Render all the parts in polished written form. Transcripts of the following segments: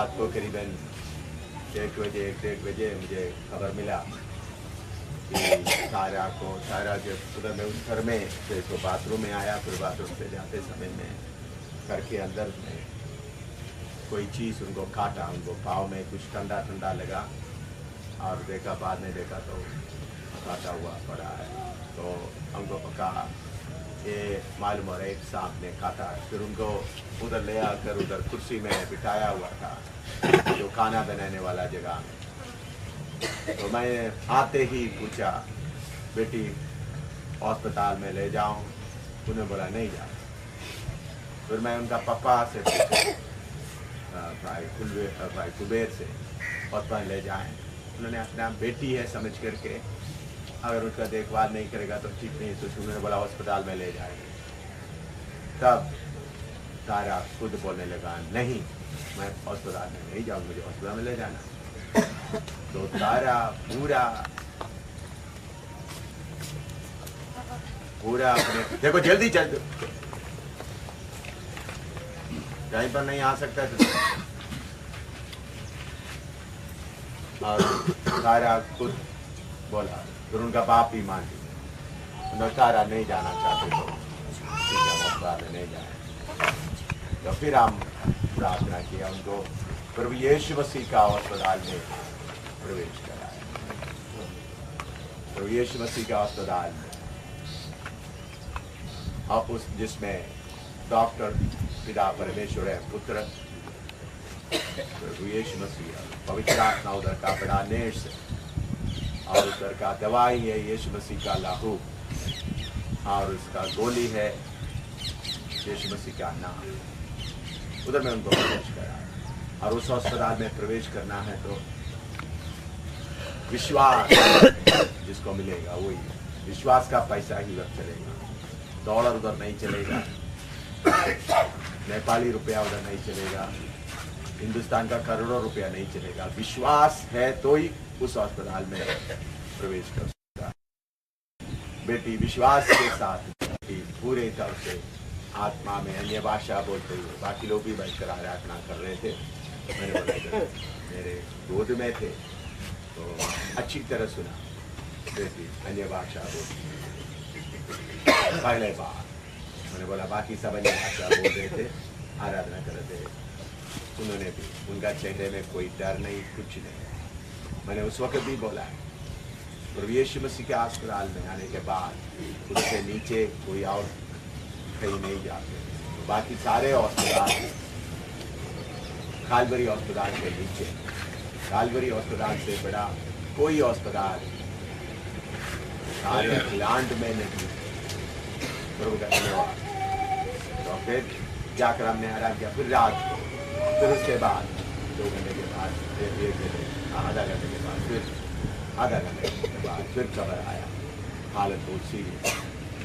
रात को करीबन 1-1:30 मुझे खबर मिला कि सारा जब उधर में उस घर में फिर तो बाथरूम में आया, फिर बाथरूम से जाते समय में घर के अंदर में कोई चीज़ उनको काटा, उनको पाँव में कुछ ठंडा ठंडा लगा और देखा, बाद में देखा तो काटा हुआ पड़ा है। तो हमको पका ये मालूम हो रहा है एक सांप ने काटा। फिर उनको उधर ले आकर उधर कुर्सी में बिठाया हुआ था जो खाना बनाने वाला जगह में। तो मैं आते ही पूछा, बेटी अस्पताल में ले जाऊं? उन्होंने बोला नहीं जा। फिर मैं उनका पापा से पूछा, भाई कुबेर से अस्पताल ले जाएं। उन्होंने अपना बेटी है समझ करके, अगर उसका देखभाल नहीं करेगा तो ठीक नहीं, तो उन्होंने बोला अस्पताल में ले जाएंगे। तब तारा खुद बोलने लगा, नहीं मैं अस्पताल में नहीं जाऊँ, मुझे अस्पताल में ले जाना। तो तारा पूरा अपने, देखो जल्दी चल, टाइम पर नहीं आ सकता तो। और तारा खुद बोला, फिर उनका बाप ही मान लिया, तारा नहीं जाना चाहते तो अस्पताल में नहीं जाए। तो फिर हम प्रार्थना किया उनको, प्रभु यीशु मसीह का अस्पताल में प्रवेश कराया। प्रभु यीशु मसीह का अस्पताल में आप उस जिसमें डॉक्टर पिता परमेश्वर है, पुत्र प्रभु यीशु मसीह, पवित्र आत्मा उधर का बड़ा नेश और उधर का दवाई है यीशु मसीह का लहू, और उसका गोली है यीशु मसीह का नाम। उधर में उनको प्रवेश करा। और उस अस्पताल में प्रवेश करना है तो विश्वास जिसको मिलेगा वही, विश्वास का पैसा ही उधर चलेगा, डॉलर उधर नहीं चलेगा, नेपाली रुपया उधर नहीं चलेगा, हिंदुस्तान का करोड़ों रुपया नहीं चलेगा। विश्वास है तो ही उस अस्पताल में प्रवेश कर सकता। बेटी विश्वास के साथ पूरे तरह से आत्मा में अन्य भाषा बोलते हुए, बाकी लोग भी बैठकर आराधना कर रहे थे। तो मैंने बोला, मेरे गोद में थे तो अच्छी तरह सुना, बेटी अन्य भाषा बोलती पहले बार। मैंने बोला बाकी सब अन्य भाषा बोल रहे थे, आराधना कर रहे थे, उन्होंने भी, उनका चेहरे में कोई डर नहीं, कुछ नहीं। मैंने उस वक्त भी बोला, प्रभु यीशु मसीह के अस्पताल में आने के बाद उससे नीचे कोई और कहीं नहीं जाते। बाकी सारे अस्पताल कालवरी अस्पताल के नीचे, कालवरी अस्पताल से बड़ा कोई अस्पताल सारे लैंड में नहीं। प्रभु का धन्यवाद। तो फिर जाकर हमने आराम किया। फिर रात को, फिर उसके बाद 2 घंटे के बाद, आधा घंटे के बाद, फिर आधा घंटे के बाद फिर खबर आया हालत बहुत सीरियस।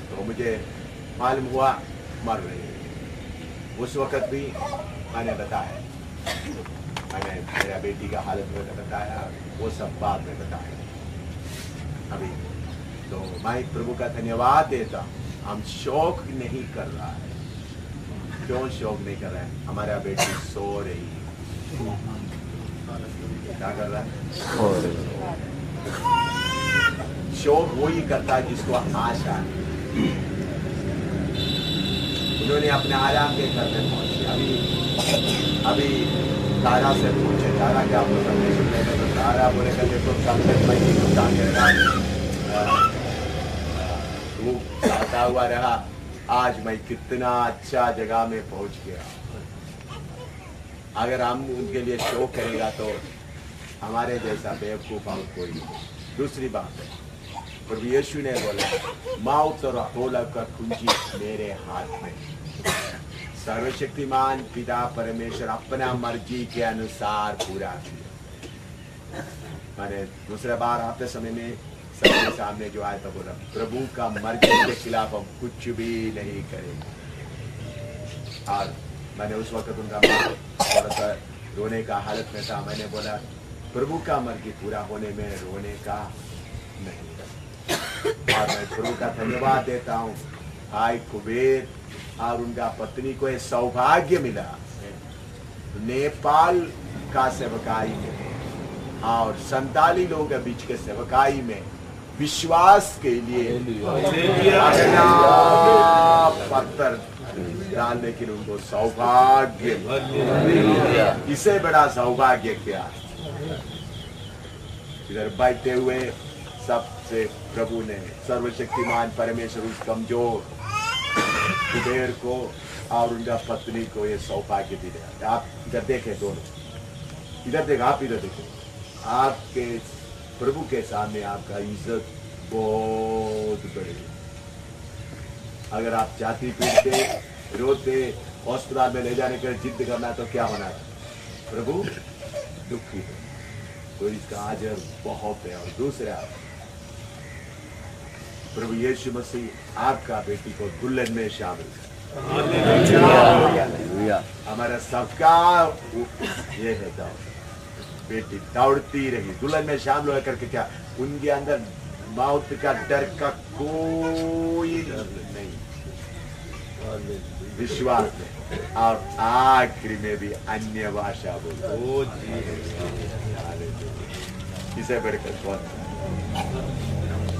तो मुझे मालूम हुआ मर रही है। उस वक्त भी मैंने बताया, मैंने मेरा बेटी का हालत में बताया, वो सब बाद में बताया अभी। तो मैं प्रभु का धन्यवाद देता हूँ। हम शौक नहीं कर रहा है। क्यों शौक नहीं कर रहा है? हमारा बेटी सो रही है। क्या कर रहा है? शौक वही करता है जिसको आशा है। उन्होंने अपने आराम के घर में पहुंचे। अभी तारा से पूछे, तारा क्या संदेश? तो तारा बोलेगा देखो वो जाता हुआ रहा, आज मैं कितना अच्छा जगह में पहुंच गया। अगर हम उनके लिए शो करेगा तो हमारे जैसा बेवकूफ और कोई नहीं। दूसरी बात है, प्रभु यीशु ने बोला मौत और अहोलक का कुंजी मेरे हाथ में। सर्वशक्तिमान पिता परमेश्वर अपना मर्जी के अनुसार पूरा किया। मैंने दूसरा बार आते समय में सबके सामने जो आया था बोला, प्रभु का मर्जी के खिलाफ हम कुछ भी नहीं करेंगे। और मैंने उस वक्त उनका थोड़ा सा रोने का हालत में था। मैंने बोला प्रभु का मर्जी पूरा होने में रोने का नहीं। और मैं प्रभु का धन्यवाद देता हूँ भाई कुबेर और उनका पत्नी को ये सौभाग्य मिला नेपाल का सेवकाई में और संताली लोगों के बीच के सेवकाई में विश्वास के लिए अपना पत्थर डालने के लिए उनको सौभाग्य, इसे बड़ा सौभाग्य क्या। इधर बैठे हुए सबसे प्रभु ने सर्वशक्तिमान परमेश्वर उस कमजोर कुबेर को और उनका पत्नी को ये सौभाग्य भी दिया। आप इधर देखें, दोनों इधर देखें, आप इधर देखें, आपके प्रभु के सामने आपका इज्जत बहुत बड़ी। अगर आप जाति पीटते, रोते, अस्पताल में ले जाने के जिद करना तो क्या होना है, प्रभु दुखी है। तो इसका आजर बहुत है। और दूसरा, प्रभु यीशु मसीह आपका बेटी को दुल्हन में शामिल है। हमारा सबका ये है दौड़, बेटी दौड़ती रही दुल्हन में शामिल होकर के, क्या उनके अंदर मौत का डर का कोई नहीं, विश्वास में। और आखिरी में भी अन्य भाषा बोलो, इसे बढ़कर कौन।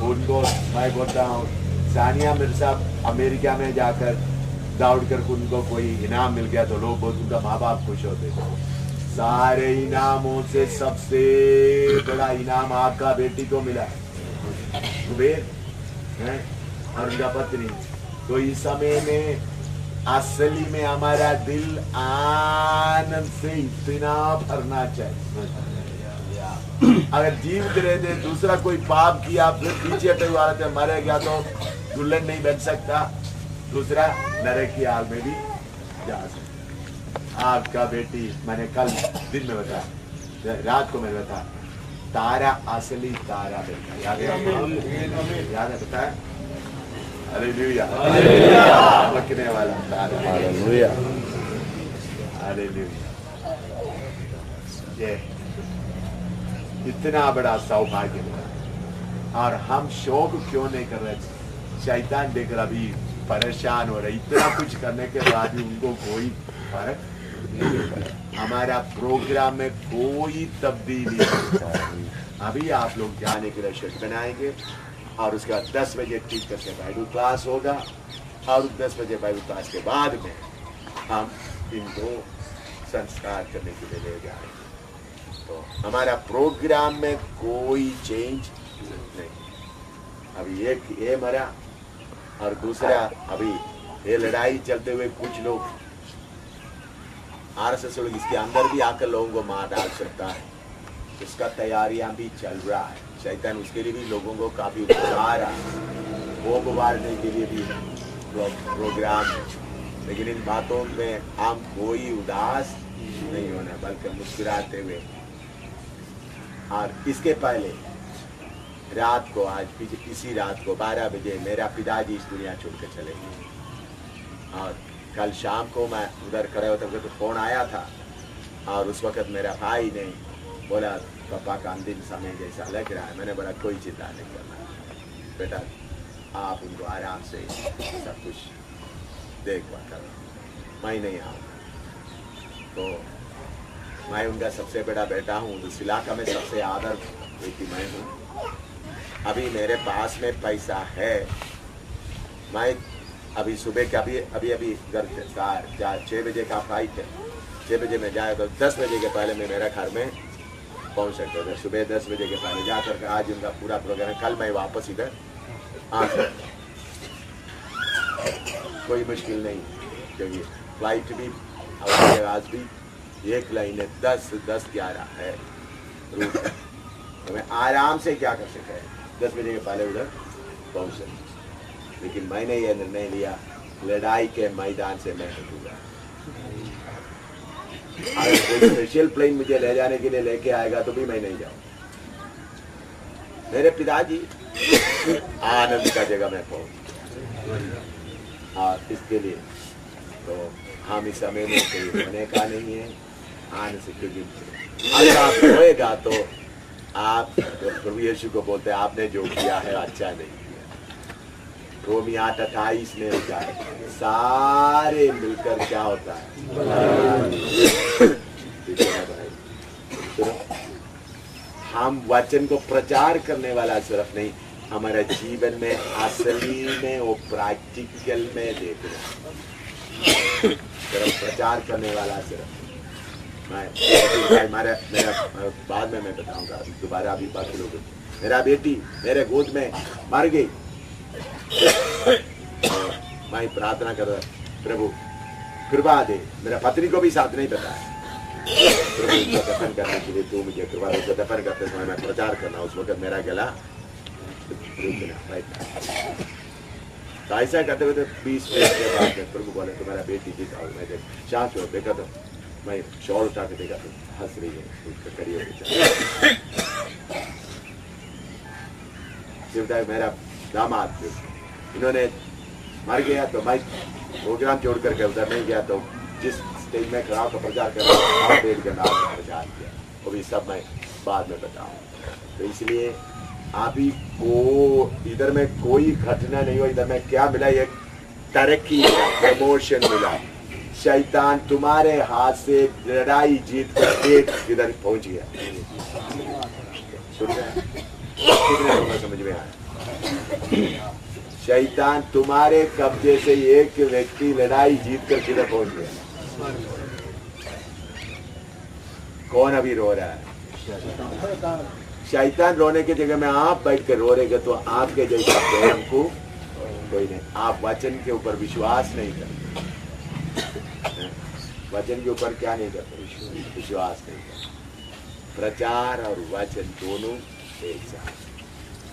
उनको मैं बोलता हूँ, सानिया मिर्जा अमेरिका में जाकर दौड़ कर उनको कोई इनाम मिल गया तो लोग बहुत, उनका माँ बाप खुश होते। सारे इनामों से सबसे बड़ा इनाम आपका बेटी को मिला, कुबेर है और उनका पत्नी। तो इस समय में असली में हमारा दिल आनंद से इतना भरना चाहिए। अगर जीवित रहते दूसरा कोई पाप किया फिर पीछे थे मरे गया तो दुल्हन नहीं बन सकता, दूसरा नरक की आग में भी जा सकता। आपका बेटी, मैंने कल दिन में बताया, रात को मैंने बताया, तारा असली तारा बेटा, याद है? याद है? बताया? हालेलुया, चमकने वाला तारा, हालेलुया, हालेलुया। ये इतना बड़ा सौभाग्य मिला। और हम शौक क्यों नहीं कर रहे? शैतान देखकर अभी परेशान हो रहे, इतना कुछ करने के बाद भी उनको कोई फर्क नहीं। हमारा प्रोग्राम में कोई तब्दीली नहीं। अभी आप लोग जाने के लिए शेड बनाएंगे और उसके बाद 10 बजे ठीक करके बाइबल क्लास होगा और 10 बजे बाइबल क्लास के बाद में हम इनको संस्कार करने के लिए ले जाएंगे। तो हमारा प्रोग्राम में कोई चेंज नहीं। अभी एक ये मरा और दूसरा, अभी ये लड़ाई चलते हुए कुछ लोग आरएसएस लोग इसके अंदर भी आकर लोगों को मार डाल सकता है, उसका तैयारियां भी चल रहा है। शैतान उसके लिए भी लोगों को काफी उकसा रहा है, वो गुबारने के लिए भी प्रोग्राम। लेकिन इन बातों में हम कोई उदास नहीं होना, बल्कि मुस्कुराते हुए। और इसके पहले रात को, आज इसी रात को 12 बजे मेरा पिताजी इस दुनिया छोड़कर चले गए। और कल शाम को मैं उधर खड़े होते हुए तो फोन आया था और उस वक्त मेरा भाई ने बोला, पापा का अंतिम समय जैसा लग रहा है। मैंने बोला कोई चिंता नहीं करना बेटा, आप उनको आराम से सब कुछ देखभाल करो, मैं नहीं आऊँगा। तो मैं उनका सबसे बड़ा बेटा हूँ, उस इलाका में सबसे आदर व्यक्ति मैं हूँ। अभी मेरे पास में पैसा है, मैं अभी सुबह का अभी घर 6 बजे का फ्लाइट है, 6 बजे में जाए तो 10 बजे के पहले मैं मेरा घर में पहुँच सकता था। सुबह 10 बजे के पहले जाकर आज उनका पूरा प्रोग्राम है, कल मैं वापस इधर आ सकता, कोई मुश्किल नहीं। क्योंकि फ्लाइट भी हवाई जहाज भी एक लाइन है, 10-11 है रूट, तो मैं आराम से क्या कर सकता है, 10 बजे के पहले उधर पहुँच सकता। लेकिन मैंने यह निर्णय लिया, लड़ाई के मैदान से मैं हटूंगा। अगर कोई स्पेशल प्लेन मुझे ले जाने के लिए लेके आएगा तो भी मैं नहीं जाऊँ। मेरे पिताजी आनंद का जगह में पहुँच, और इसके लिए तो हम इस समय में कोई होने का नहीं है। आनंद से, क्योंकि अगर आप होएगा तो आप प्रभु यीशु को बोलते हैं आपने जो किया है अच्छा नहीं किया। रोमी 8:28 में होता है, सारे मिलकर क्या होता है, हम वचन को प्रचार करने वाला सिर्फ नहीं, हमारे जीवन में असली में वो प्रैक्टिकल में देखना, सिर्फ प्रचार करने वाला सिर्फ मेरा बाद में मैं बताऊंगा, दोबारा अभी बाकी लोग, मेरा बेटी मेरे गोद में मर गई, मैं प्रार्थना कर रहा, प्रभु कृपा दे, मेरा पत्नी को भी साथ नहीं बताया, प्रभु उसको दफन करने के लिए तू मुझे कृपा दे, उसको दफन करते समय मैं प्रचार करना, उस वक्त मेरा गला रुकना, तो ऐसा करते हुए 20 मिनट के बाद में प्रभु बोले तुम्हारा बेटी जीता, और मैं शांत हो देखा तो मैं शॉल उठा के देखा तो हंस रही है, उसका करियर शिवदाय मेरा दामाद, इन्होंने मर गया तो मैं प्रोग्राम छोड़ करके उधर नहीं गया, तो जिस स्टेज में खड़ा होकर प्रचार कर रहा हूँ के नाम का प्रचार किया, वो भी सब मैं बाद में बताऊँ। तो इसलिए अभी को इधर में कोई घटना नहीं हो, इधर में क्या मिला, एक तरक्की मिला, प्रमोशन मिला, शैतान तुम्हारे हाथ से लड़ाई जीत कर एक इधर पहुंच गया, समझ में आया, शैतान तुम्हारे कब्जे से एक व्यक्ति लड़ाई जीत कर किधर पहुंच गया, कौन अभी रो रहा है, शैतान रोने की जगह में आप बैठ कर रो रहे तो आपके जैसा प्रेम को कोई नहीं, आप वचन के ऊपर विश्वास नहीं करते, वचन के ऊपर क्या नहीं करते, विश्वास नहीं करते, प्रचार और वचन दोनों एक साथ,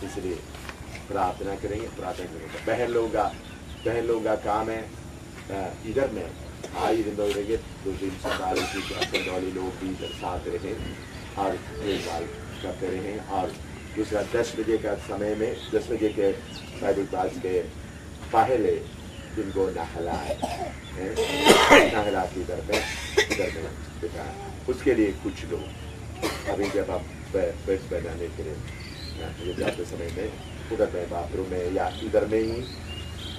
इसलिए प्रार्थना करेंगे, प्रार्थना करेंगे। बहन लोगों का काम है, इधर में भाई रहेंगे 2-3 वाली लोग भी इधर साथ रहे और देखभाल करते रहे, और दूसरा 10 बजे का समय में 10 बजे के बाइबल क्लास के पहले जिनको नहलाए नहला के इधर में बिता, उसके लिए कुछ लोग अभी जब आप बेड बनाने के लिए जाते समय में उधर में बाथरूम में या इधर में ही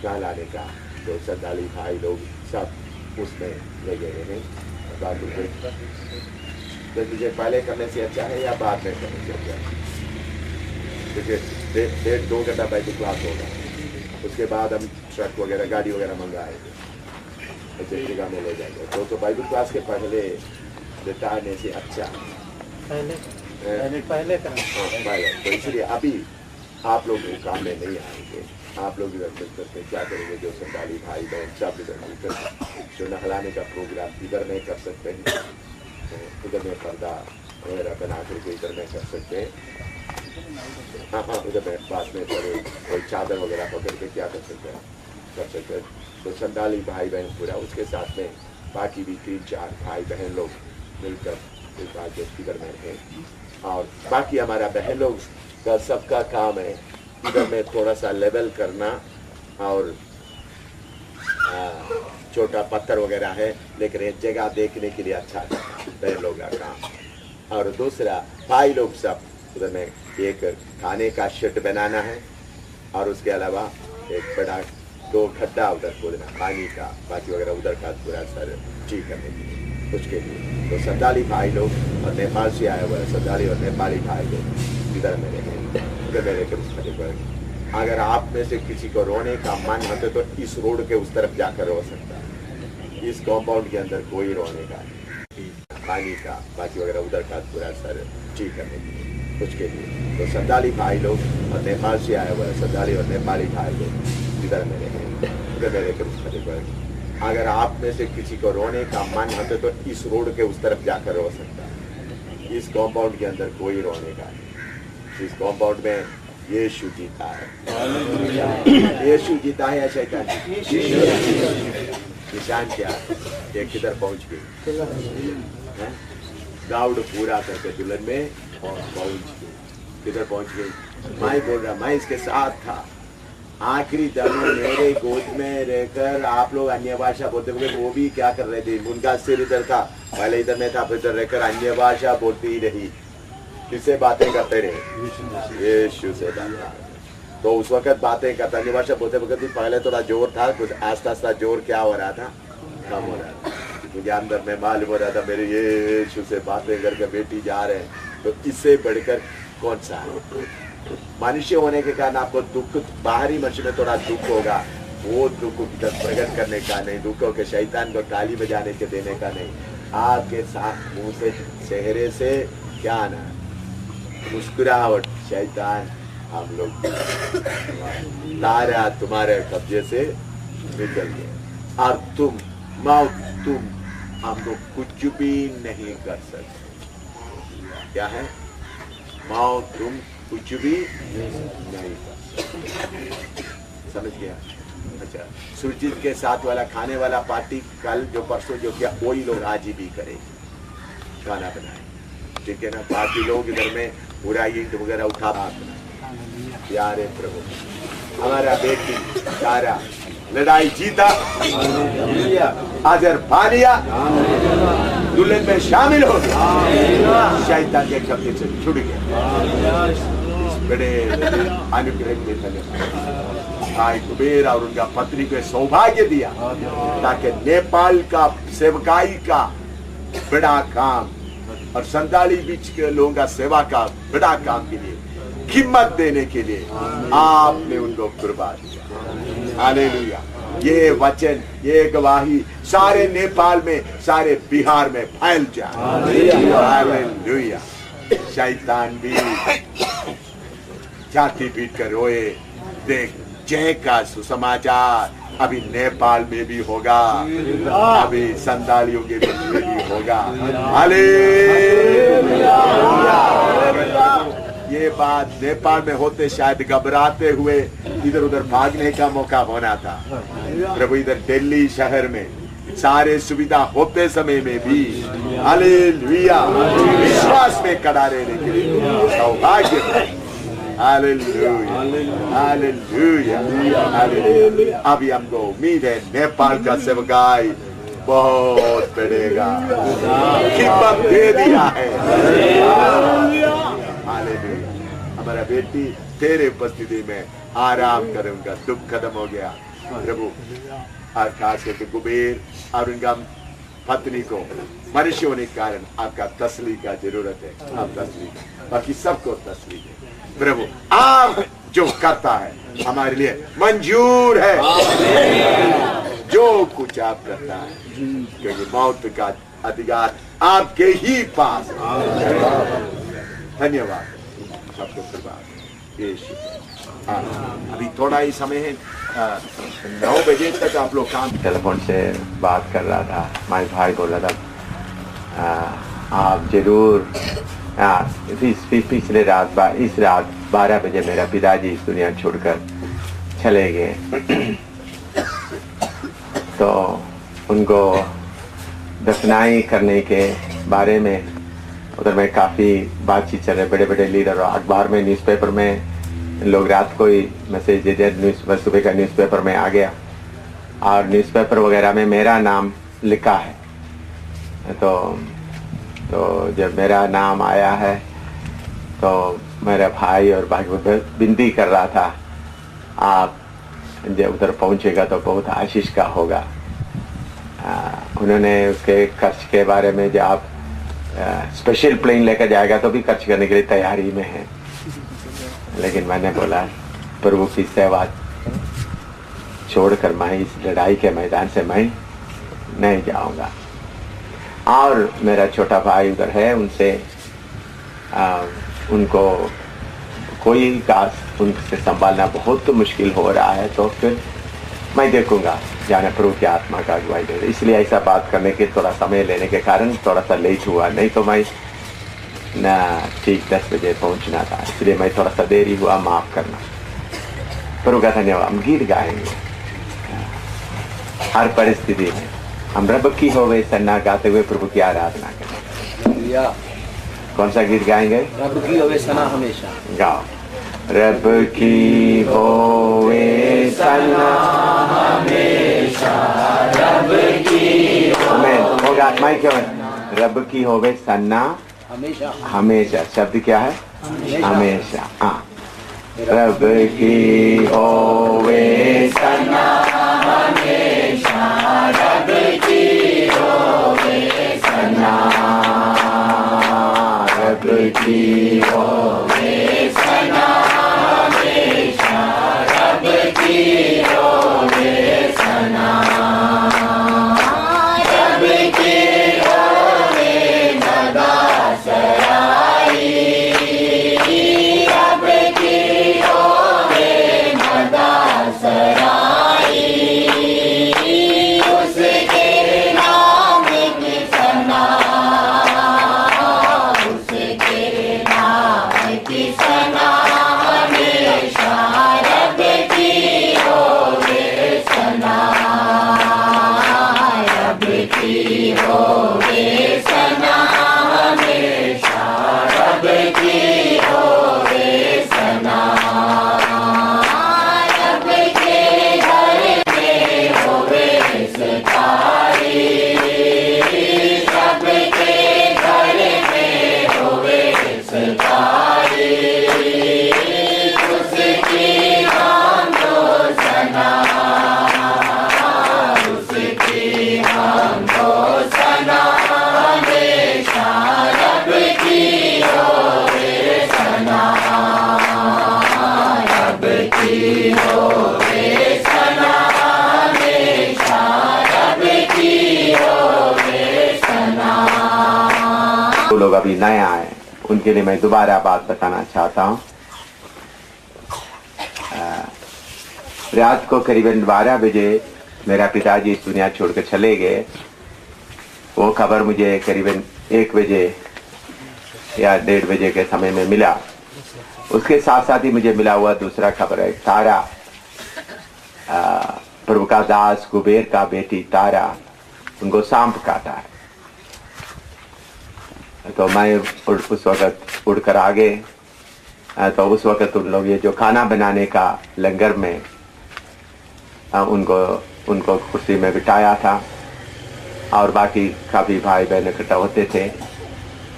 नहलाने का, तो श्रद्धालु भाई लोग सब उसमें लगे रहे, बाथरूम में 10 बजे पहले करने से अच्छा है या बाद में करने से अच्छा है, क्योंकि 1.5-2 घंटा बाइबल क्लास होगा, उसके बाद हम ट्रक वगैरह गाड़ी वगैरह मंगाएंगे, अच्छी जगह में ले जाएंगे, तो बाइबल क्लास के पहले बिताने से अच्छा पहले तो इसलिए अभी आप लोग काम में नहीं आएंगे, आप लोग इधर करके क्या करेंगे, जो संताली भाई बहन सब इधर मिलकर जो नहलाने का प्रोग्राम इधर में कर सकते हैं, उधर में पर्दा वगैरह बना करके इधर में कर सकते हैं, हाँ उधर में पास में कोई चादर वगैरह पकड़ के क्या कर सकते हैं, तो संताली भाई बहन पूरा, उसके साथ में बाकी भी 3-4 भाई बहन लोग मिलकर इधर में हैं, और बाकी हमारा बहन लोग का सबका काम है इधर में थोड़ा सा लेवल करना, और छोटा पत्थर वगैरह है लेकिन एक जगह देखने के लिए अच्छा बहन लोग का काम, और दूसरा भाई लोग सब उधर में एक खाने का शेड बनाना है, और उसके अलावा एक बड़ा 2 खड्डा उधर खोदना पानी का, बाकी वगैरह उधर का पूरा सर ठीक करने के लिए, उसके लिए तो संताली भाई लोग और नेपाल से आए हुए संताली और नेपाली भाई लोग इधर में रहेंगे, अगर आप में से किसी को रोने का मन होता तो इस रोड के उस तरफ जाकर रो सकता है, इस कॉम्पाउंड के अंदर कोई रोने का नहीं, पानी का बाकी वगैरह उधर का पूरा सर ठीक करने के लिए, उसके लिए तो संताली भाई लोग और नेपाल से आए हुए संताली और नेपाली भाई लोग इधर में रहेंगे, अगर आप में से किसी को रोने का मन होता तो इस रोड के उस तरफ जाकर रो सकता है, इस कॉम्पाउंड के अंदर कोई रोने का नहीं, इस कॉम्पाउंड में यीशु जीता है, यीशु जीता है या शैतान? निशान क्या ये किधर पहुंच गई, गाउड पूरा करके दुल्हन में पहुंच गई, किधर पहुंच गई, मैं बोल रहा मैं इसके साथ था, आखिरी दम में मेरे गोद में रहकर आप लोग अन्य भाषा बोलते हुए, वो भी क्या कर रहे थे, उनका सिर इधर था, पहले इधर में था, फिर इधर रहकर अन्य भाषा बोलती ही रही, किससे बातें करते रहे, यीशु से बातें, तो उस वक्त बातें करता, अन्य भाषा बोलते वक्त भी पहले थोड़ा जोर था, कुछ आस्ता आस्ता जोर क्या हो रहा था, कम हो रहा था, मुझे अंदर में मालूम हो रहा था मेरे यीशु से बातें करके बेटी जा रहे हैं, तो इससे बढ़कर कौन सा है? मनुष्य होने के कारण आपको दुख, बाहरी मनुष्य में थोड़ा दुख होगा, वो दुख प्रकट करने का नहीं, दुखों के शैतान को ताली बजाने के देने का नहीं। आपके साथ मुंह से चेहरे से क्या आना, मुस्कुराहट, शैतान हम लोग तारा तुम्हारे कब्जे से निकल गए और तुम हमको कुछ भी नहीं कर सकते। क्या है? मौत तुम कुछ भी नहीं कर सकते। समझ गया? अच्छा, सुरजीत के साथ वाला खाने वाला पार्टी कल जो परसों जो किया वही लोग आज ही भी करेंगे, खाना बनाए, ठीक है ना? बाकी लोग इधर में पूरा ईंट वगैरह उठा प्यारे प्रभु, हमारा बेटी सारा लड़ाई जीता, अजर पा लिया, दुल्हन में शामिल हो गया, शैतान के कब्जे से छूट गया। बड़े अनुग्रह के धन्यवाद। भाई कुबेर और उनका पत्नी को सौभाग्य दिया ताकि नेपाल का सेवकाई का बड़ा काम और संताली बीच के लोगों का सेवा का बड़ा काम के लिए हिम्मत देने के लिए आपने उनको कुर्बान किया। हालेलुया। ये वचन, ये गवाही सारे नेपाल में, सारे बिहार में फैल जाए। हालेलुया। शैतान भी छाती पीट कर रोए, देख जय का सुसमाचार अभी नेपाल में भी होगा, अभी संतालियों के बीच में भी होगा। हालेलुया। ये बात नेपाल में होते शायद घबराते हुए इधर उधर भागने का मौका होना था। प्रभु इधर दिल्ली शहर में सारे सुविधा होते समय में भी हालेलुया विश्वास में खड़ा रहने के लिए सौभाग्य। Hallelujah, hallelujah, hallelujah. अभी हमको उम्मीद है नेपाल का सेवकाई बहुत बढ़ेगा, हिम्मत दे दिया है। हालेलुया। हमारा बेटी तेरे उपस्थिति में आराम कर, उनका दुख खत्म हो गया प्रभु। और खास करके कुबेर और उनका पत्नी को मनुष्य होने के कारण आपका तसली का जरूरत है। आप तसली, बाकी सबको तसली है प्रभु। आप जो करता है हमारे लिए मंजूर है, जो कुछ आप करता है, क्योंकि मौत का अधिकार आपके ही पास है। धन्यवाद, सबको प्रभात यीशु। अभी थोड़ा ही समय है, 9 बजे तक आप लोग काम। टेलीफोन से बात कर रहा था, माई भाई बोला था आप जरूर पिछले रात इस रात 12 बजे मेरा पिताजी इस दुनिया छोड़कर चले गए। तो उनको दफनाई करने के बारे में उधर में काफ़ी बातचीत चल रहे, बड़े बड़े लीडर और अखबार में, न्यूज़पेपर में लोग रात को ही मैसेज दे दिया, सुबह का न्यूज़पेपर में आ गया और न्यूज़पेपर वगैरह में मेरा नाम लिखा है। तो जब मेरा नाम आया है तो मेरा भाई और भाई विनती कर रहा था, आप जब उधर पहुंचेगा तो बहुत आशीष का होगा। उन्होंने उसके खर्च के बारे में, जब आप स्पेशल प्लेन लेकर जाएगा तो भी खर्च करने के लिए तैयारी में है, लेकिन मैंने बोला प्रभु की सेवा छोड़कर मैं इस लड़ाई के मैदान से मैं नहीं जाऊंगा। और मेरा छोटा भाई उधर है, उनसे उनको कोई काज उनसे संभालना बहुत मुश्किल हो रहा है, तो फिर मैं देखूंगा, जाने प्रभु की आत्मा का अगुवाई दे। इसलिए ऐसा बात करने के थोड़ा समय लेने के कारण थोड़ा सा लेट हुआ, नहीं तो मैं ना ठीक 10 बजे पहुंचना था, इसलिए मैं थोड़ा सा देरी हुआ, माफ करना। प्रभु का धन्यवाद। हम गीत गाएंगे हर परिस्थिति में, हम रब की होवे सन्ना गाते हुए प्रभु की आराधना करेंगे। कौन सा गीत गाएंगे? रब की होवे सना हमेशा। गाओ। रब की होवे सना हमेशा, रब की होगा माइक क्यों? रब की होवे सना हमेशा। हमेशा शब्द क्या है? हमेशा। हाँ, रब की होवे सना हमेशा, रब की होवे सना, रब की होवे जो लोग अभी नए आए उनके लिए मैं दोबारा बात बताना चाहता हूँ। रात को करीबन 12 बजे मेरा पिताजी इस दुनिया छोड़कर चले गए। वो खबर मुझे करीबन 1 बजे या 1:30 बजे के समय में मिला। उसके साथ साथ ही मुझे मिला हुआ दूसरा खबर है, तारा प्रभु का दास कुबेर का बेटी तारा, उनको सांप काटा है। तो मैं उस वक्त उड़कर आ गए। तो उस वक्त उन लोग ये जो खाना बनाने का लंगर में उनको कुर्सी में बिठाया था और बाकी काफी भाई बहन इकट्ठा होते थे।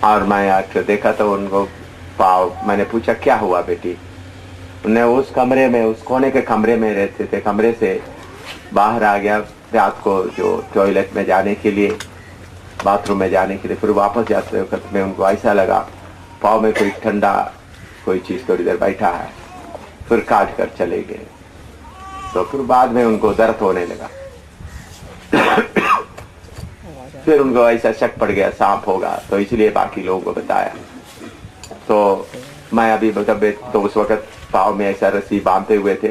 और मैं आकर देखा तो उनको पाव, मैंने पूछा क्या हुआ बेटी? उन्हें उस कमरे में, उस कोने के कमरे में रहते थे, कमरे से बाहर आ गया रात को जो टॉयलेट में जाने के लिए, बाथरूम में जाने के लिए। फिर वापस जाते वक्त में उनको ऐसा लगा पाव में कोई ठंडा कोई चीज थोड़ी देर बैठा है। फिर काट कर चले गए। तो फिर बाद में उनको दर्द होने लगा। फिर उनको ऐसा शक पड़ गया सांप होगा, तो इसलिए बाकी लोगों को बताया। तो मैं अभी तो उस वक्त पाव में ऐसा रस्सी बांधते हुए थे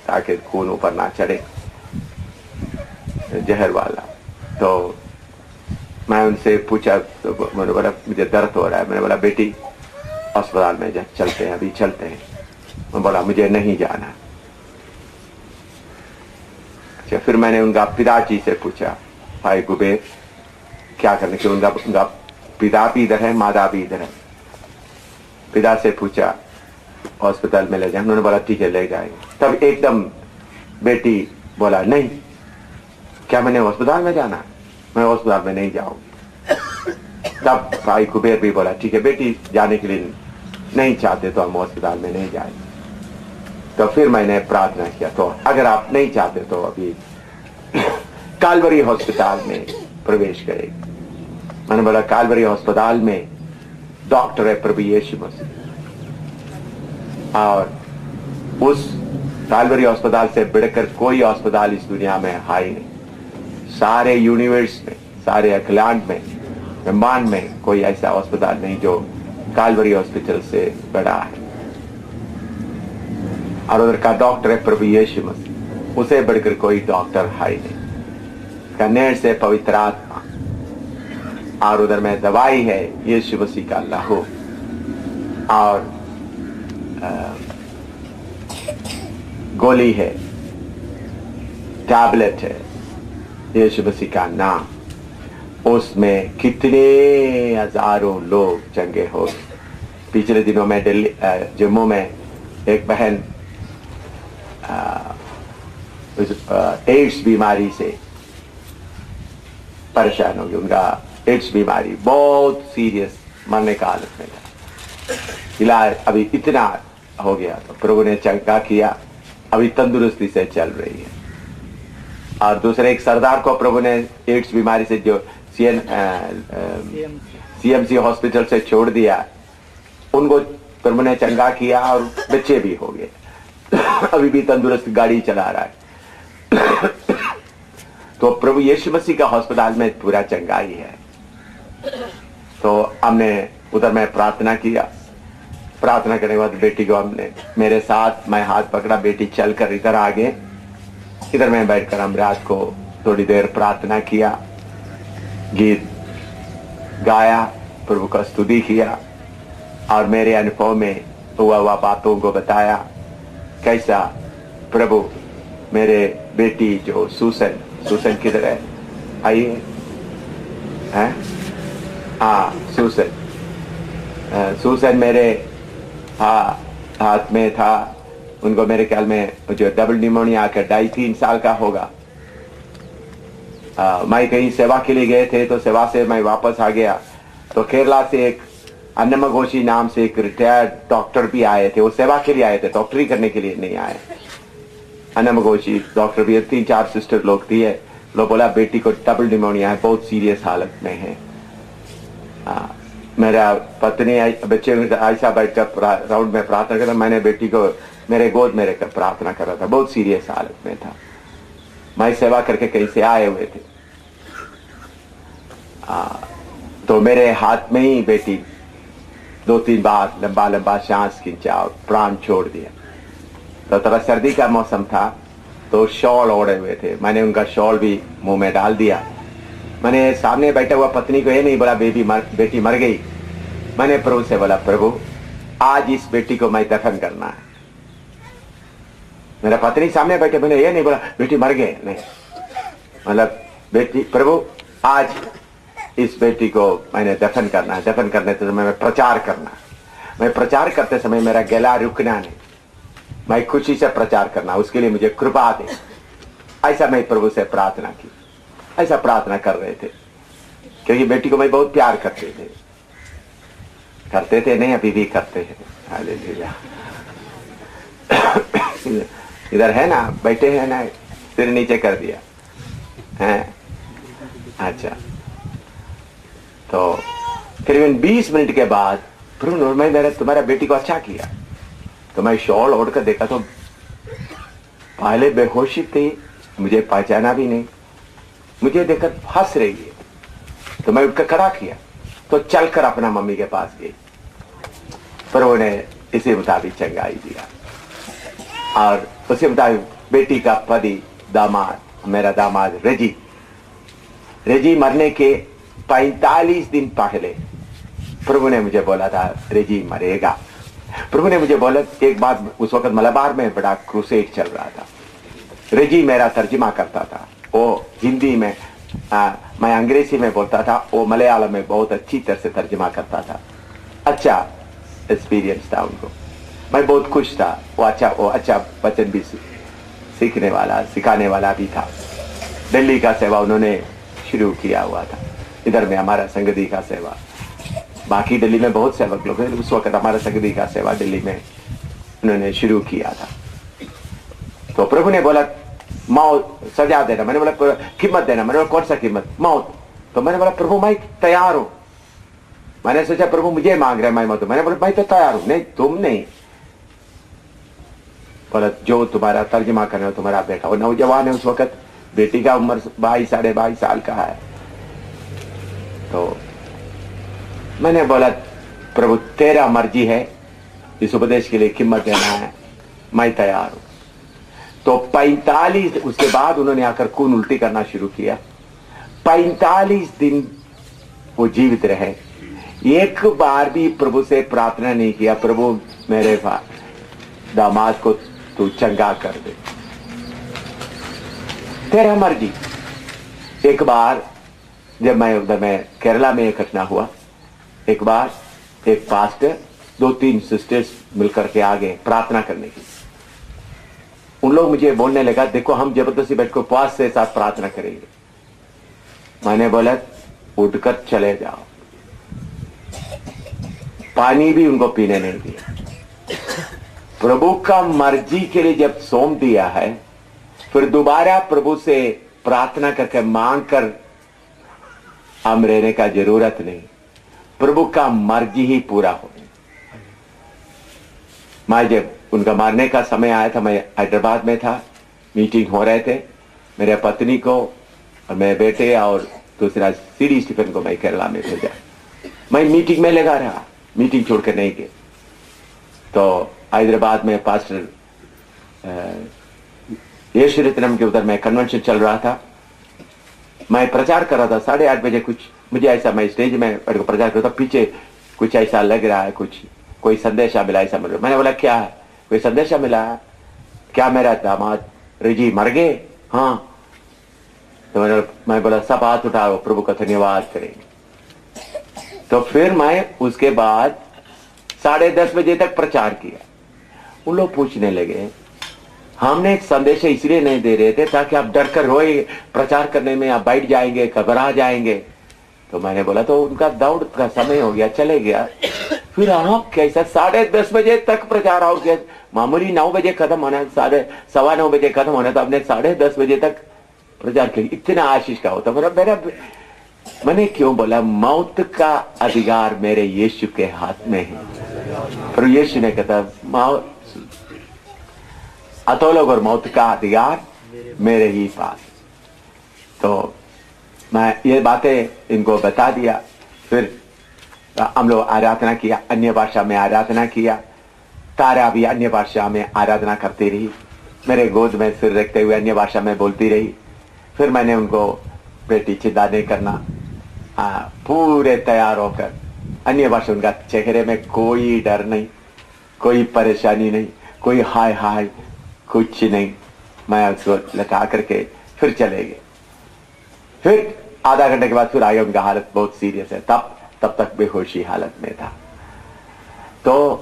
ताकि खून ऊपर ना चढ़े, जहर वाला। तो मैं उनसे पूछा तो मैंने बोला मुझे दर्द हो रहा है। मैंने बोला बेटी अस्पताल में चलते हैं, अभी चलते हैं। मैं बोला मुझे नहीं जाना। अच्छा, फिर मैंने उनका पिताजी से पूछा भाई कुबेर क्या करने के? उनका पिता भी इधर है, माता भी इधर है। पिता से पूछा हॉस्पिटल में ले जाए। उन्होंने बोला ठीक है ले जाएंगे। तब एकदम बेटी बोला नहीं, क्या मैंने हॉस्पिटल में जाना? मैं हॉस्पिटल में नहीं जाऊंगी। तब भाई कुबेर भी बोला ठीक है बेटी जाने के लिए नहीं चाहते तो हम हॉस्पिटल में नहीं जाएंगे। तो फिर मैंने प्रार्थना किया तो अगर आप नहीं चाहते तो अभी कालवरी हॉस्पिटल में प्रवेश करेंगे। मैंने बोला कालवरी हॉस्पिटल में डॉक्टर है प्रभु यीशु मसीह, और उस कालवरी अस्पताल से बढ़कर कोई अस्पताल इस दुनिया में है ही नहीं। सारे यूनिवर्स में, सारे अखिलांड में, ब्रह्मांड में कोई ऐसा अस्पताल नहीं जो कालवरी हॉस्पिटल से बड़ा है। और उधर का डॉक्टर है प्रभु यीशु मसीह, उसे बढ़कर कोई डॉक्टर है ही नहीं। कन्नड़ से पवित्र आत्मा, और उधर में दवाई है यीशु मसीह का लहू, और गोली है, टैबलेट है यीशु मसीह का नाम। उसमें कितने हजारों लोग चंगे हो गए। पिछले दिनों में दिल्ली जम्मू में एक बहन एड्स बीमारी से परेशान हो गई। उनका एड्स बीमारी बहुत सीरियस, मरने का हालत में था। इलाज अभी इतना हो गया तो प्रभु ने चंगा किया, अभी तंदुरुस्ती से चल रही है। और दूसरे एक सरदार को प्रभु ने एड्स बीमारी से जो सीएमसी हॉस्पिटल से छोड़ दिया, उनको प्रभु ने चंगा किया और बच्चे भी हो गए। अभी भी तंदुरुस्त गाड़ी चला रहा है। तो प्रभु यीशु मसीह का अस्पताल में पूरा चंगाई है। तो हमने उधर में प्रार्थना किया। प्रार्थना करने के बाद बेटी को हमने मेरे साथ, मैं हाथ पकड़ा, बेटी चलकर इधर आ गए। इधर में बैठकर हम रात को थोड़ी देर प्रार्थना किया, गीत गाया, प्रभु का स्तुति किया, और मेरे अनुभव में हुआ बातों को बताया। कैसा प्रभु मेरे बेटी जो सूसन किधर है? आइए, हैं? हाँ, सूसन मेरे हाथ में था। उनको मेरे ख्याल में जो डबल निमोनिया का 2.5-3 साल का होगा। मैं कहीं सेवा के लिए गए थे, तो सेवा से मैं वापस आ गया तो केरला से एक अन्नमघोषी नाम से एक रिटायर्ड डॉक्टर भी आए थे। वो सेवा के लिए आए थे, डॉक्टरी करने के लिए नहीं आए। अन्नमघोषी डॉक्टर भी 3-4 सिस्टर लोग थी। लोग बोला बेटी को डबल निमोनिया है, बहुत सीरियस हालत में है। मेरा पत्नी बच्चे ऐसा बैठकर राउंड में प्रार्थना करता, मैंने बेटी को मेरे गोद में रहकर प्रार्थना कर रहा था, बहुत सीरियस हालत में था। मैं सेवा करके कहीं से आए हुए थे। तो मेरे हाथ में ही बेटी 2-3 बार लंबा लंबा सांस खींचा और प्राण छोड़ दिया। तो थोड़ा सर्दी का मौसम था, तो शॉल ओढ़े हुए थे, मैंने उनका शॉल भी मुंह में डाल दिया। मैंने सामने बैठा हुआ पत्नी को ये नहीं बोला बेटी मर गई। मैंने प्रभु से बोला, प्रभु आज इस बेटी को मैं दफन करना है। मेरा पत्नी सामने बैठे, मैंने ये नहीं बोला बेटी मर गए, नहीं, मतलब बेटी प्रभु आज इस बेटी को मैंने दफन करना है। दफन करने के समय में प्रचार करना है। मैं प्रचार करते समय मेरा गला रुकना नहीं, मैं खुशी से प्रचार करना, उसके लिए मुझे कृपा दे। ऐसा मैं प्रभु से प्रार्थना की। ऐसा प्रार्थना कर रहे थे क्योंकि बेटी को मैं बहुत प्यार करते थे नहीं, अभी भी करते हैं। हालेलुया। इधर है ना, बैठे हैं ना, सिर नीचे कर दिया है। अच्छा, तो करीबन 20 मिनट के बाद प्रभु मैं मेरा तुम्हारा बेटी को अच्छा किया। तो मैं शॉल ओढ़ कर देखा तो पहले बेहोशी थी, मुझे पहचाना भी नहीं, मुझे देखकर हंस रही है। तो मैं उठकर खड़ा किया, तो चलकर अपना मम्मी के पास गई। प्रभु ने इसी मुताबिक चंगाई दिया और उसी मुताबिक बेटी का पति दामाद, मेरा दामाद रेजी मरने के 45 दिन पहले प्रभु ने मुझे बोला था रेजी मरेगा। प्रभु ने मुझे बोला, एक बात, उस वक्त मलबार में बड़ा क्रूसेड चल रहा था। रेजी मेरा तर्जुमा करता था, वो हिंदी में मैं अंग्रेजी में बोलता था, वो मलयालम में बहुत अच्छी तरह से तर्जुमा करता था। अच्छा एक्सपीरियंस था उनको, मैं बहुत खुश था। वो अच्छा वचन भी सीखने वाला, सिखाने वाला भी था। दिल्ली का सेवा उन्होंने शुरू किया हुआ था। इधर में हमारा संगति का सेवा, बाकी दिल्ली में बहुत सेवक लोग हैं, उस वक्त हमारा संगति का सेवा दिल्ली में उन्होंने शुरू किया था। तो प्रभु ने बोला मौत सजा देना। मैंने बोला कीमत देना। मैंने बोला कौन सा कीमत? मौत। तो मैंने बोला प्रभु मैं तैयार हूं। मैंने सोचा प्रभु मुझे मांग रहे मैं मौत। मैंने बोला मैं तो तैयार हूं। नहीं तुम नहीं। बोला जो तुम्हारा तर्जुमा करना है तुम्हारा बेटा, वो नौजवान है उस वक्त, बेटी का उम्र 22 साढ़े 22 साल का है। तो मैंने बोला प्रभु तेरा मर्जी है, इस उपदेश के लिए कीमत देना है, मैं तैयार हूं। तो 45 उसके बाद उन्होंने आकर खून उल्टी करना शुरू किया। 45 दिन वो जीवित रहे। एक बार भी प्रभु से प्रार्थना नहीं किया प्रभु मेरे दामाद को तू चंगा कर दे, तेरा मर्जी। एक बार जब मैं उधर में केरला में एक घटना हुआ, एक बार एक पास्टर 2-3 सिस्टर्स मिलकर के आ गए प्रार्थना करने की। उन लोग मुझे बोलने लगा देखो हम जबरदस्ती बैठ कर उपवास से साथ प्रार्थना करेंगे। मैंने बोला उठकर चले जाओ। पानी भी उनको पीने नहीं दिया। प्रभु का मर्जी के लिए जब सौंप दिया है, फिर दोबारा प्रभु से प्रार्थना करके मांग कर हम रहने का जरूरत नहीं। प्रभु का मर्जी ही पूरा हो। मैं जब उनका मारने का समय आया था, मैं हैदराबाद में था, मीटिंग हो रहे थे। मेरे पत्नी को और मेरे बेटे और दूसरा सीडी स्टीफन को मैं केरला में भेजा। मैं मीटिंग में लगा रहा, मीटिंग छोड़कर नहीं गए। तो हैदराबाद में पास्टर यश रत्नम के उधर में कन्वेंशन चल रहा था। मैं प्रचार कर रहा था 8:30 बजे। कुछ मुझे ऐसा, मैं स्टेज में प्रचार कर रहा था, पीछे कुछ ऐसा लग रहा है, कुछ कोई संदेशा मिला ऐसा मिल रहा। मैंने बोला क्या है? कोई संदेशा मिला है क्या? मेरा दामाद रेजी मर गए? हाँ। तो मैं बोला सब हाथ उठाओ, प्रभु का धन्यवाद करेंगे। तो फिर मैं उसके बाद 10:30 बजे तक प्रचार किया। उन लोग पूछने लगे हमने एक संदेश इसलिए नहीं दे रहे थे ताकि आप डर कर रोए, प्रचार करने में आप बैठ जाएंगे, घबरा जाएंगे। तो मैंने बोला तो उनका दौड़ का समय हो गया, चले गया। फिर आप कैसा 10:30 बजे तक प्रचार हो गया? मामूली 9 बजे खत्म होना, 9:15 बजे खत्म होना, तो आपने 10:30 बजे तक प्रचार किया। इतना आशीष का होता मेरा। मैंने क्यों बोला मौत का अधिकार मेरे यीशु के हाथ में है। पर यीशु ने कहता अधोलोक और मौत का अधिकार मेरे ही पास। तो मैं ये बातें इनको बता दिया। फिर हम लोग आराधना किया, अन्य भाषा में आराधना किया। तारा भी अन्य भाषा में आराधना करती रही, मेरे गोद में सिर रखते हुए अन्य भाषा में बोलती रही। फिर मैंने उनको बेटी चिंता नहीं करना, पूरे तैयार होकर अन्य भाषा, उनका चेहरे में कोई डर नहीं, कोई परेशानी नहीं, कोई हाय हाय कुछ नहीं। मैं उसको लगा करके फिर चले गए। फिर आधा घंटे के बाद फिर आगे, उनका हालत बहुत सीरियस है, तब तक बेहोशी हालत में था। तो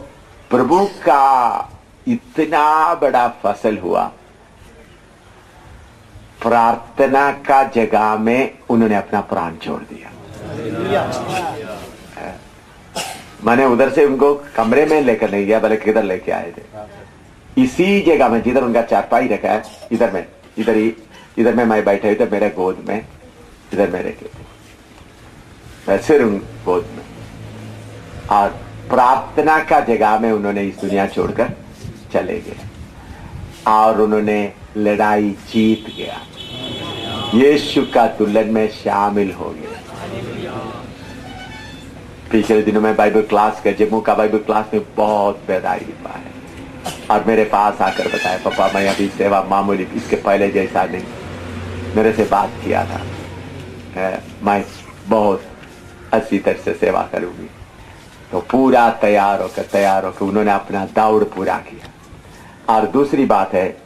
प्रभु का इतना बड़ा फसल हुआ, प्रार्थना का जगह में उन्होंने अपना प्राण छोड़ दिया। मैंने उधर से उनको कमरे में लेकर नहीं गया, बल्कि किधर लेके आए थे, इसी जगह में जिधर उनका चारपाई रखा है, इधर में मैं बैठे थे, मेरे गोद में, इधर में रखे थे, सिर उन गोद में। और प्रार्थना का जगह में उन्होंने इस दुनिया छोड़कर चले गए, और उन्होंने लड़ाई जीत गया, यीशु का दुल्हन में शामिल हो गया। पिछले दिनों में बाइबल क्लास का, जम्मू का बाइबल क्लास में बहुत बेदारी हुआ है, और मेरे पास आकर बताया, पापा मैं अभी सेवा मामूली, इसके पहले जैसा नहीं, मेरे से बात किया था, मैं बहुत अच्छी तरह से सेवा करूंगी। तो पूरा तैयार होकर उन्होंने अपना दौड़ पूरा किया। और दूसरी बात है,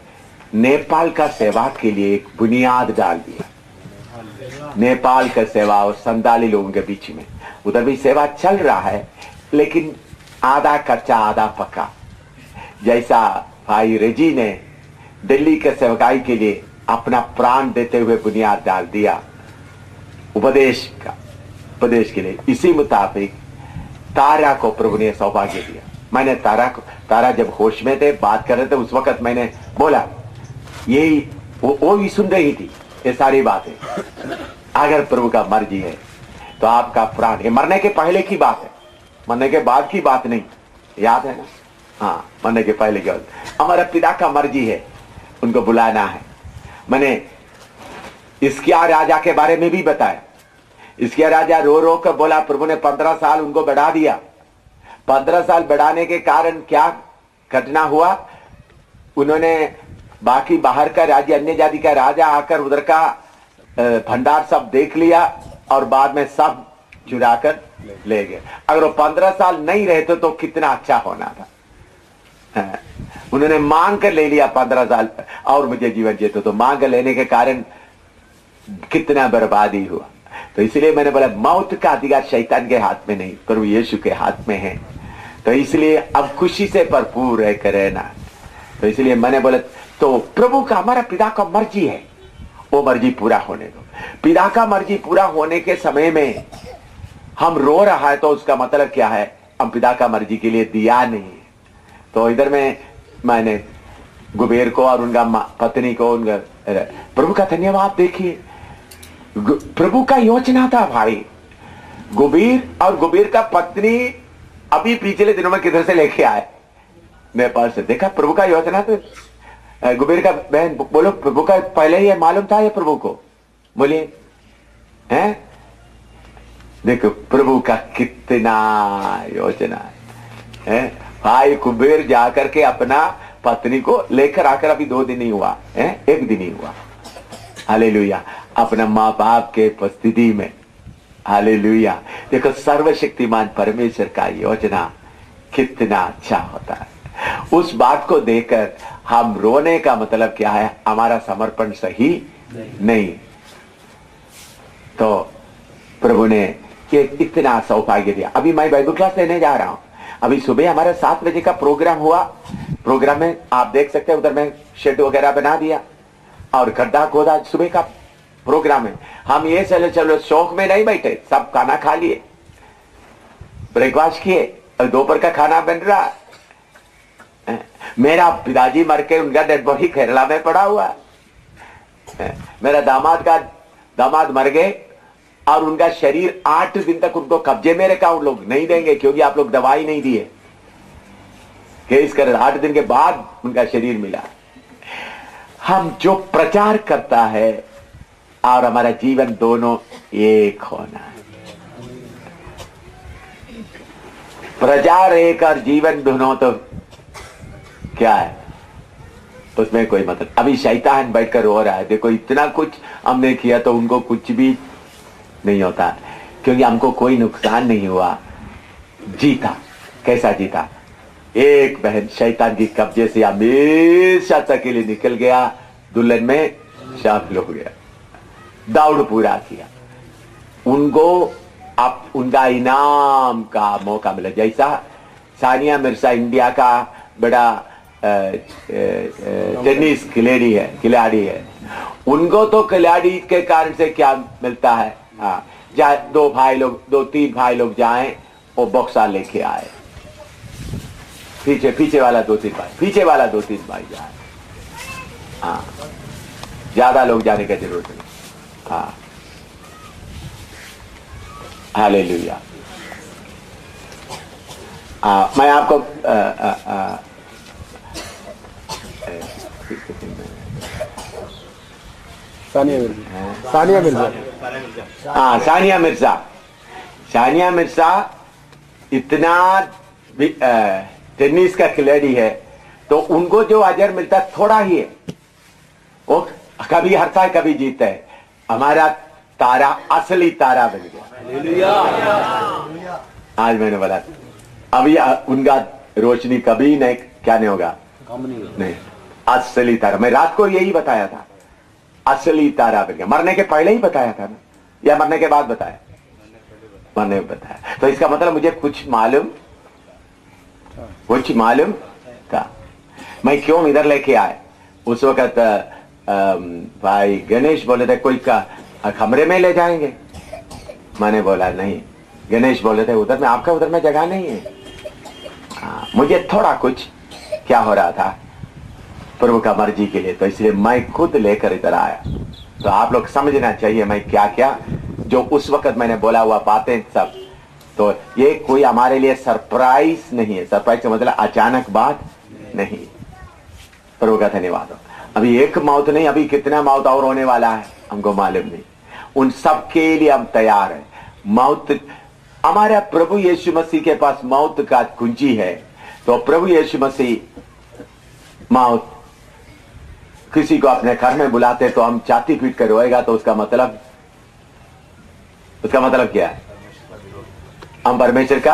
नेपाल का सेवा के लिए एक बुनियाद डाल दिया। नेपाल का सेवा और संताली लोगों के बीच में, उधर भी सेवा चल रहा है, लेकिन आधा कच्चा आधा पक्का। जैसा भाई रेजी ने दिल्ली के सेवकाई के लिए अपना प्राण देते हुए बुनियाद डाल दिया उपदेश के लिए, इसी मुताबिक तारा को प्रभु ने सौभाग्य दिया। मैंने तारा जब होश में थे, बात कर रहे थे, उस वक्त मैंने बोला, यही वो भी सुन रही थी ये सारी बातें। अगर प्रभु का मर्जी है तो आपका प्राण, ये मरने के पहले की बात है, मरने के बाद की बात नहीं, याद है ना? हाँ, मरने के पहले की बात। हमारा पिता का मर्जी है, उनको बुलाना है। मैंने हिजकिय्याह राजा के बारे में भी बताया। हिजकिय्याह राजा रो रो कर बोला, प्रभु ने 15 साल उनको बढ़ा दिया। 15 साल बढ़ाने के कारण क्या घटना हुआ, उन्होंने बाकी बाहर का राज्य, अन्य जाति का राजा आकर उधर का भंडार सब देख लिया, और बाद में सब चुरा कर ले गए। अगर वो 15 साल नहीं रहते तो कितना अच्छा होना था। उन्होंने मांग कर ले लिया 15 साल और मुझे जीवन जीते, तो मांग कर लेने के कारण कितना बर्बादी हुआ। तो इसलिए मैंने बोला, मौत का अधिकार शैतान के हाथ में नहीं, प्रभु यीशु के हाथ में है। तो इसलिए अब खुशी से भरपूर रहकर रहना। तो इसलिए मैंने बोला, तो प्रभु का, हमारा पिता का मर्जी है, वो मर्जी पूरा होने दो। पिता का मर्जी पूरा होने के समय में हम रो रहा है, तो उसका मतलब क्या है, हम पिता का मर्जी के लिए दिया नहीं। तो इधर में मैंने गुबेर को और उनका पत्नी को, उनका प्रभु का धन्यवाद। देखिए, प्रभु का योजना था भाई। गुबीर और गुबीर का पत्नी अभी पिछले दिनों में किधर से लेके आए, नेपाल से। देखा प्रभु का योजना। तो गुबीर का बहन बोलो, प्रभु का पहले ही मालूम था ये प्रभु को, बोलिए हैं? देखो प्रभु का कितना योजना है। भाई कुबेर जाकर के अपना पत्नी को लेकर आकर अभी 2 दिन ही हुआ है, 1 दिन ही हुआ। हालेलुया, अपना माँ बाप के उपस्थिति में। हालेलुया, देखो सर्वशक्तिमान परमेश्वर का योजना कितना अच्छा होता है। उस बात को देखकर हम रोने का मतलब क्या है, हमारा समर्पण सही नहीं। तो प्रभु ने ये इतना सौभाग्य दिया। अभी मैं बाइबल क्लास लेने जा रहा हूं। अभी सुबह हमारा 7 बजे का प्रोग्राम हुआ। प्रोग्राम में आप देख सकते हैं, उधर में शेड वगैरह बना दिया और गड्ढा खोदा। सुबह का प्रोग्राम है। हम ये चलो शौक में नहीं बैठे, सब खाना खा लिए, ब्रेकफास्ट किए, और दोपहर का खाना बन रहा है। मेरा पिताजी मर के उनका डेड बॉडी केरला में पड़ा हुआ है। मेरा दामाद मर गए और उनका शरीर 8 दिन तक उनको कब्जे में रखा। उन लोग नहीं देंगे क्योंकि आप लोग दवाई नहीं दिए, केस कर 8 दिन के बाद उनका शरीर मिला। हम जो प्रचार करता है और हमारा जीवन दोनों एक होना है। प्रचार एक और जीवन दोनों तो क्या है, उसमें कोई मतलब। अभी शैतान बैठकर रो रहा है, देखो इतना कुछ हमने किया तो उनको कुछ भी नहीं होता, क्योंकि हमको कोई नुकसान नहीं हुआ। जीता, कैसा जीता? एक बहन शैतान की कब्जे से हमेशा तक के लिए निकल गया, दुल्हन में शामिल हो गया, दौड़ पूरा किया। उनको अब उनका इनाम का मौका मिला। जैसा सानिया मिर्जा इंडिया का बड़ा टेनिस खिलाड़ी है, उनको तो खिलाड़ी के कारण से क्या मिलता है? हाँ, दो तीन भाई लोग जाएं, वो बॉक्सा लेके आए, पीछे वाला दो तीन भाई जाए। हाँ, ज्यादा लोग जाने की जरूरत नहीं। हाँ, हालेलुया। मैं आपको सानिया मिर्जा इतना टेनिस का खिलाड़ी है, तो उनको जो अजर मिलता थोड़ा ही है। वो कभी हारता है, कभी जीतता है। हमारा तारा असली तारा बन गया। आज मैंने बोला अभी उनका रोशनी कभी नहीं, क्या नहीं होगा, कम नहीं, असली तारा। मैं रात को यही बताया था, असली तारा बन गया। मरने के पहले ही बताया था ना, या मरने के बाद बताया? मरने में बताया। तो इसका मतलब मुझे कुछ मालूम था। मैं क्यों इधर लेके आए? उस वक्त भाई गणेश बोले थे कोई कमरे में ले जाएंगे। मैंने बोला नहीं। गणेश बोले थे उधर में, आपका उधर में जगह नहीं है। मुझे थोड़ा कुछ क्या हो रहा था प्रभु का मर्जी के लिए, तो इसलिए मैं खुद लेकर इधर आया। तो आप लोग समझना चाहिए मैं क्या क्या जो उस वक्त मैंने बोला हुआ बातें सब। तो ये कोई हमारे लिए सरप्राइज नहीं है। सरप्राइज का मतलब अचानक बात नहीं। प्रभु का धन्यवाद हो। अभी एक मौत नहीं, अभी कितना मौत और होने वाला है हमको मालूम नहीं। उन सब के लिए हम तैयार हैं। मौत, हमारा प्रभु यीशु मसीह के पास मौत का कुंजी है। तो प्रभु यीशु मसीह मौत किसी को अपने घर में बुलाते तो हम छाती पीट कर रोएगा, तो उसका मतलब क्या है? हम परमेश्वर का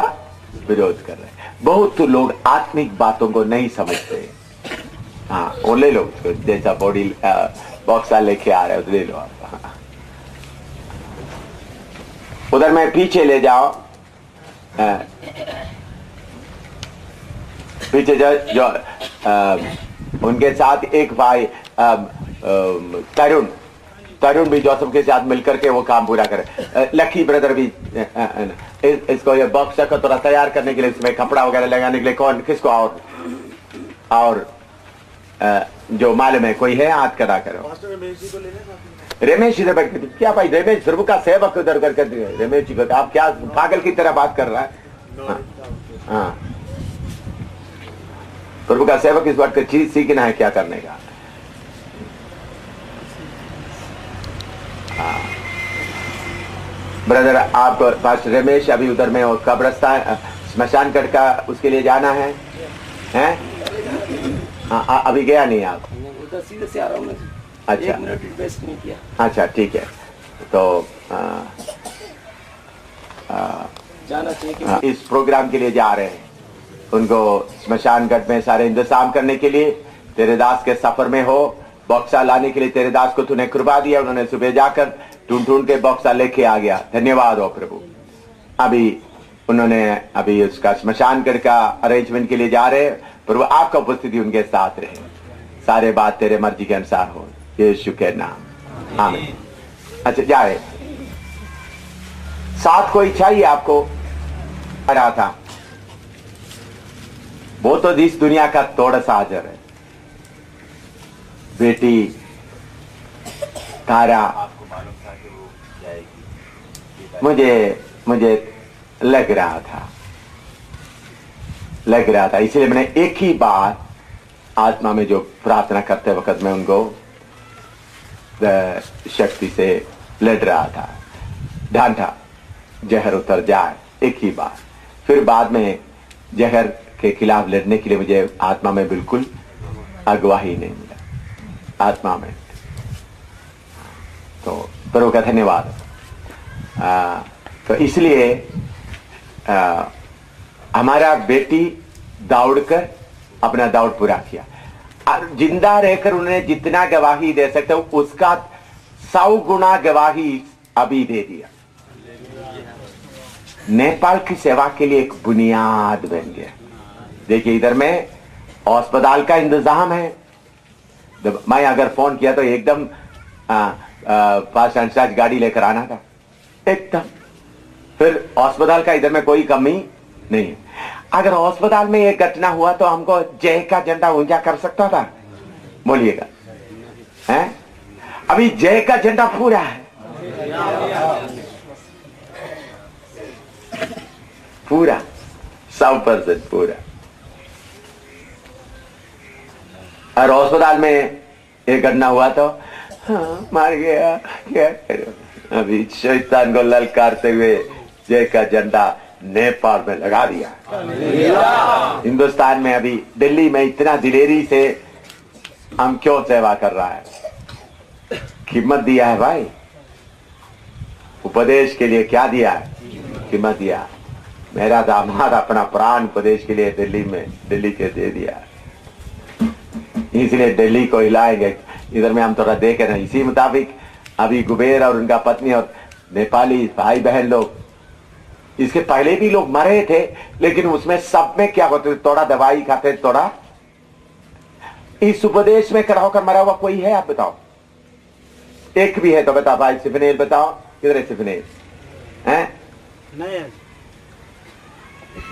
विरोध कर रहे हैं। बहुत तो लोग आत्मिक बातों को नहीं समझते। हाँ, वो ले लो, जैसा बॉडी बॉक्स लेके आ रहे हो तो ले लो आप। उधर में पीछे ले जाओ, पीछे जो उनके साथ एक भाई तरुण भी जोसेफ के साथ मिलकर के वो काम पूरा करे। लकी ब्रदर भी इसको ये बॉक्स को थोड़ा तैयार करने के लिए, इसमें कपड़ा वगैरह लगाने के लिए कौन किसको और जो मालूम है कोई है? हाथ करा करो। रमेश इधर बैठ के क्या भाई, रमेश प्रभु का सेवक उधर कर रमेश जी को आप क्या पागल की तरह बात कर रहा है? हाँ, प्रभु का सेवक इस बात का चीज सीखना है क्या करने का। ब्रदर आप पास रमेश अभी उधर में और कब्रस्तान स्मशान घाट का उसके लिए जाना है, हैं? हाँ, अभी गया नहीं आप? उधर सीधे से आ रहा हूँ मैं। अच्छा, 1 मिनट वेस्ट नहीं किया। अच्छा ठीक है। तो जाना चाहिए। इस प्रोग्राम के लिए जा रहे हैं, उनको स्मशान घाट में सारे इंतजाम करने के लिए। तेरे दास के सफर में हो, बॉक्सा लाने के लिए तेरे दास को तूने कृपा दिया। उन्होंने सुबह जाकर ढूंढ के बॉक्सा लेके आ गया। धन्यवाद हो प्रभु। अभी उसका स्मशान घाट का अरेंजमेंट के लिए जा रहे हैं। प्रभु आपका उपस्थिति उनके साथ रहे, सारे बात तेरे मर्जी के अनुसार हो, यीशु के नाम, आमीन। अच्छा, जा रहे साथ कोई चाहिए आपको? रहा था वो तो इस दुनिया का थोड़ा सा हाजिर है। बेटी तारा, आपको मालूम था कि वो जाएगी? मुझे लग रहा था, इसलिए मैंने एक ही बार आत्मा में जो प्रार्थना करते वक्त मैं उनको शक्ति से लड़ रहा था, ढांढा जहर उतर जाए एक ही बार। फिर बाद में जहर के खिलाफ लड़ने के लिए मुझे आत्मा में बिल्कुल अगवाही नहीं मिला, आत्मा में। तो प्रभु का धन्यवाद। तो इसलिए हमारा बेटी दौड़कर अपना दौड़ पूरा किया, और जिंदा रहकर उन्हें जितना गवाही दे सकते हो उसका 100 गुना गवाही अभी दे दिया। नेपाल की सेवा के लिए एक बुनियाद बन गया। देखिए इधर में अस्पताल का इंतजाम है। मैं अगर फोन किया तो एकदम फास्ट एंड चार्ज गाड़ी लेकर आना था एकदम। फिर अस्पताल का इधर में कोई कमी नहीं है। अगर अस्पताल में एक घटना हुआ तो हमको जय का झंडा ऊंचा कर सकता था, बोलिएगा हैं? अभी जय का झंडा पूरा है, पूरा 100% पूरा। और अस्पताल में एक घटना हुआ तो हाँ, मार गया, क्या करो। अभी शैतान को ललकारते हुए जय का झंडा नेपाल में लगा दिया। हिंदुस्तान में अभी दिल्ली में इतना दिलेरी से हम क्यों सेवा कर रहा है? कीमत दिया है भाई, उपदेश के लिए क्या दिया है? कीमत दिया। मेरा दामाद अपना प्राण उपदेश के लिए दिल्ली के दे दिया, इसलिए दिल्ली को हिलाएंगे। इधर में हम थोड़ा देख रहे हैं, इसी मुताबिक अभी कुबेर और उनका पत्नी और नेपाली भाई बहन लोग, इसके पहले भी लोग मरे थे, लेकिन उसमें सब में क्या होते, थोड़ा दवाई खाते, थोड़ा। इस उपदेश में खड़ा होकर मरा हुआ कोई है? आप बताओ, एक भी है तो बता भाई। सिफनेल बताओ, किधर है सिफनेल? हैं? नहीं,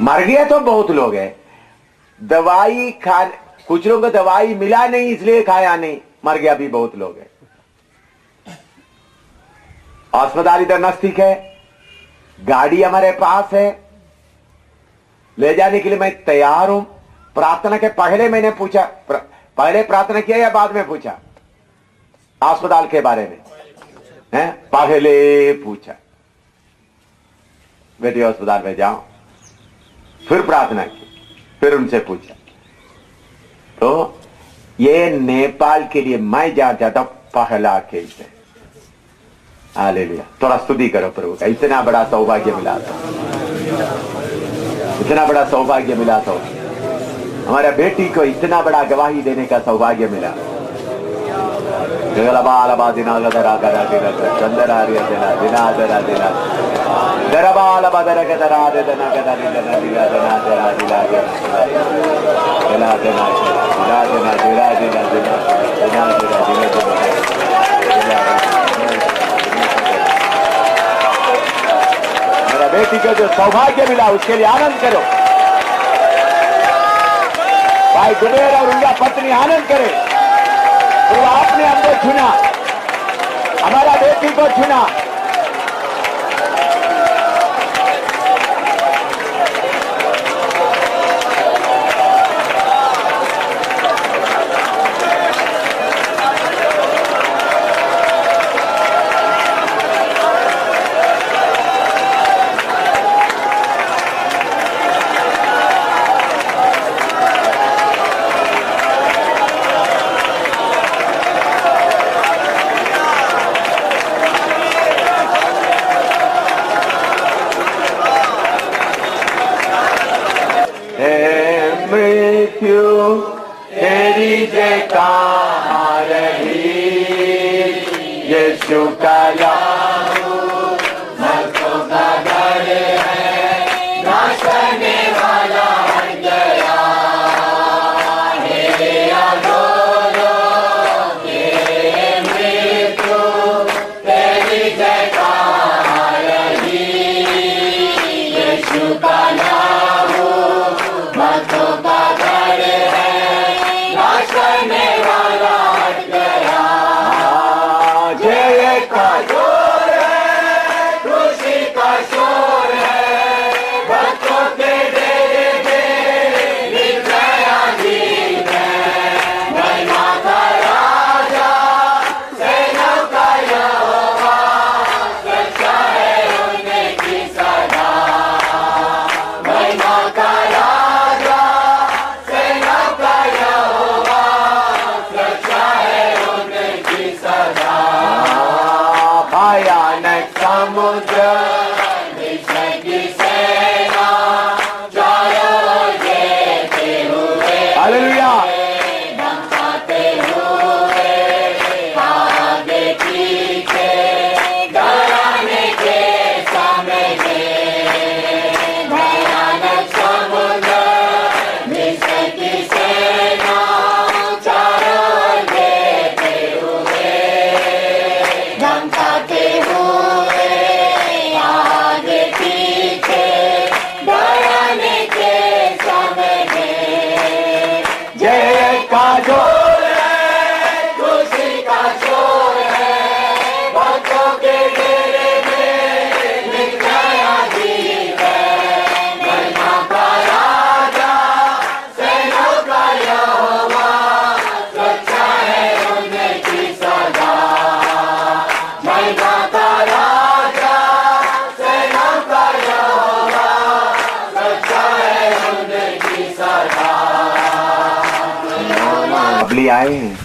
मर गया तो बहुत लोग हैं। दवाई खाने, कुछ लोगों को दवाई मिला नहीं इसलिए खाया नहीं, मर गया भी बहुत लोग हैं। अस्पताल इधर नजदीक है, गाड़ी हमारे पास है, ले जाने के लिए मैं तैयार हूं। प्रार्थना के पहले मैंने पूछा, पहले प्रार्थना किया या बाद में पूछा अस्पताल के बारे में? हैं? पहले पूछा, बेटी अस्पताल में जाओ, फिर प्रार्थना की, फिर उनसे पूछा। तो ये नेपाल के लिए मैं जाना चाहता हूं पहला केस है। हालेलुया, थोड़ा स्तुति करो प्रभु का। इतना बड़ा सौभाग्य मिला था, इतना बड़ा सौभाग्य मिला था, हमारा बेटी को इतना बड़ा गवाही देने का सौभाग्य मिला। मेरा बेटी को जो सौभाग्य मिला उसके लिए आनंद करो भाई। कुबेर और उनका पत्नी आनंद करे, तो आपने हमको चुना, हमारा बेटी को चुना। तेरी जयकार ही यीशु का लाहू मरतों का घर है, नाश करने वाला हट गया। मेरे अधोलों के मृत्यु तेरी जयकार ही यीशु का लाहू मरतों का करने वाला हट गया। जय का मंडली आए हैं।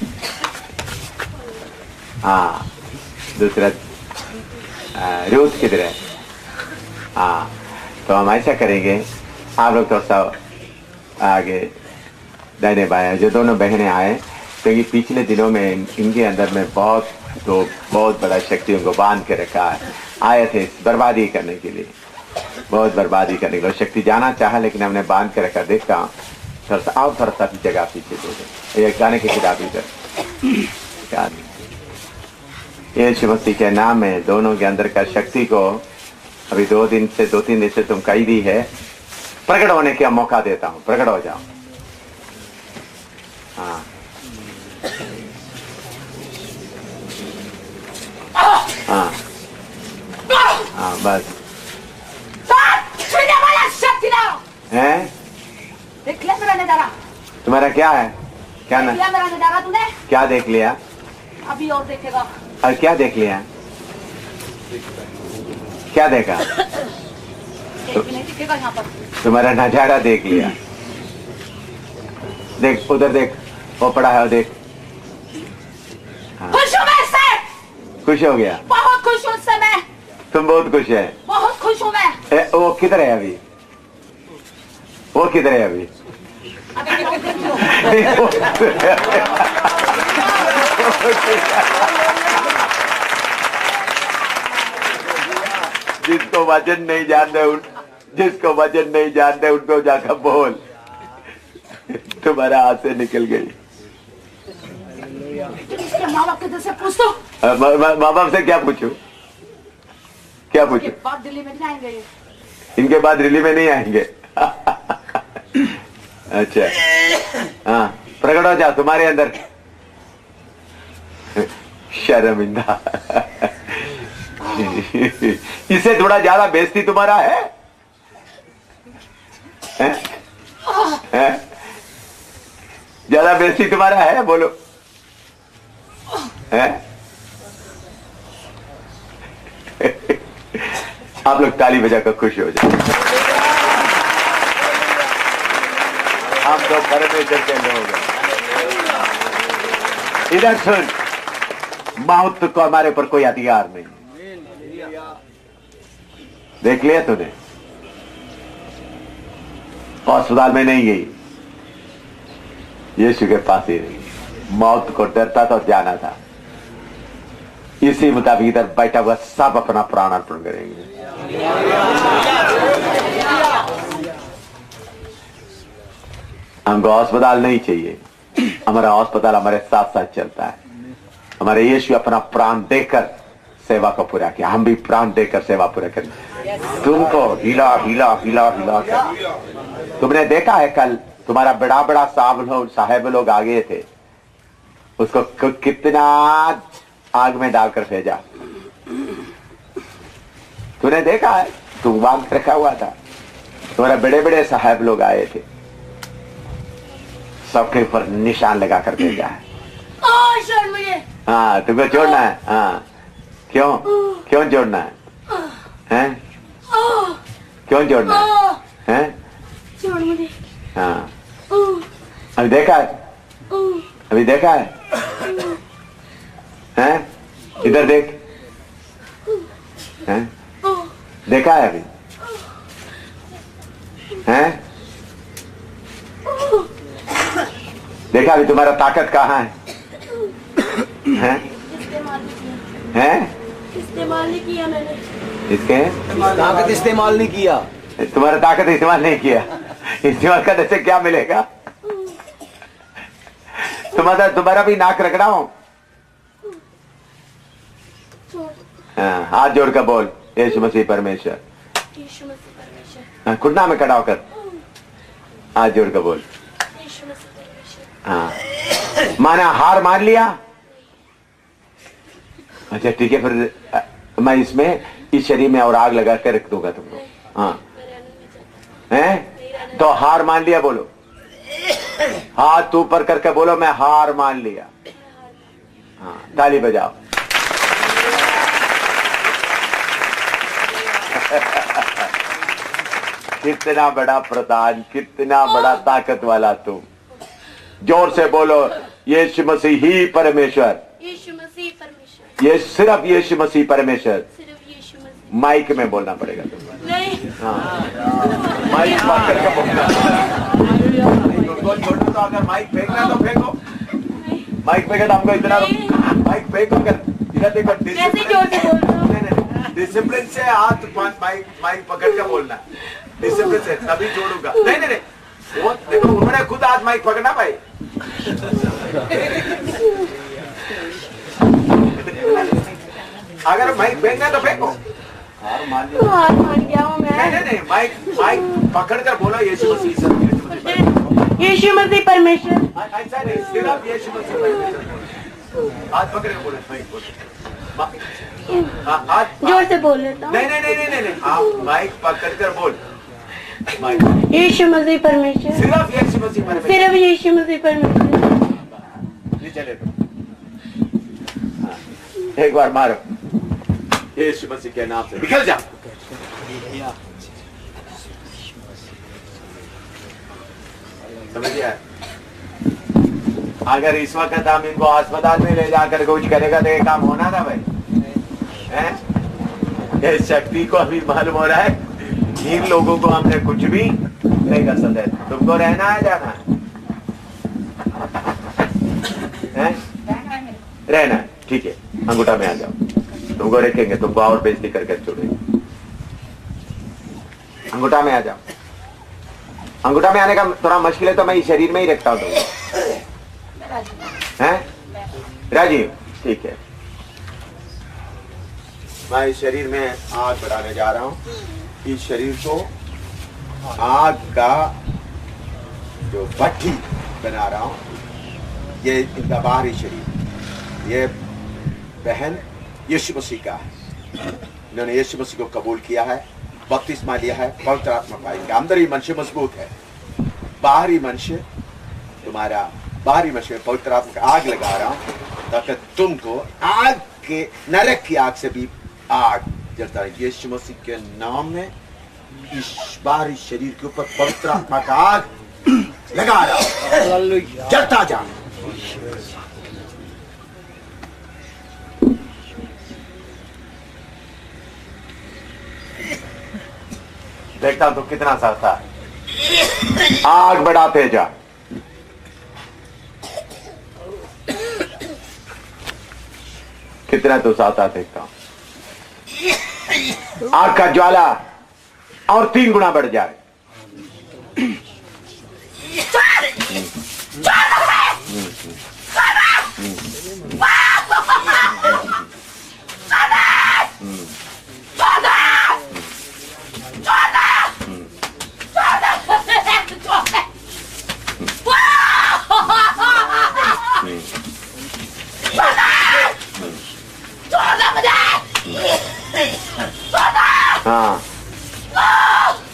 हाँ, दूसरा रूथ किधर है? हाँ, तो हम ऐसा करेंगे, आप लोग तो सब आगे दाहिने बाएं, जो दोनों बहनें आए, क्योंकि पिछले दिनों में इनके अंदर में बहुत बड़ा शक्ति उनको बांध के रखा है। आए थे बर्बादी करने के लिए, बहुत बर्बादी करने के लिए। शक्ति जाना चाहा, लेकिन हमने बांध के रखा। देखता हूँ थोड़ा सा, आओ थोड़ा सा जगह पीछे दे दो, ये गाने की किताब इधर। यीशु मसीह के नाम में दोनों के अंदर का शक्ति को अभी 2-3 दिन से तुम कही दी है, प्रकट होने का मौका देता हूं। प्रकट हो जाओ। हाँ हाँ हाँ, बस है। देख लिया मेरा नजारा? तुम्हारा क्या है? क्या ना? मेरा नजारा तूने? क्या देख लिया? अभी और देखेगा। और क्या देख लिया? क्या देखा? नहीं दिखेगा यहाँ पर। तुम्हारा नजारा देख लिया। देख उधर, देख वो पड़ा है, देख। हाँ। खुश हूँ मैं इससे। खुश हो गया? बहुत खुश हूँ इससे मैं। तुम बहुत खुश है? बहुत खुश हूँ मैं। वो किधर है अभी? वो किधर है अभी? जिसको वजन नहीं जानते उनको जाकर बोल, तुम्हारा हाथ से निकल गई। माँ बाप के से पूछ दो। माँ बाप से क्या पूछूं? क्या पूछूं? बाद दिल्ली में नहीं आएंगे। इनके बाद दिल्ली में नहीं आएंगे। अच्छा, हाँ, प्रकट हो जाओ तुम्हारे अंदर। शर्मिंदा। इससे थोड़ा ज्यादा बेइज्जती तुम्हारा है? ज्यादा बेइज्जती तुम्हारा है? बोलो। है? आप लोग ताली बजाकर खुश हो जाए। हम तो परमेश्वर के लोग हैं। इधर सुन, मौत को हमारे ऊपर कोई अधिकार नहीं। देख लिया तूने? अस्पताल में नहीं गई, यीशु के पास ही रही। मौत को डरता तो जाना था। इसी मुताबिक इधर बैठा हुआ सब अपना प्राण अर्पण करेंगे। हमको अस्पताल नहीं चाहिए, हमारा अस्पताल हमारे साथ साथ चलता है। हमारे यीशु अपना प्राण देकर सेवा को पूरा किया, हम भी प्राण देकर सेवा पूरा करें। तुमको हिला हिला हिला हिला कर। तुमने देखा है कल तुम्हारा बड़ा बड़ा साहब लोग आ गए थे, उसको कितना आग में डालकर भेजा। तूने देखा है? तुम बांध रखा हुआ था। तुम्हारे बड़े बड़े साहब लोग आए थे, सबके ऊपर निशान लगा कर भेजा है। हाँ, तुमको छोड़ना है। हाँ, क्यों जोड़ना है? हैं? क्यों जोड़ना है? हैं? हाँ, अभी देखा है? अभी देखा है? हैं? इधर देख। हैं? देखा है अभी? हैं? देखा अभी तुम्हारा ताकत कहाँ है? हैं? हैं? इस्तेमाल नहीं किया मैंने। इसके ताकत इस्तेमाल नहीं किया। तुम्हारा ताकत इस्तेमाल नहीं किया। इस्तेमाल करने से क्या मिलेगा? तुम्हारा भी नाक रगड़ा हूं। हाँ, हाथ जोड़कर बोल, यीशु मसीह परमेश्वर। यीशु मसीह परमेश्वर। हाँ, घुटना में खड़ा होकर हाथ जोड़कर बोल। यीशु मसीह परमेश्वर। हाँ, माना हार मान लिया? अच्छा ठीक है, फिर मैं इस शरीर में और आग लगा के रख दूंगा तुमको। हाँ, हैं? तो हार मान लिया बोलो। हाथ ऊपर करके बोलो, मैं हार मान लिया। हाँ, ताली बजाओ। कितना बड़ा प्रधान, कितना बड़ा ताकत वाला तुम। जोर से बोलो, यीशु मसीह ही परमेश्वर, यीशु मसीह परमेश्वर, ये सिर्फ यीशु मसीह परमेश्वर। सिर्फ यीशु मसीह। माइक में बोलना पड़ेगा तुमको। नहीं, हाँ, माइक बात करके बोलना। तुमको छोड़ो तो अगर माइक फेंकना तो फेंको, माइक फेंके तो हमको इतना, माइक फेंको कर इधर देखो। कैसे जोर से बोल रहे हो? नहीं, डिसिप्लिन से हाथ माइक पकड़ के बोलना, डिसिप्लिन से, तभी जोड़ूंगा। नहीं नहीं नहीं, वो देखो उन्होंने खुद हाथ माइक पकड़ना भाई। अगर माइक फेंकना तो फेंको। हार मान गया हूँ मैं। नहीं नहीं, माइक पकड़ कर बोलो यीशु मसीह सर, यीशु मसीह परमेश्वर। ऐसा नहीं, सिर्फ यीशु मसीह परमेश्वर। हाथ पकड़ के बोलो, माइक बोलो। हाथ जोर से बोल लेता हूँ। नहीं नहीं नहीं नहीं नहीं, आप माइक पकड़ कर बोल। माइक यीशु मसीह परमेश्वर, सिर्फ यीशु मसीह परमेश्वर। सिर्फ यीशु मसीह परमेश्वर। नीचे ले लो। हाँ, एक बार मारो यीशु मसीह के नाम से, निकल जा। समझिए, अगर इस वक्त हम इनको अस्पताल में ले जाकर कुछ करेगा तो ये काम होना था भाई, हैं? ये शक्ति को अभी मालूम हो रहा है, इन लोगों को हमने कुछ भी नहीं कर सकते। तुमको रहना है, जाना है? रहना है, ठीक है, अंगूठा में आ जाओ। तुमको रखेंगे, तुमको और बेइज्जती करके छोड़ेंगे। अंगूठा में आ जाओ। अंगूठा में आने का थोड़ा मुश्किल है तो मैं इस शरीर में ही रखता हूँ तुमको, हैं? राजीव, ठीक है। मैं इस शरीर में आग बढ़ाने जा रहा हूँ। इस शरीर को आग का जो भट्टी बना रहा हूँ, ये इनका बाहरी शरीर। ये बहन यीशु मसीह का है, इन्होंने यीशु मसीह को कबूल किया है, बपतिस्मा लिया है, पवित्र आत्मा पाएंगे। अंदर मनुष्य मजबूत है, बाहरी मनुष्य, तुम्हारा बाहरी मनुष्य में पवित्र आत्मा का आग लगा रहा हूं ताकि तुमको आग के, नरक की आग से भी आग जलता है। यीशु मसीह के नाम में इस बाहरी शरीर के ऊपर पवित्र आत्मा का आग लगा रहा हूं, जलता जा। देखता हूं तो कितना सस्ता है, आग बढ़ाते जा। कितना तो साता देखता हूं, आग का ज्वाला और 3 गुना बढ़ जाए।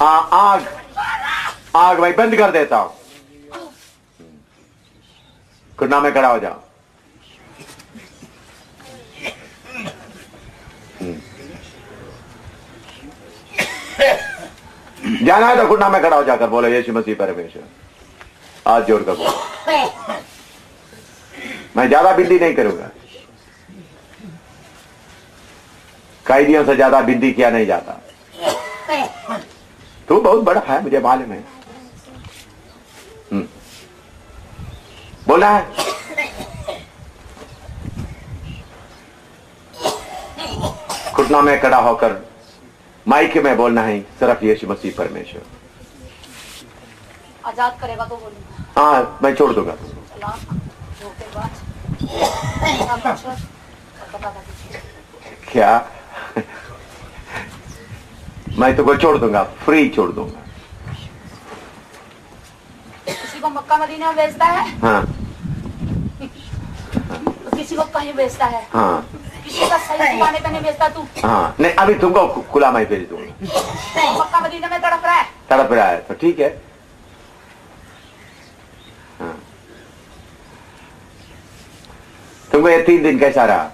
हाँ, आग आग भाई बंद कर देता हूं। घुटना में खड़ा हो जाओ। जाना है तो घुटना में खड़ा हो जाकर बोलो यीशु मसीह परमेश्वर। हाथ जोड़कर बोलो। मैं ज्यादा बिंदी नहीं करूंगा, कैदियों से ज्यादा बिंदी किया नहीं जाता। तू बहुत बड़ा है, मुझे मालूम है। बोला है, घुटना में खड़ा होकर माइक में बोलना है, सिर्फ यीशु मसीह परमेश्वर। आजाद करेगा तो बोलूंगा। हाँ, मैं छोड़ दूंगा। क्या? मैं तुमको छोड़ दूंगा, फ्री छोड़ दूंगा। किसी को मक्का मदीना बेचता है, हाँ, तो किसी को कहीं बेचता है। हाँ, किसी का सही जमाने पे नहीं बेचता तू। हाँ, नहीं अभी तुमको खुला मैं भेज दूंगा। मक्का मदीना में तड़प रहा है। तड़प रहा है तो ठीक है। हाँ, तुमको ये 3 दिन कैसा रहा?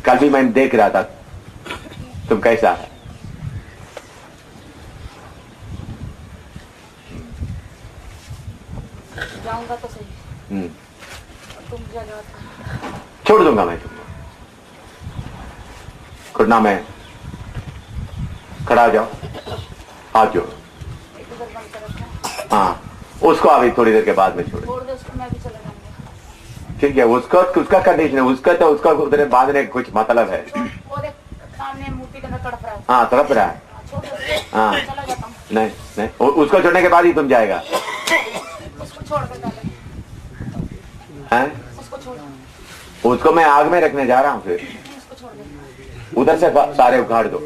कल भी मैं देख रहा था, तुम कैसा है? जाऊं तुम जगह छोड़ दूंगा मैं तुमको। घुटना में खड़ा हो जाओ, हाथ जोड़ो। एक उधर बंद कर रखा है। हाँ, उसको अभी थोड़ी देर के बाद में छोड़ो। छोड़ दे उसको, मैं भी चला जाऊंगा। ठीक है, उसका कंडीशन है, उसका तो उसका उधर बांधने का कुछ मतलब है। वो देख सामने मूर्ति के अंदर तड़प रहा है। हाँ, तड़प रहा है। छोड़ दे उसको, हाँ। चला जाता हूँ। नहीं नहीं, उसको छोड़ने के बाद ही तुम जाएगा। उसको छोड़ कर डाले। हैं? उसको छोड़, उसको मैं आग में रखने जा रहा हूँ। फिर उसको छोड़ दे। उधर से सारे उखाड़ दो,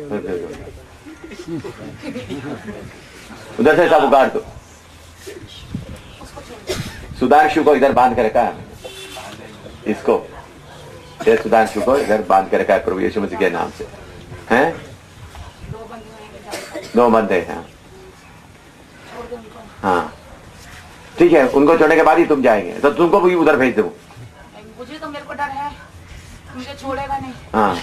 उधर से सब उखाड़ दो। उसको छोड़ दे। सुधांशु को इधर बांध के रखा है मैंने। इसको, ये सुधांशु को इधर बांध के रखा है प्रभु यीशु मसीह के नाम से। हैं? दो बंदे हैं, दो बंदे हैं। छोड़ दे उनको। हाँ ठीक है, उनको छोड़ने के बाद ही तुम जाएंगे, तो तुमको भी उधर भेज दूँ। मुझे तो मेरे को डर है, मुझे छोड़ेगा नहीं। हाँ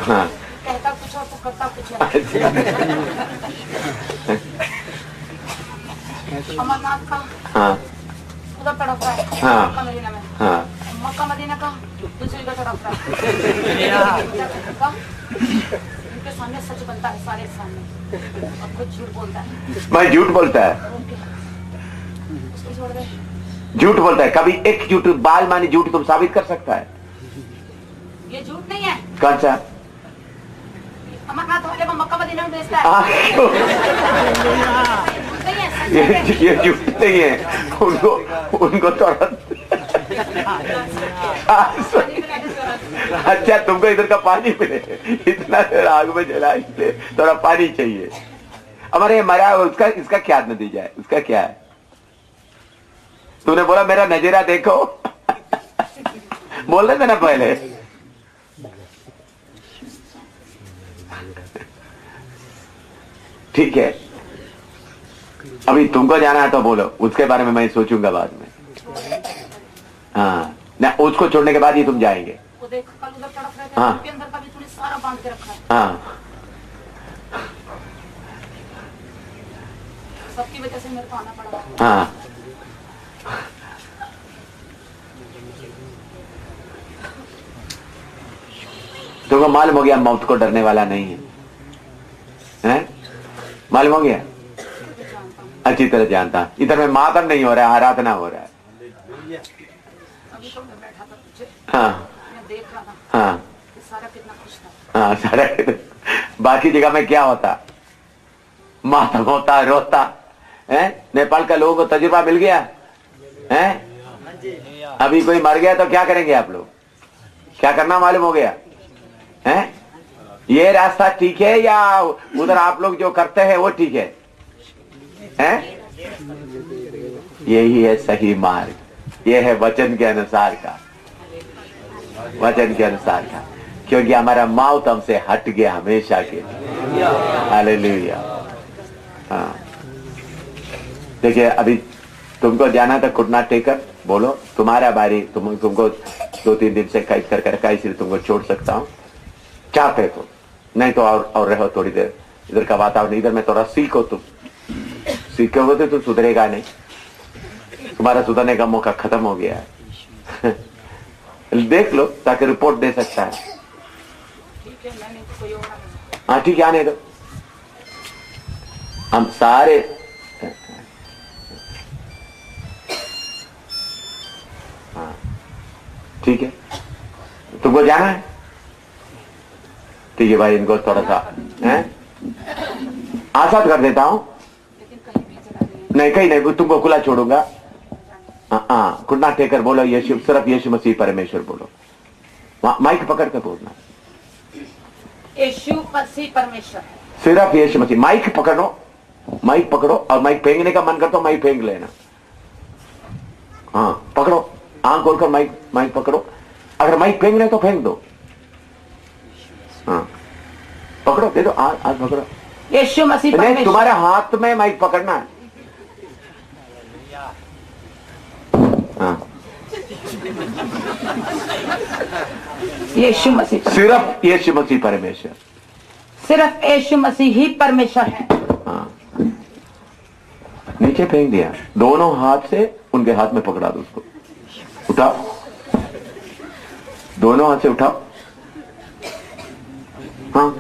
हाँ कहता कुछ और तो करता कुछ और। अमरनाथ का हाँ उधर तड़प रहा है। हाँ। मक्का मदीना में। हाँ मक्का मदीना का दूसरी का तड़प रहा है। इनके सामने सच बनता है, सारे सामने, और कुछ झूठ बोलता है। मैं झूठ बोलता है, उसको छोड़ दे। झूठ बोलता है। कभी एक झूठ, बाल मानी झूठ तुम साबित कर सकता है? ये झूठ नहीं है। कौन सा? अमरनाथ वाले को मक्का मदीना में भेजता है। क्यों? झूठ नहीं है, सच है। ये झूठ नहीं है। उनको तुरंत अच्छा, तुमको इधर का पानी मिले, इतना देर आग में जला, इसलिए थोड़ा पानी चाहिए। हमारे मरा, उसका इसका क्या नतीजा है? उसका क्या है? तूने बोला मेरा नजरा देखो। बोल रहे थे ना पहले। ठीक है, अभी तुमको जाना है तो बोलो, उसके बारे में मैं सोचूंगा बाद में। हाँ ना, उसको छोड़ने के बाद ही तुम जाएंगे। वो देख, कल उधर तड़प रहे थे, हाँ। उनके अंदर का भी तूने सारा बांध के रखा है। हाँ सबकी वजह से मेरे को आना पड़ा। हाँ तुमको मालूम हो गया मौत को डरने वाला नहीं है, हैं? मालूम हो गया? अच्छी तरह जानता। इधर में मातम नहीं हो रहा है, आराधना हो रहा है। अभी तो मैं बैठा था पीछे, हाँ मैं देख रहा था हाँ कि सारा कितना खुश था। हाँ, सारा बाकी जगह में क्या होता? मातम होता, रोता है। नेपाल का लोगों को तजुर्बा मिल गया है। अभी कोई मर गया तो क्या करेंगे आप लोग? क्या करना मालूम हो गया है? ये रास्ता ठीक है या उधर आप लोग जो करते हैं वो ठीक है? हैं? यही है सही मार्ग, ये है वचन के अनुसार का, वचन के अनुसार का, क्योंकि हमारा मौत हमसे हट गया हमेशा के लिए। हालेलुया। हाँ देखिए, अभी तुमको जाना था घुटना टेकर, बोलो तुम्हारा बारी। तुमको 2-3 दिन से कैद कर रखा है, इसलिए तुमको छोड़ सकता हूँ चाहते तो, नहीं तो और रहो थोड़ी देर। इधर का वातावरण, इधर में थोड़ा सीखो। तुम सीखोगे तो तुम सुधरेगा नहीं, तुम्हारा सुधरने का मौका खत्म हो गया है। देख लो ताकि रिपोर्ट दे सकता है। ठीक है, मैं नहीं तो कोई और आएगा। हाँ ठीक है, आने दो। हम सारे हाँ ठीक है, तुमको जाना है? ठीक है भाई, इनको थोड़ा सा है आसाद कर देता हूं। लेकिन कहीं भी चला गया। नहीं कहीं नहीं, तुमको खुला छोड़ूंगा। हाँ, घुटना टेकर बोलो, यीशु, सिर्फ यीशु मसीह परमेश्वर बोलो। माइक पकड़ कर बोलना, यीशु मसीह परमेश्वर। सिर्फ यीशु मसीह। माइक पकड़ो, माइक पकड़ो, और माइक फेंकने का मन करता हो माइक फेंक लेना। हाँ पकड़ो, आंख खोलकर माइक पकड़ो। अगर माइक फेंकने तो फेंक दो। हाँ पकड़ो, दे दो, हाथ पकड़ो। यीशु मसीह नहीं, परमेश्वर। तुम्हारे हाथ में माइक पकड़ना है। हाँ यीशु मसीह परमेश्वर। सिर्फ यीशु मसीह परमेश्वर। सिर्फ यीशु मसीह ही परमेश्वर है। हाँ नीचे फेंक दिया, दोनों हाथ से उनके हाथ में पकड़ा दो उसको, उठाओ, दोनों हाथ से उठाओ। हाँ,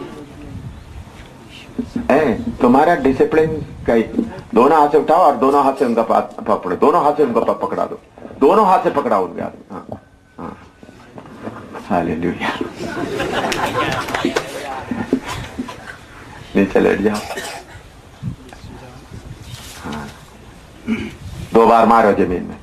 तुम्हारा डिसिप्लिन का दोनों हाथ से उठाओ और दोनों हाथ से उनका पकड़ो, दोनों हाथ से उनका पकड़ा दो, दोनों हाथ से पकड़ाओ उनके हाथ। हाँ हाँ, हालेलुया। नीचे लेट जाओ। हाँ, 2 बार मारो जमीन में।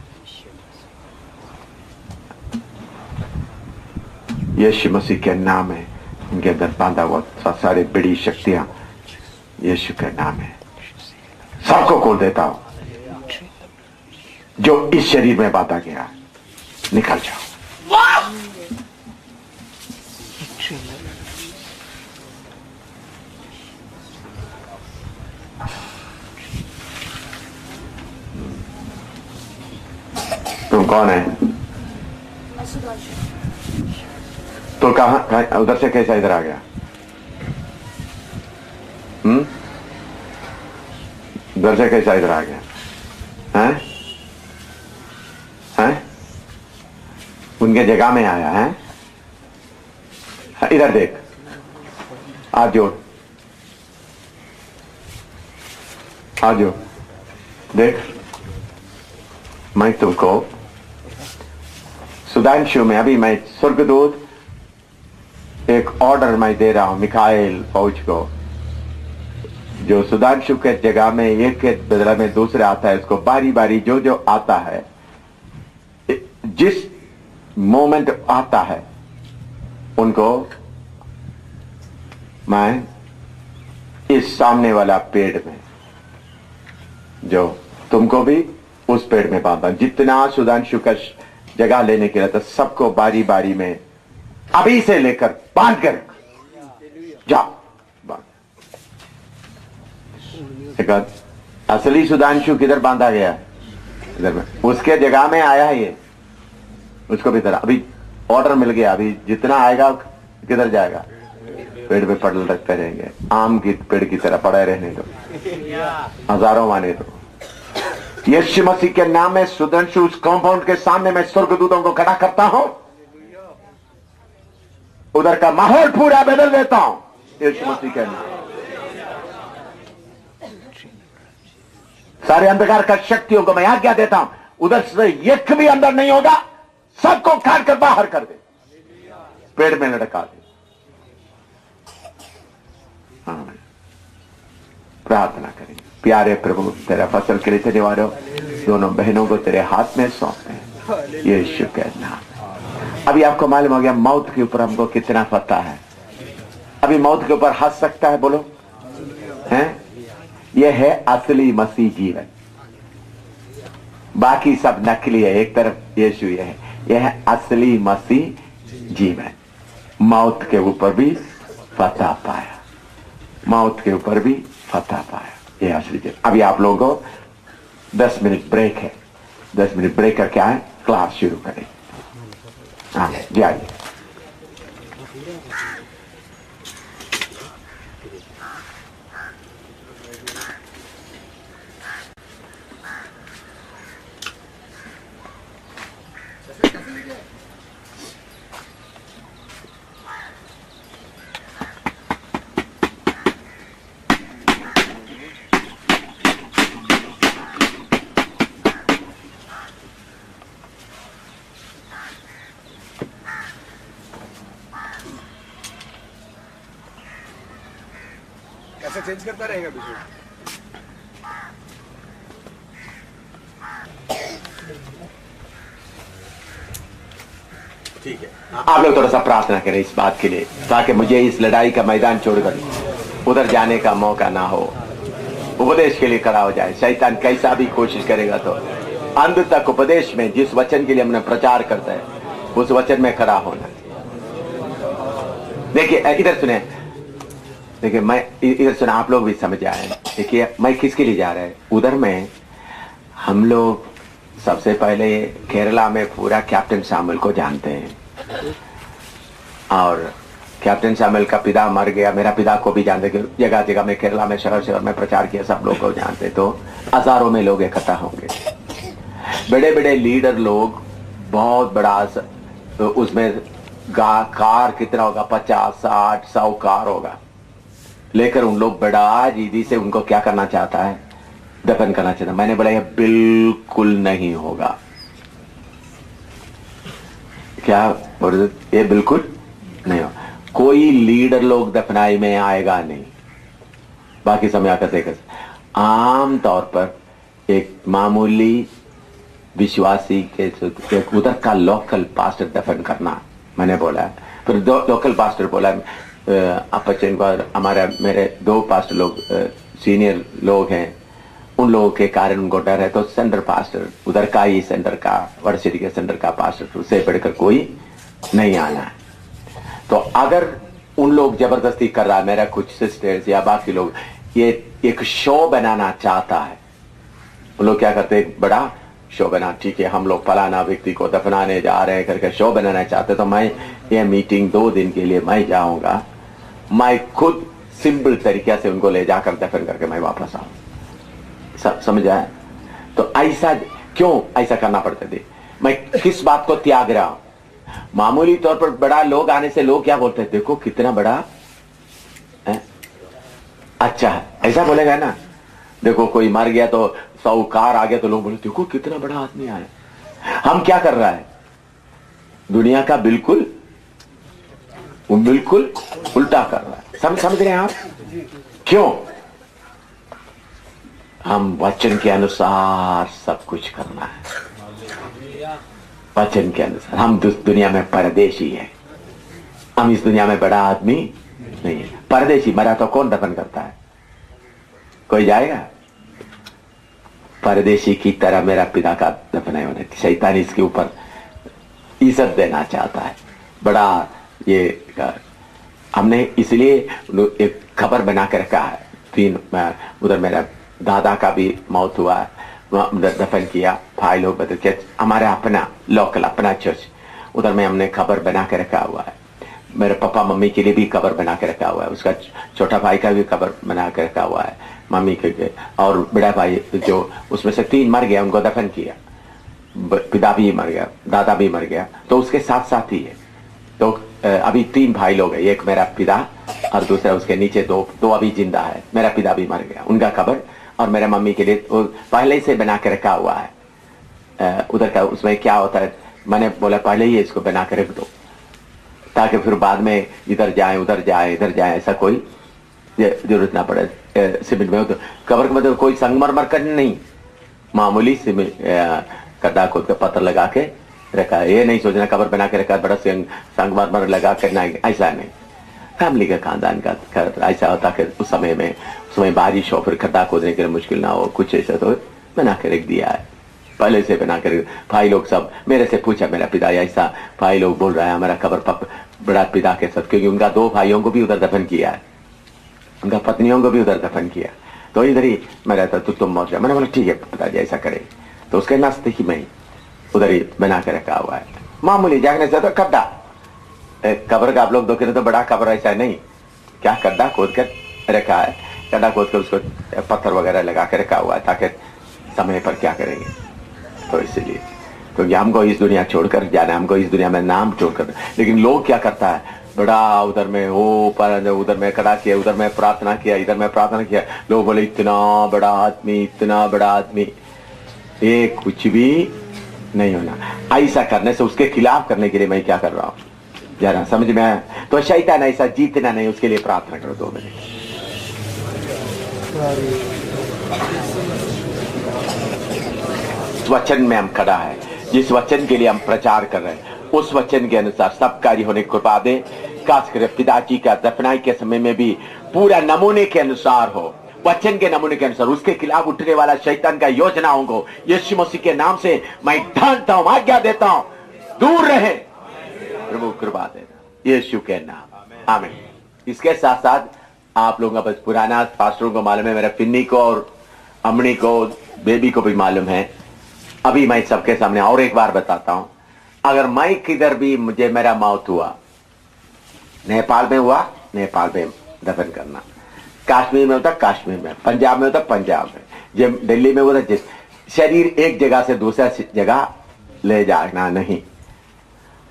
यीशु मसीह के नाम में इनके अंदर बांधा हुआ सारी बड़ी शक्तियां यीशु के नाम है, सबको खोल देता हूं। जो इस शरीर में बांधा गया निकल जाओ। तुम कौन है? तो कहां उधर से कैसा इधर आ गया? उधर से कैसा इधर आ गया? हैं? हैं? उनके जगह में आया है? इधर देख, हाथ जोड़, हाथ जोड़, देख। मैं तुमको सुधांशु में अभी मैं स्वर्गदूत एक ऑर्डर मैं दे रहा हूं मिखाइल फौज को, जो सुधांशु के जगह में एक के बदले में दूसरे आता है, उसको बारी बारी जो जो आता है, जिस मोमेंट आता है उनको मैं इस सामने वाला पेड़ में, जो तुमको भी उस पेड़ में बांधा, जितना सुधांशु का जगह लेने के लिए था सबको बारी बारी में अभी से लेकर बांध कर जाओ। असली सुधांशु किधर बांधा गया है? इधर में, उसके जगह में आया है ये, उसको भी तरह अभी ऑर्डर मिल गया, अभी जितना आएगा किधर जाएगा? पेड़ पे पड़ रखते रहेंगे, आम की पेड़ की तरह पड़े रहने दो, हजारों माने दो। यीशु मसीह के नाम में सुधांशु उस कॉम्पाउंड के सामने मैं स्वर्गदूतों को खड़ा करता हूं, उधर का माहौल पूरा बदल देता हूं यीशु मसीह के नाम। सारे अंधकार का शक्तियों को मैं आज्ञा देता हूं, उधर से एक भी अंदर नहीं होगा, सबको काट कर बाहर कर दे, पेड़ में लटका दे। हाँ, प्रार्थना करेंगे। प्यारे प्रभु, तेरा फसल के लिए धन्यवाद हो, दोनों बहनों को तेरे हाथ में सौंपते हैं यीशु के नाम। अभी आपको मालूम हो गया मौत के ऊपर हमको कितना पता है। अभी मौत के ऊपर हंस सकता है, बोलो हैं? यह है असली मसीह जीवन, बाकी सब नकली है। एक तरफ यीशु यह है असली मसीह जीवन। मौत के ऊपर भी फतह पाया, मौत के ऊपर भी फतह पाया, यह असली जीवन। अभी आप लोगों को 10 मिनट ब्रेक है, 10 मिनट ब्रेक का क्या है, क्लास शुरू करें। हाँ जाइए। कैसे चेंज करता रहेगा बीच में? ठीक है, आप लोग थोड़ा सा प्रार्थना करें इस बात के लिए, ताकि मुझे इस लड़ाई का मैदान छोड़कर उधर जाने का मौका ना हो। उपदेश के लिए खड़ा हो जाए। शैतान कैसा भी कोशिश करेगा तो अंत तक उपदेश में, जिस वचन के लिए हमने प्रचार करता है उस वचन में खड़ा होना। देखिए इधर सुने, देखिए मैं इधर सुना, आप लोग भी समझ आए। देखिए मैं किसके लिए जा रहा है, उधर में हम लोग सबसे पहले केरला में पूरा कैप्टन शामिल को जानते हैं, और कैप्टन सैमुअल का पिता मर गया, मेरा पिता को भी जानते, जगह जगह में केरला में शहर शहर में प्रचार किया, सब लोग को जानते, तो हजारों में लोग इकट्ठा होंगे। बड़े बड़े लीडर लोग, बहुत बड़ा उसमें कार कितना होगा, 50, 60, 100 कार होगा, लेकर उन लोग बड़ा जीदी से उनको क्या करना चाहता है, दफन करना चाहता है। मैंने बोला ये बिल्कुल नहीं होगा। क्या ये बिल्कुल नहीं होगा। कोई लीडर लोग दफनाई में आएगा नहीं, बाकी समय कैसे आम तौर पर एक मामूली विश्वासी के उधर का लोकल पास्टर दफन करना, मैंने बोला। फिर लोकल पास्टर बोला, अपचन को हमारा मेरे 2 पास्टर लोग सीनियर लोग हैं, उन लोगों के कारण उनको डर है, तो सेंटर पास्टर उधर का ही सेंटर का वर्सिटी के सेंटर का पास्टर, उससे बढ़कर कोई नहीं आना है। तो अगर उन लोग जबरदस्ती कर रहा है, मेरा कुछ सिस्टर्स या बाकी लोग ये एक शो बनाना चाहता है, उन लोग क्या करते हैं, बड़ा शो बना, ठीक है हम लोग फलाना व्यक्ति को दफनाने जा रहे हैं करके शो बनाना चाहते, तो मैं ये मीटिंग 2 दिन के लिए मैं जाऊंगा, मैं खुद सिंपल तरीके से उनको ले जाकर दफन करके मैं वापस आऊं। समझ आए? तो ऐसा क्यों ऐसा करना पड़ता थे? मैं किस बात को त्याग रहा हूं? मामूली तौर पर बड़ा लोग आने से लोग क्या बोलते हैं, देखो कितना बड़ा है? अच्छा है, ऐसा बोलेगा ना। देखो कोई मर गया तो 100 कार आ गया तो लोग बोले देखो कितना बड़ा आदमी आया। हम क्या कर रहा है, दुनिया का बिल्कुल उल्टा कर रहा है। समझ रहे हैं आप? क्यों? हम वचन के अनुसार सब कुछ करना है, वचन के अनुसार। हम दुनिया में परदेशी है, हम इस दुनिया में बड़ा आदमी नहीं है। परदेशी मरा तो कौन दफन करता है? कोई जाएगा? परदेशी की तरह मेरा पिता का दफन है होने। शैतान इसके ऊपर इज्जत देना चाहता है बड़ा। ये हमने इसलिए एक खबर बना कर रखा है। 3 उधर मेरा दादा का भी मौत हुआ, दफन किया, भाई लोग बदल, हमारा अपना लोकल अपना चर्च, उधर में हमने खबर बना के रखा हुआ है। मेरे पापा मम्मी के लिए भी कबर बना के रखा हुआ है, उसका छोटा भाई का भी कबर बना के रखा हुआ है, मम्मी के, और बड़ा भाई जो उसमें से 3 मर गया, उनको दफन किया। पिता भी मर गया, दादा भी मर गया, तो उसके साथ साथ ही है। तो अभी 3 भाई लोग हैं, एक मेरा पिता और दूसरा उसके नीचे 2 अभी जिंदा है। मेरा पिता भी मर गया, उनका कबर और मेरे मम्मी के लिए पहले से बना के रखा हुआ है। उधर का उसमें क्या होता है, मैंने बोला पहले ही इसको बना के रख दो ताकि फिर बाद में इधर जाए उधर जाए इधर जाए ऐसा कोई जरूरत ना पड़े। सीमेंट में तो कबर के मतलब कोई संगमरमर कर नहीं, मामूली सीमेंट गड्ढा खोद के पत्थर लगा के रखा है। ये नहीं सोचना कबर बना के रखा है बड़ा संगमरमर लगा करना, ऐसा नहीं। फैमिली का खानदान का ऐसा होता कि उस समय बारिश हो, फिर खड्डा खोदने के लिए मुश्किल ना हो, कुछ ऐसा तो बना के रख दिया है पहले से बना कर। भाई लोग सब मेरे से पूछा, मेरा पिता ऐसा, भाई लोग बोल रहा है हमारा कबर बड़ा पिता के साथ, क्योंकि उनका 2 भाइयों को भी उधर दफन किया है, उनका पत्नियों को भी उधर दफन किया, तो इधर ही मैं रहता, तो तुम मौज। मैंने बोला ठीक है पिताजी ऐसा करे, तो उसके नाश्ते ही में उधर ही बना के रखा हुआ है। मामूली जागने से तो खड्डा कबर का आप लोग देखे तो बड़ा कबर ऐसा नहीं, क्या गड्ढा खोद कर रखा है, गड्ढा खोद कर उसको पत्थर वगैरह लगा के रखा हुआ है ताकि समय पर क्या करेंगे। तो इसलिए तो हमको इस दुनिया छोड़कर जाना, हमको इस दुनिया में नाम छोड़कर। लेकिन लोग क्या करता है, बड़ा उधर में हो पर उधर में खड़ा किया, उधर में प्रार्थना किया, इधर में प्रार्थना किया, लोग बोले इतना बड़ा आदमी, इतना बड़ा आदमी। ये कुछ भी नहीं होना। ऐसा करने से उसके खिलाफ करने के लिए मैं क्या कर रहा हूं जरा समझ में आया? तो शैतान ऐसा जीतना नहीं, उसके लिए प्रार्थना करो 2 मिनट। वचन में हम खड़ा है, जिस वचन के लिए हम प्रचार कर रहे हैं उस वचन के अनुसार सब कार्य होने की कृपा दे। खास कर पिताजी का दफनाई के समय में भी पूरा नमूने के अनुसार हो, वचन के नमूने के अनुसार। उसके खिलाफ उठने वाला शैतान का योजनाओं को यीशु मसीह के नाम से मैं ढांढता हूं, आज्ञा देता हूं, दूर रहे। प्रभु कृपा देना यीशु के नाम, आमीन। इसके साथ साथ आप लोगों का बस पुराना पास्टरों को मालूम है, मेरा पिन्नी को और अमनी को बेबी को भी मालूम है। अभी मैं सबके सामने और एक बार बताता हूं, अगर मैं किधर भी मुझे मेरा मौत हुआ, नेपाल में हुआ नेपाल में दफन करना, कश्मीर में होता कश्मीर में, पंजाब में होता पंजाब में, जब दिल्ली में होता जिस शरीर एक जगह से दूसरा जगह ले जाना नहीं।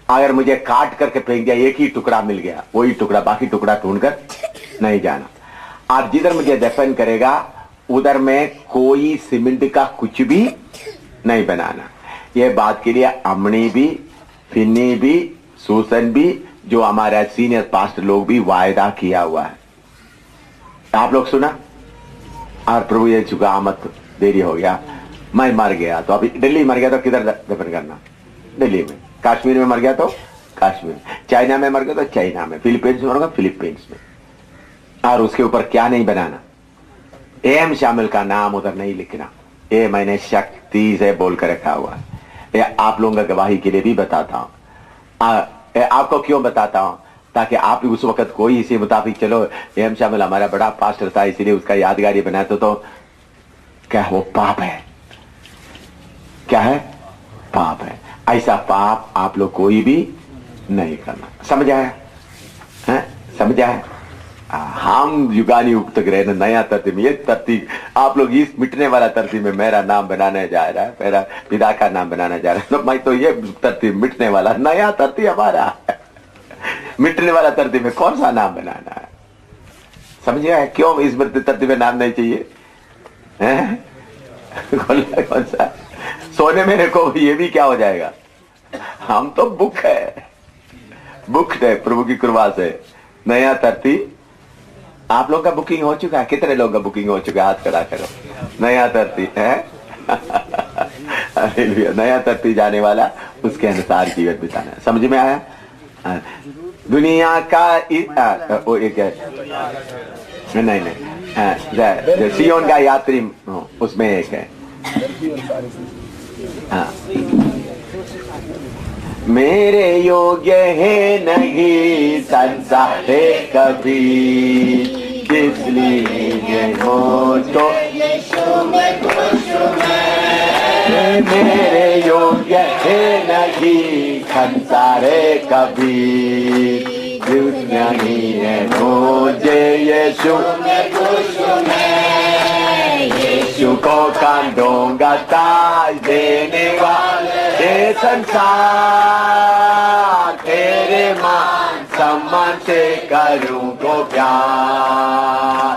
अगर मुझे काट करके फेंक दिया, एक ही टुकड़ा मिल गया, वही टुकड़ा, बाकी टुकड़ा ढूंढकर नहीं जाना। आप जिधर मुझे दफन करेगा उधर में कोई सीमेंट का कुछ भी नहीं बनाना। ये बात के लिए अमनी भी, फिन्नी भी, सूसन भी, जो हमारे सीनियर पास्टर लोग भी वायदा किया हुआ है। आप लोग सुना? और प्रभु यीशु का आमद देरी हो गया, मैं मर गया तो अभी दिल्ली मर गया तो किधर दफन करना? दिल्ली में। कश्मीर में मर गया तो कश्मीर, चाइना में मर गया तो चाइना में, फिलीपींस में मर गया फिलीपींस में। और उसके ऊपर क्या नहीं बनाना? एम शामिल का नाम उधर नहीं लिखना। ये मैंने शक्ति से बोलकर रखा हुआ है। ये आप लोगों का गवाही के लिए भी बताता हूं। आपको क्यों बताता हूं? ताकि आप उस वक्त कोई इसी मुताबिक, चलो एम शामिल हमारा बड़ा पास्टर था इसीलिए उसका यादगारी बनाया, तो क्या वो पाप है? क्या है? पाप है। ऐसा पाप आप लोग कोई भी नहीं करना। समझ आया? समझ आया? हम युगानी युक्त ग्रह नया तरतीब, ये तरतीब आप लोग इस मिटने वाला तरतीब में मेरा नाम बनाने जा रहा है, मेरा पिता का नाम बनाने जा रहा है, तो मैं तो ये तरतीब मिटने वाला, नया तरतीब हमारा है। मिटने वाला तरतीब में कौन सा नाम बनाना है? समझ गया? क्यों इस तरतीब में नाम नहीं चाहिए? कौन सा? सोने मेरे को ये भी क्या हो जाएगा? हम तो बुक है, बुक है प्रभु की कृपा से। नया तरतीब आप लोग का बुकिंग हो चुका है? कितने लोग का बुकिंग हो चुका है? हाथ खड़ा करो। नया तरतीब है। नया तरतीब जाने वाला, उसके अनुसार जीवन बिताना। समझ में आया? दुनिया का वो एक नहीं, सियोन का यात्री उसमें एक है। मेरे योग्य है नहीं संसार कभी, इसलिए मुझको मेरे योग्य है नहीं संसार कभी, नहीं है मुझे यीशु यीशु को कांदूंगा ताज देने वाले संसार, तेरे मान सम्मान से करूं को प्यार,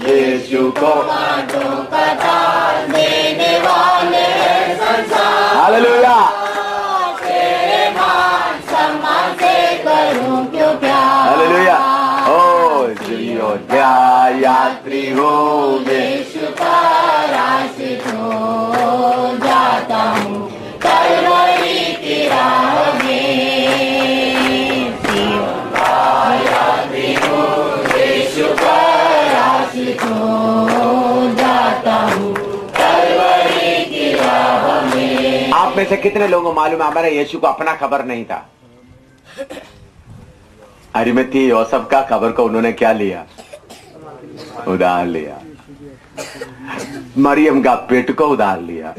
यीशु को कांदूंगा ताज देने वाले संसार। हालेलुया। तेरे मान सम्मान से करूं क्यों प्यार। हालेलुया। ओ जियो क्या यात्री हो यीशु का आशिक हो जाता हूँ कलवरी की राह में, सियोन का यात्री हो यीशु का आशिक हो जाता हूँ कलवरी की राह में। आप में से कितने लोगों को मालूम है हमारे यीशु को अपना खबर नहीं था? अरिमथी योसेफ का खबर को उन्होंने क्या लिया? उधार लिया। मरियम का पेट को उधार लिया।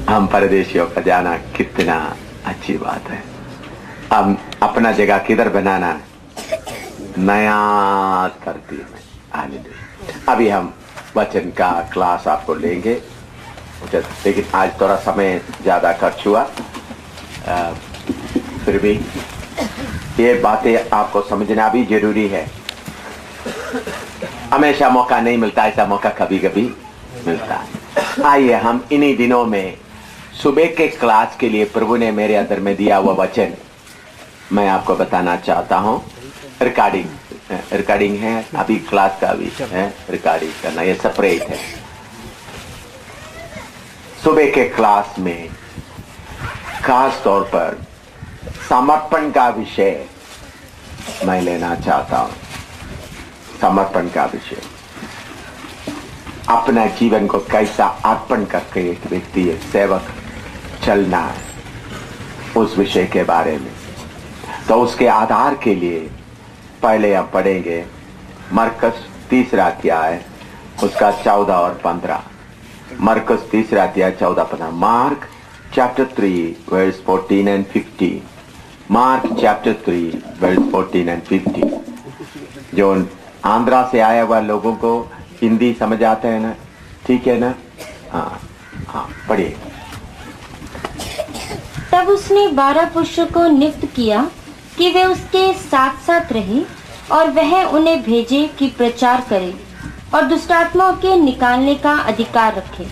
हम परदेशियों का जाना कितना अच्छी बात है। अब अपना जगह किधर बनाना है? नया तरतीब में। हालेलुया। अभी हम वचन का क्लास आपको लेंगे, लेकिन आज थोड़ा समय ज्यादा खर्च हुआ। फिर भी ये बातें आपको समझना भी जरूरी है। हमेशा मौका नहीं मिलता, ऐसा मौका कभी कभी मिलता है। आइए हम इन्हीं दिनों में सुबह के क्लास के लिए प्रभु ने मेरे अंदर में दिया हुआ वचन मैं आपको बताना चाहता हूँ। रिकॉर्डिंग है, अभी क्लास का भी है रिकॉर्डिंग करना, ये सेपरेट है। सुबह के क्लास में खास तौर पर समर्पण का विषय मैं लेना चाहता हूं। समर्पण का विषय, अपना जीवन को कैसा अर्पण करके एक व्यक्ति, एक सेवक चलना है, उस विषय के बारे में। तो उसके आधार के लिए पहले हम पढ़ेंगे मरकुस 3 अध्याय, उसका 14 और 15। मरकुस 3 अध्याय 14-15। Mark chapter 3 verse 14 and 15। मार्क चैप्टर 3 वर्स 14 एंड 15। जो आंध्रा से आया हुआ लोगों को हिंदी समझ आता है ना, ठीक है ना? हाँ हाँ, पढ़िए। तब उसने 12 पुरुषों को नियुक्त किया कि वे उसके साथ साथ रहे और वह उन्हें भेजे कि प्रचार करे और दुष्टात्माओं के निकालने का अधिकार रखे।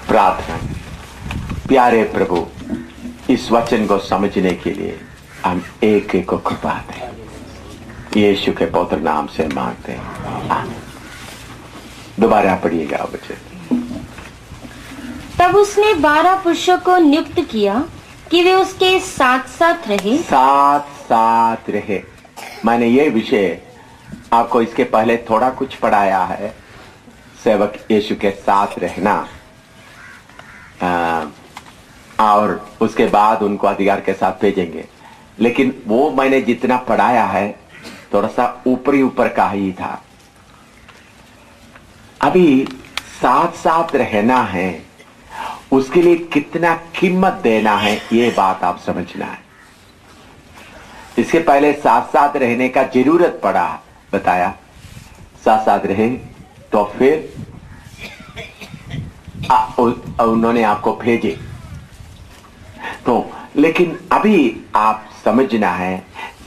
प्रार्थना। प्यारे प्रभु, इस वचन को समझने के लिए हम एक एक को कृपा दें, यीशु के पवित्र नाम से मांगते हैं, आमीन। दोबारा पढ़िएगा वचन। तब उसने 12 पुरुषों को नियुक्त किया कि वे उसके साथ साथ रहे। साथ साथ रहे। मैंने ये विषय आपको इसके पहले थोड़ा कुछ पढ़ाया है, सेवक यीशु के साथ रहना, और उसके बाद उनको अधिकार के साथ भेजेंगे। लेकिन वो मैंने जितना पढ़ाया है थोड़ा सा ऊपरी ऊपर का ही था। अभी साथ साथ रहना है, उसके लिए कितना कीमत देना है, ये बात आप समझना है। इसके पहले साथ साथ रहने का जरूरत पड़ा, बताया साथ साथ रहे तो फिर उन्होंने आपको भेजे। तो लेकिन अभी आप समझना है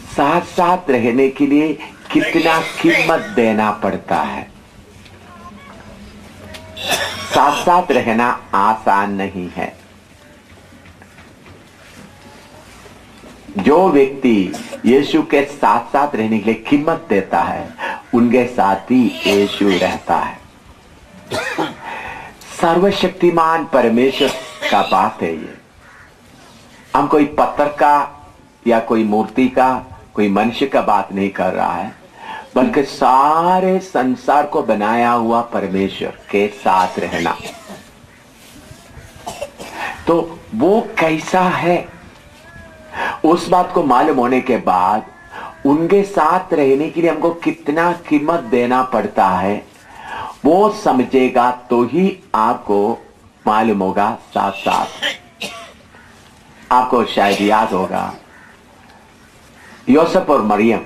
साथ साथ रहने के लिए कितना कीमत देना पड़ता है। साथ साथ रहना आसान नहीं है। जो व्यक्ति यीशु के साथ साथ रहने के लिए कीमत देता है, उनके साथ ही यीशु रहता है। सर्वशक्तिमान परमेश्वर का बात है ये। हम कोई पत्थर का या कोई मूर्ति का, कोई मनुष्य का बात नहीं कर रहा है, बल्कि सारे संसार को बनाया हुआ परमेश्वर के साथ रहना। तो वो कैसा है, उस बात को मालूम होने के बाद उनके साथ रहने के लिए हमको कितना कीमत देना पड़ता है, वो समझेगा तो ही आपको मालूम होगा। साथ साथ आपको शायद याद होगा यूसुफ और मरियम,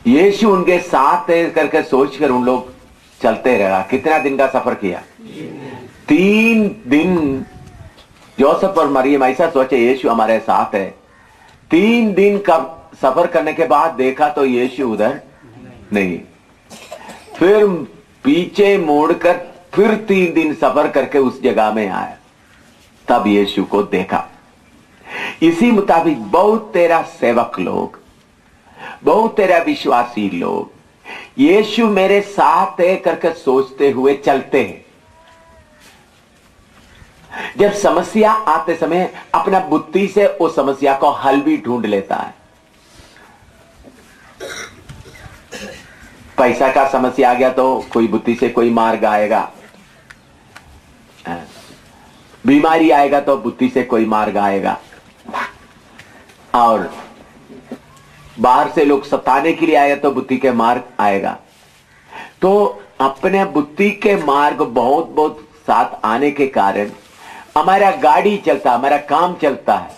यीशु उनके साथ करके सोचकर उन लोग चलते रहा। कितना दिन का सफर किया? 3 दिन। यूसुफ और मरियम ऐसा सोचे यीशु हमारे साथ है। 3 दिन का सफर करने के बाद देखा तो यीशु उधर नहीं। फिर पीछे मोड़कर फिर 3 दिन सफर करके उस जगह में आया, तब यीशु को देखा। इसी मुताबिक बहुत तेरा सेवक लोग, बहुत तेरा विश्वासी लोग यीशु मेरे साथ है करके सोचते हुए चलते हैं। जब समस्या आते समय अपना बुद्धि से उस समस्या को हल भी ढूंढ लेता है। पैसा का समस्या आ गया तो कोई बुद्धि से कोई मार्ग आएगा, बीमारी आएगा तो बुद्धि से कोई मार्ग आएगा, और बाहर से लोग सताने के लिए आएगा तो बुद्धि के मार्ग आएगा। तो अपने बुद्धि के मार्ग बहुत बहुत साथ आने के कारण हमारा गाड़ी चलता, हमारा काम चलता है।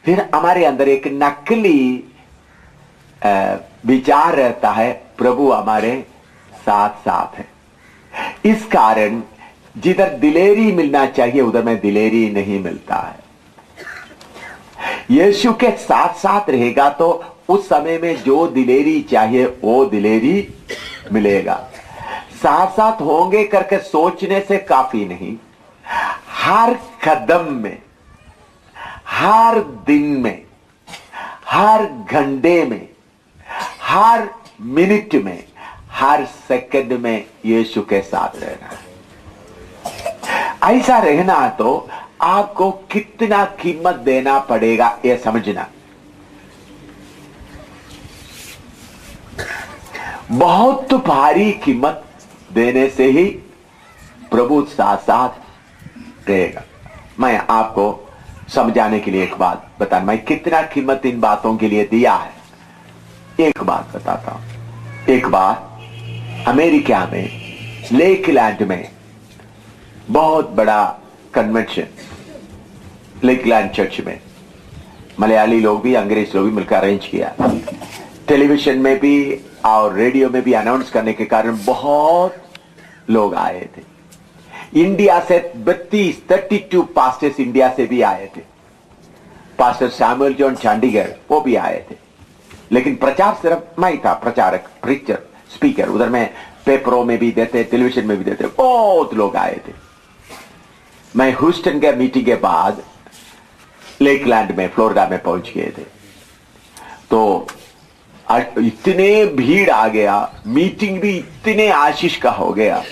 फिर हमारे अंदर एक नकली विचार रहता है, प्रभु हमारे साथ साथ है। इस कारण जिधर दिलेरी मिलना चाहिए उधर में दिलेरी नहीं मिलता है। यीशु के साथ साथ रहेगा तो उस समय में जो दिलेरी चाहिए वो दिलेरी मिलेगा। साथ साथ होंगे करके सोचने से काफी नहीं, हर कदम में, हर दिन में, हर घंटे में, हर मिनट में, हर सेकंड में यीशु के साथ रहना है। ऐसा रहना तो आपको कितना कीमत देना पड़ेगा यह समझना। बहुत भारी कीमत देने से ही प्रभु साथ साथ रहेगा। मैं आपको समझाने के लिए एक बात बता, मैं कितना कीमत इन बातों के लिए दिया है। एक बात बताता हूं। एक बार अमेरिका में लेकलैंड में बहुत बड़ा कन्वेंशन लेकलैंड चर्च में मलयाली लोग भी अंग्रेज लोग भी मिलकर अरेंज किया। टेलीविजन में भी और रेडियो में भी अनाउंस करने के कारण बहुत लोग आए थे। इंडिया से 32 पास्टर्स इंडिया से भी आए थे। पास्टर सैमुअल जॉन चंडीगढ़ वो भी आए थे, लेकिन प्रचार सिर्फ मैं ही था, प्रचारक, प्रीचर, स्पीकर। उधर में पेपरों में भी देते, टेलीविजन में भी देते, बहुत लोग आए थे। मैं ह्यूस्टन के मीटिंग के बाद लेकलैंड में फ्लोरिडा में पहुंच गए थे, तो इतने भीड़ आ गया, मीटिंग भी इतने आशीष का हो गया,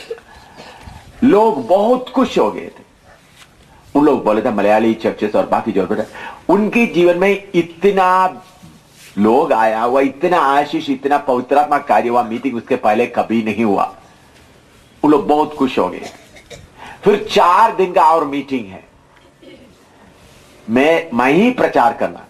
लोग बहुत खुश हो गए थे। उन लोग बोले थे मलयाली चर्चेस और बाकी जो बेटा उनके जीवन में इतना लोग आया हुआ, इतना आशीष, इतना पवित्रात्मा कार्य हुआ, मीटिंग उसके पहले कभी नहीं हुआ। उन लोग बहुत खुश हो गए। फिर 4 दिन का और मीटिंग है, मैं ही प्रचार करना।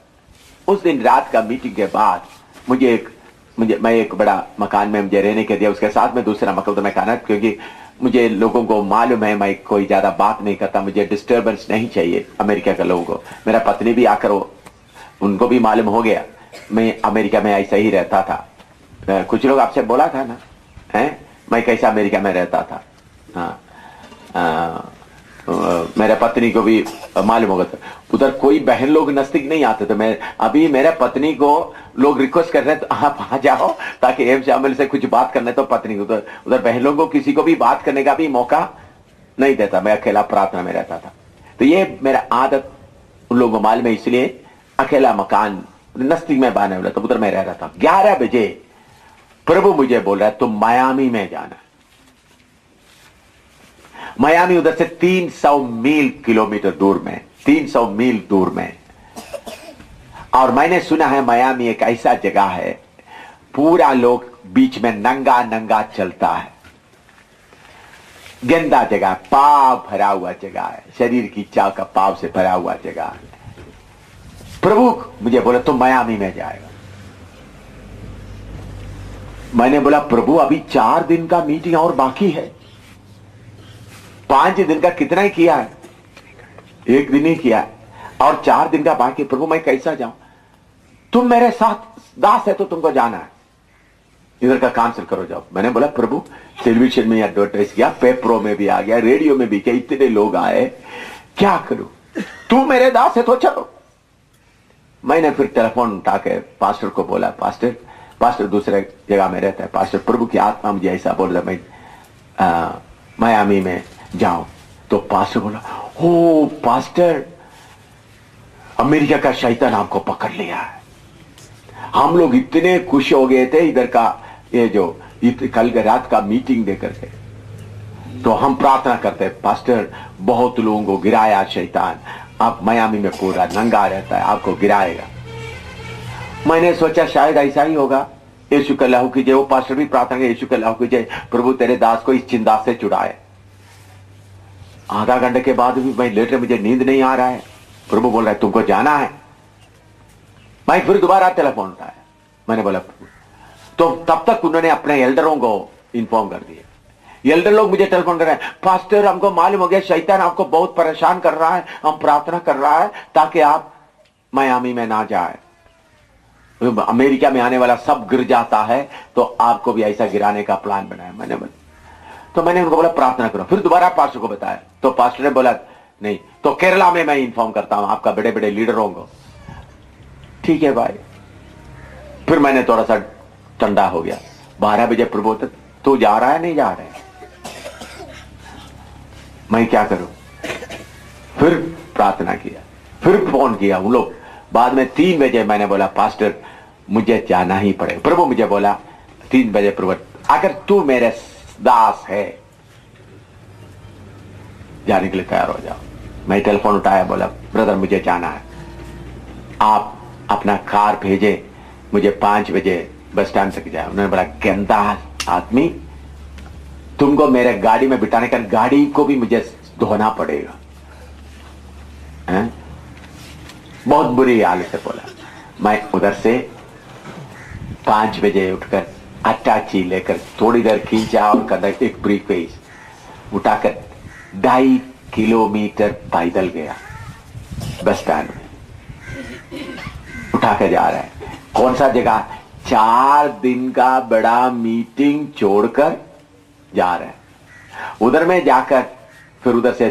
उस दिन रात का मीटिंग के बाद मैं एक बड़ा मकान में मुझे रहने के दिया, उसके साथ में दूसरा मकान में खाना, क्योंकि मुझे लोगों को मालूम है मैं कोई ज्यादा बात नहीं करता, मुझे डिस्टर्बेंस नहीं चाहिए अमेरिका के लोगों को। मेरा पत्नी भी आकर उनको भी मालूम हो गया मैं अमेरिका में ऐसा ही रहता था। कुछ लोग आपसे बोला था ना हैं मैं कैसा अमेरिका में रहता था। हाँ, मेरे पत्नी को भी मालूम होगा। उधर कोई बहन लोग नजदीक नहीं आते थे। मैं अभी मेरे पत्नी को लोग रिक्वेस्ट कर रहे हैं तो आप आ जाओ ताकि एम शामिल से कुछ बात करने, तो पत्नी को उधर बहन लोगों को किसी को भी बात करने का भी मौका नहीं देता। मैं अकेला प्रार्थना में रहता था। तो ये मेरा आदत उन लोगों को मालूम है, इसलिए अकेला मकान नजदीक में बाने वाला, तो उधर मैं रह रहा था। 11 बजे प्रभु मुझे बोल रहा है तुम मायामी में जाना। मायामी उधर से 300 मील किलोमीटर दूर में, 300 मील दूर में। और मैंने सुना है मायामी एक ऐसा जगह है पूरा लोग बीच में नंगा नंगा चलता है, गंदा जगह, पाप भरा हुआ जगह है, शरीर की इच्छा का पाप से भरा हुआ जगह है। प्रभु मुझे बोला तुम मायामी में जाएगा। मैंने बोला प्रभु अभी 4 दिन का मीटिंग और बाकी है, 5 दिन का कितना ही किया है, 1 दिन ही किया है और 4 दिन का बाकी। प्रभु मैं कैसा जाऊं, तुम मेरे साथ दास है तो तुमको जाना है, इधर का कैंसिल करो जाओ। मैंने बोला प्रभु टेलीविजन में एडवर्टाइज किया, पेपरों में भी आ गया, रेडियो में भी किया, इतने लोग आए, क्या करूं, तू मेरे दास है तो चलो। मैंने फिर टेलीफोन उठा के पास्टर को बोला, पास्टर दूसरे जगह में रहता है, पास्टर प्रभु की आत्मा मुझे ऐसा बोल रहा मैं मायामी में जाऊं। तो पास्टर बोला ओ पास्टर अमेरिका का शैतान आपको पकड़ लिया है। हम लोग इतने खुश हो गए थे इधर का ये जो कल के रात का मीटिंग देकर के, तो हम प्रार्थना करते हैं पास्टर बहुत लोगों को गिराया शैतान, आप मायामी में पूरा नंगा रहता है, आपको गिराएगा। मैंने सोचा शायद ऐसा ही होगा, यीशु का लहू कीजिए। वो पास्टर भी प्रार्थना किया, यीशु का लहू कीजिए, प्रभु तेरे दास को इस चिंता से छुड़ाए। आधा घंटे के बाद भी मैं लेट रहा, मुझे नींद नहीं आ रहा है। प्रभु बोल रहा है तुमको जाना है। मैं फिर दोबारा टेलीफोन उठाया, मैंने बोला तो तब तक उन्होंने अपने एल्डरों को इन्फॉर्म कर दिया। एल्डर लोग मुझे टेलीफोन कर रहे हैं, पास्टर हमको मालूम हो गया शैतान आपको बहुत परेशान कर रहा है, हम प्रार्थना कर रहा है ताकि आप मायामी में ना जाए। अमेरिका में आने वाला सब गिर जाता है तो आपको भी ऐसा गिराने का प्लान बनाया। मैंने उनको बोला प्रार्थना करो। फिर दोबारा पास्टर को बताया तो पास्टर ने बोला नहीं तो केरला में मैं इन्फॉर्म करता हूं आपका बड़े बड़े लीडरों को। ठीक है भाई। फिर मैंने थोड़ा सा ठंडा हो गया। 12 बजे प्रभु तू जा रहा है नहीं जा रहा है, मैं क्या करूं। फिर प्रार्थना किया, फिर फोन किया वो लोग। बाद में 3 बजे मैंने बोला पास्टर मुझे जाना ही पड़ेगा। प्रभु मुझे बोला 3 बजे प्रभु अगर तू मेरे दास है जाने के लिए तैयार हो जाओ। मैं टेलीफोन उठाया, बोला ब्रदर मुझे जाना है, आप अपना कार भेजे मुझे 5 बजे बस स्टैंड तक जाए। उन्होंने बोला गंदा आदमी तुमको मेरे गाड़ी में बिठाने का, गाड़ी को भी मुझे धोना पड़ेगा। बहुत बुरी हालत से बोला। मैं उधर से 5 बजे उठकर अटैची लेकर थोड़ी देर खींचा और कदर एक ब्रीफकेस उठाकर 2.5 किलोमीटर पैदल गया बस स्टैंड में, उठा के जा रहा है। कौन सा जगह? 4 दिन का बड़ा मीटिंग छोड़कर जा रहे हैं। उधर में जाकर फिर उधर से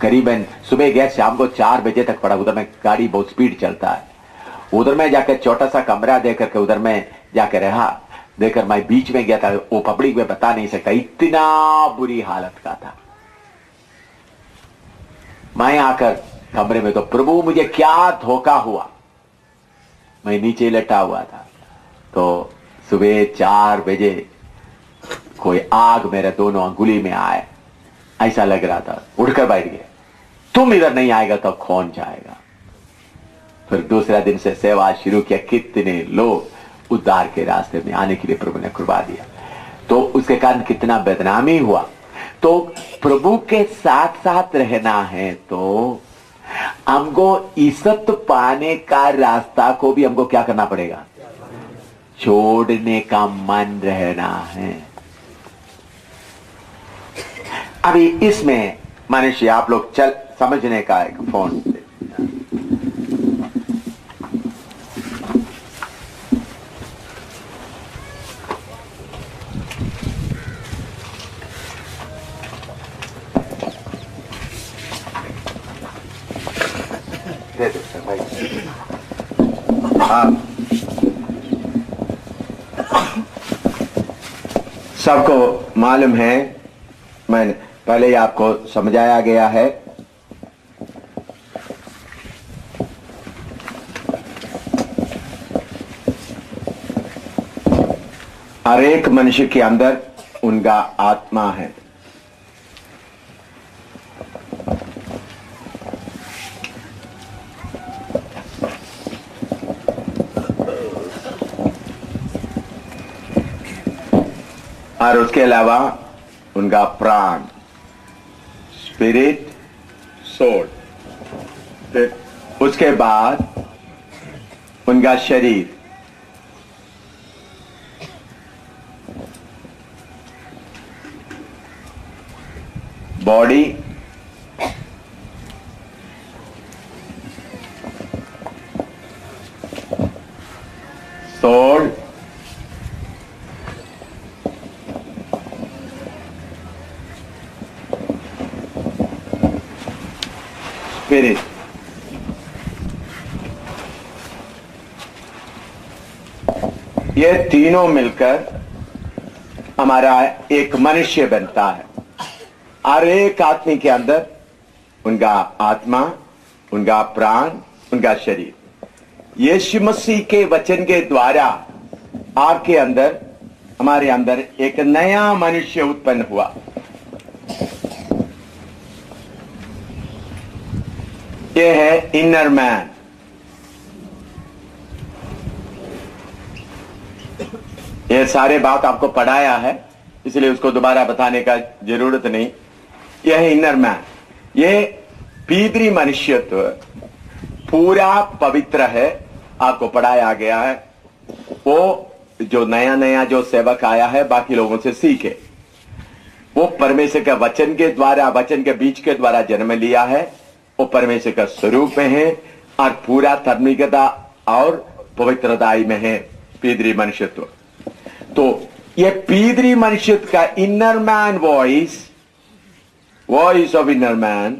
करीबन सुबह गया, शाम को 4 बजे तक पड़ा। उधर में गाड़ी बहुत स्पीड चलता है। उधर में जाकर छोटा सा कमरा देकर के उधर में जाकर रहा। देकर मैं बीच में गया था, वो पब्लिक में बता नहीं सकता, इतना बुरी हालत का था। मैं आकर कमरे में, तो प्रभु मुझे क्या धोखा हुआ। मैं नीचे लेटा हुआ था, तो सुबह 4 बजे कोई आग मेरे दोनों अंगुली में आए, ऐसा लग रहा था। उठकर बैठ गए। तुम इधर नहीं आएगा तो कौन जाएगा? फिर दूसरा दिन से सेवा शुरू किया। कितने लोग उद्धार के रास्ते में आने के लिए प्रभु ने कृपा दिया। तो उसके कारण कितना बदनामी हुआ। तो प्रभु के साथ साथ रहना है तो हमको इज्जत पाने का रास्ता को भी हमको क्या करना पड़ेगा? छोड़ने का मन रहना है। अभी इसमें मनुष्य आप लोग चल समझने का एक फोन दे दो सर भाई। हाँ, सबको मालूम है, मैंने पहले ही आपको समझाया गया है। हर एक मनुष्य के अंदर उनका आत्मा है। और उसके अलावा उनका प्राण, स्पिरिट, सोल। फिर उसके बाद उनका शरीर, बॉडी, सोल, स्पिरिट। ये तीनों मिलकर हमारा एक मनुष्य बनता है। हर एक आदमी के अंदर उनका आत्मा, उनका प्राण, उनका शरीर। यीशु मसीह के वचन के द्वारा आपके अंदर, हमारे अंदर एक नया मनुष्य उत्पन्न हुआ। यह है इनर मैन। यह सारे बात आपको पढ़ाया है, इसलिए उसको दोबारा बताने का जरूरत नहीं। यह है इनर मैन। यह भीतरी मनुष्यत्व पूरा पवित्र है, आपको पढ़ाया गया है। वो जो नया नया जो सेवक आया है, बाकी लोगों से सीखे। वो परमेश्वर के वचन के द्वारा, वचन के बीज के द्वारा जन्म लिया है। वो परमेश्वर का स्वरूप में है और पूरा धार्मिकता और पवित्रताई में है पीदरी मनुष्यत्व। तो ये पीदरी मनुष्यत्व का inner man voice of inner man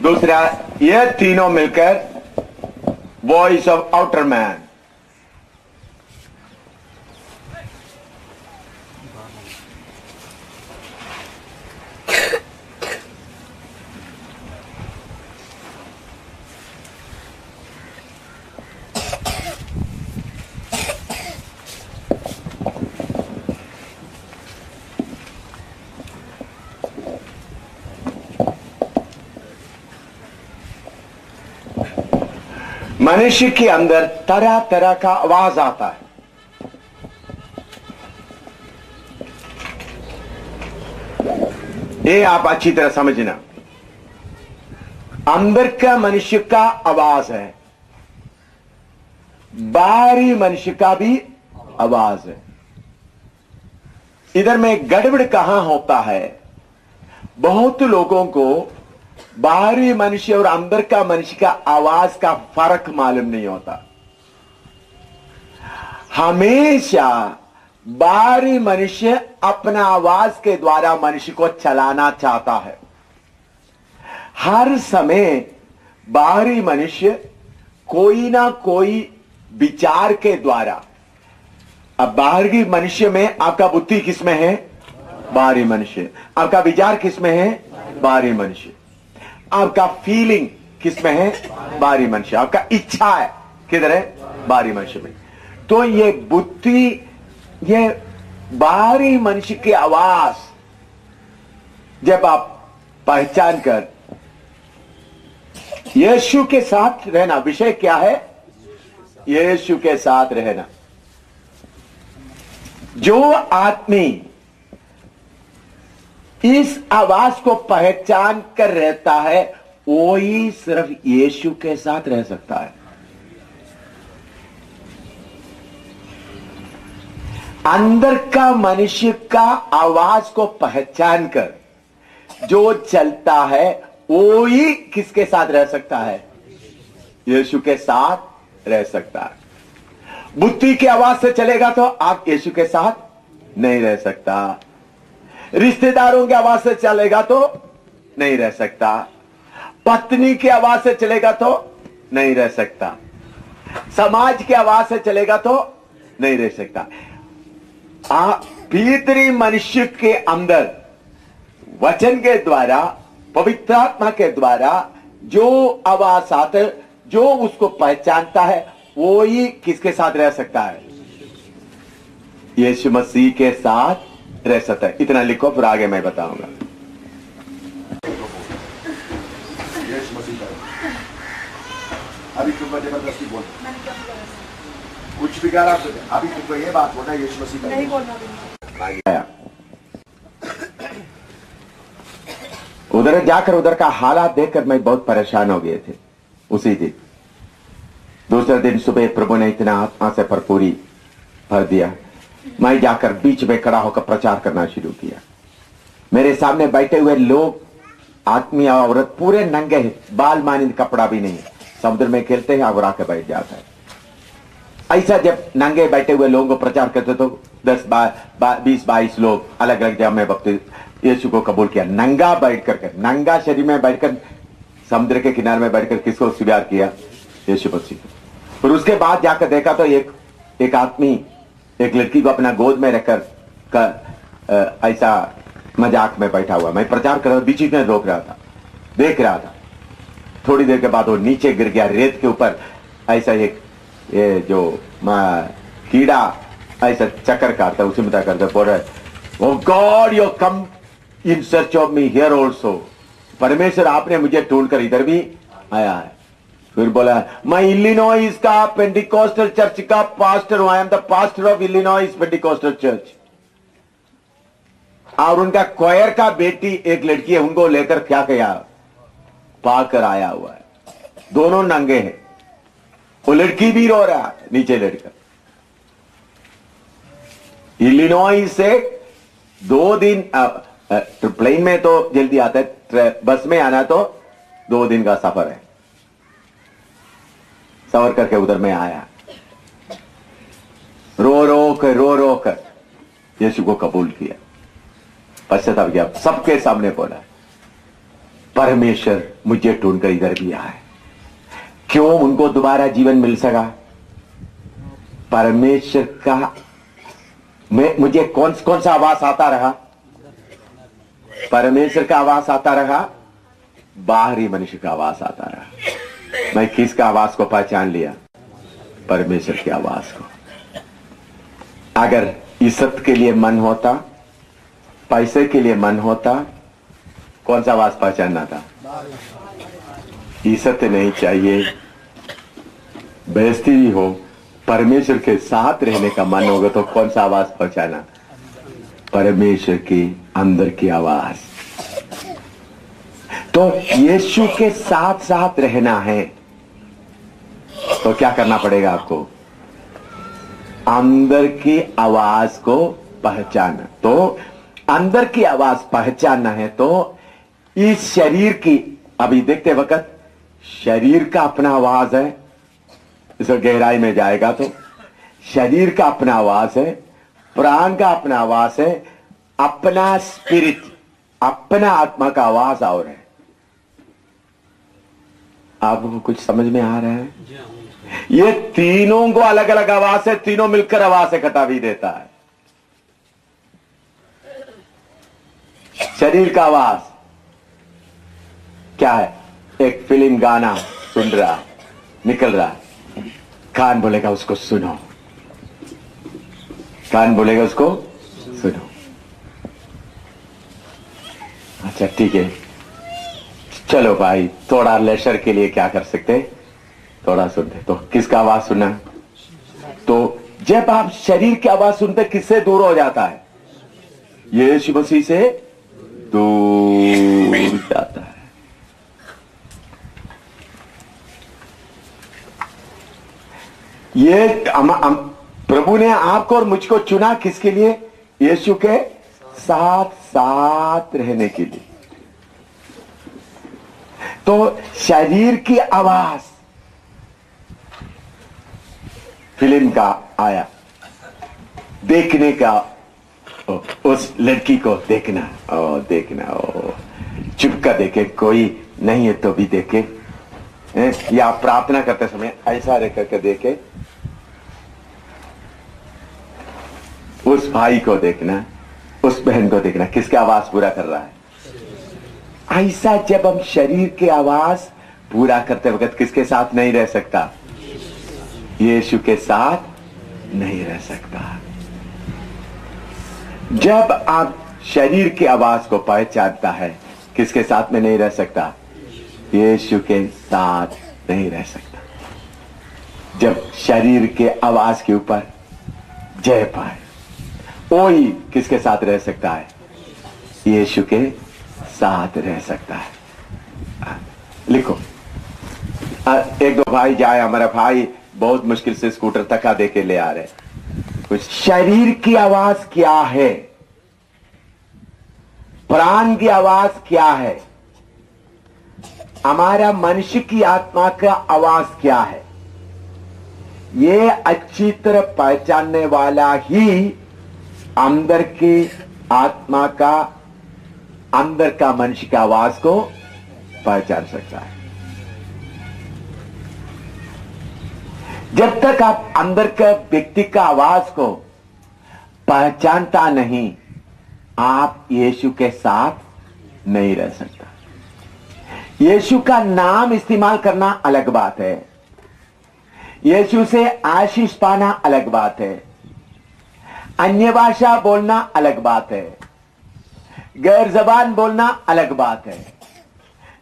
दूसरा, ये तीनों मिलकर वॉइस ऑफ आउटर मैन। मनुष्य के अंदर तरह तरह का आवाज आता है। ये आप अच्छी तरह समझना। अंदर का मनुष्य का आवाज है, बाहरी मनुष्य का भी आवाज है। इधर में गड़बड़ कहां होता है, बहुत लोगों को बाहरी मनुष्य और अंदर का मनुष्य का आवाज का फर्क मालूम नहीं होता। हमेशा बाहरी मनुष्य अपना आवाज के द्वारा मनुष्य को चलाना चाहता है। हर समय बाहरी मनुष्य कोई ना कोई विचार के द्वारा, अब बाहरी मनुष्य में आपका बुद्धि किसमें है? बाहरी मनुष्य। आपका विचार किसमें है? बाहरी मनुष्य। आपका फीलिंग किसमें है? बाहरी मनुष्य। आपका इच्छा है किधर है? बाहरी मनुष्य में। तो ये बुद्धि, ये बाहरी मनुष्य की आवाज जब आप पहचान कर यीशु के साथ रहना, विषय क्या है? यीशु के साथ रहना। जो आदमी इस आवाज को पहचान कर रहता है वो ही सिर्फ यीशु के साथ रह सकता है। अंदर का मनुष्य का आवाज को पहचान कर जो चलता है वो ही किसके साथ रह सकता है? यीशु के साथ रह सकता है। बुद्धि की आवाज से चलेगा तो आप यीशु के साथ नहीं रह सकता। रिश्तेदारों की आवाज से चलेगा तो नहीं रह सकता। पत्नी की आवाज से चलेगा तो नहीं रह सकता। समाज की आवाज से चलेगा तो नहीं रह सकता। भीतरी मनुष्य के अंदर वचन के द्वारा, पवित्र आत्मा के द्वारा जो आवाज आते, जो उसको पहचानता है वो ही किसके साथ रह सकता है? यीशु मसीह के साथ रह सकता है। इतना लिखो, फिर आगे मैं बताऊंगा। यीशु मसीह का अभी तुम जबरदस्ती बोल, कुछ भी करा। अभी तुमको ये बात बोलना, यीशु मसीह का नहीं बोलना। उधर जाकर उधर का हालात देखकर मैं बहुत परेशान हो गए थे। उसी दिन दूसरे दिन सुबह प्रभु ने इतना आत्मा से भरपूरी भर दिया, मैं जाकर बीच में खड़ा होकर प्रचार करना शुरू किया। मेरे सामने बैठे हुए लोग, आदमी और औरत पूरे नंगे हैं, बाल मानिंद कपड़ा भी नहीं, समुद्र में खेलते हैं, और आके बैठ जाता है। ऐसा जब नंगे बैठे हुए लोगों को प्रचार करते तो 10-20-22 लोग अलग अलग जगह में बपतिस्मा यीशु को कबूल किया। नंगा बैठकर, नंगा शरीर में बैठकर, समुद्र के किनारे में बैठकर किसको स्वीकार किया? यीशु मसीह को। फिर उसके बाद जाकर देखा तो एक आदमी एक लड़की को अपना गोद में रखकर ऐसा मजाक में बैठा हुआ। मैं प्रचार कर रहा, बीच में रोक रहा था, देख रहा था। थोड़ी देर के बाद वो नीचे गिर गया रेत के ऊपर। ऐसा एक ये जो कीड़ा ऐसा चक्कर काटता, उसी में करते बोल रहे, oh God you come in search of me here also. परमेश्वर आपने मुझे ढूंढकर इधर भी आया है। फिर बोला, मैं इलिनॉइस का पेंटिकोस्टल चर्च का पास्टर हूं। I am the pastor of Illinois Pentecostal church. और उनका क्वायर का बेटी एक लड़की है, उनको लेकर क्या किया? पाकर आया हुआ है। दोनों नंगे हैं। वो लड़की भी रो रहा है नीचे लड़कर। इलिनॉइस से 2 दिन, प्लेन में तो जल्दी आता है, बस में आना तो 2 दिन का सफर है। सफर करके उधर में आया, रो रो कर यीशु को कबूल किया, पश्चाताप किया, सबके सामने बोला, परमेश्वर मुझे ढूंढकर इधर भी आया। क्यों उनको दोबारा जीवन मिल सका? परमेश्वर का मुझे कौन सा आवाज आता रहा? परमेश्वर का आवाज आता रहा, बाहरी मनुष्य का आवाज आता रहा। मैं किसका आवाज को पहचान लिया? परमेश्वर की आवाज को। अगर इज्जत के लिए मन होता, पैसे के लिए मन होता, कौन सा आवाज पहचानना था? इज्जत नहीं चाहिए, बेइज्जती भी हो, परमेश्वर के साथ रहने का मन होगा तो कौन सा आवाज पहचाना? परमेश्वर की अंदर की आवाज। तो यीशु के साथ साथ रहना है तो क्या करना पड़ेगा आपको? अंदर की आवाज को पहचानना। तो अंदर की आवाज पहचानना है तो इस शरीर की, अभी देखते वक्त शरीर का अपना आवाज है, इस गहराई में जाएगा तो शरीर का अपना आवाज है, प्राण का अपना आवाज है, अपना स्पिरिट, अपना आत्मा का आवाज और है। आपको कुछ समझ में आ रहा है? ये तीनों को अलग अलग आवाज है, तीनों मिलकर आवाज इकट्ठा भी देता है। शरीर का आवाज क्या है? एक फिल्म गाना सुन रहा है, निकल रहा है, कान बोलेगा उसको सुनो, कान बोलेगा उसको सुनो। अच्छा ठीक है, चलो भाई थोड़ा लेशर के लिए क्या कर सकते, थोड़ा सुनते। तो किसका आवाज सुनना? तो जब आप शरीर की आवाज सुनते किससे दूर हो जाता है? यीशु मसीह से दूर जाता है। ये प्रभु ने आपको और मुझको चुना किसके लिए? यीशु के साथ साथ रहने के लिए। तो शरीर की आवाज फिल्म का आया, देखने का, उस लड़की को देखना, देखना, चुपका देखे, कोई नहीं है तो भी देखे, या प्रार्थना करते समय ऐसा रह करके देखे, उस भाई को देखना, उस बहन को देखना, किसकी आवाज पूरा कर रहा है? ऐसा जब हम शरीर की आवाज पूरा करते वक्त किसके साथ नहीं रह सकता? यीशु के साथ नहीं रह सकता। जब आप शरीर की आवाज को पहचानता है, किसके साथ में नहीं रह सकता? यीशु के साथ नहीं रह सकता। जब शरीर के आवाज के ऊपर जय पाए, वही किसके साथ रह सकता है? यीशु के साथ रह सकता है। लिखो, एक दो भाई जाए, हमारा भाई बहुत मुश्किल से स्कूटर धक्का दे के ले आ रहे। कुछ शरीर की आवाज क्या है? प्राण की आवाज क्या है? हमारा मनुष्य की आत्मा का आवाज क्या है? ये अच्छी तरह पहचानने वाला ही अंदर की आत्मा का, अंदर का मनुष्य की आवाज को पहचान सकता है। जब तक आप अंदर के व्यक्ति का आवाज को पहचानता नहीं, आप यीशु के साथ नहीं रह सकता। यीशु का नाम इस्तेमाल करना अलग बात है, यीशु से आशीष पाना अलग बात है, अन्य भाषा बोलना अलग बात है, गैर जबान बोलना अलग बात है,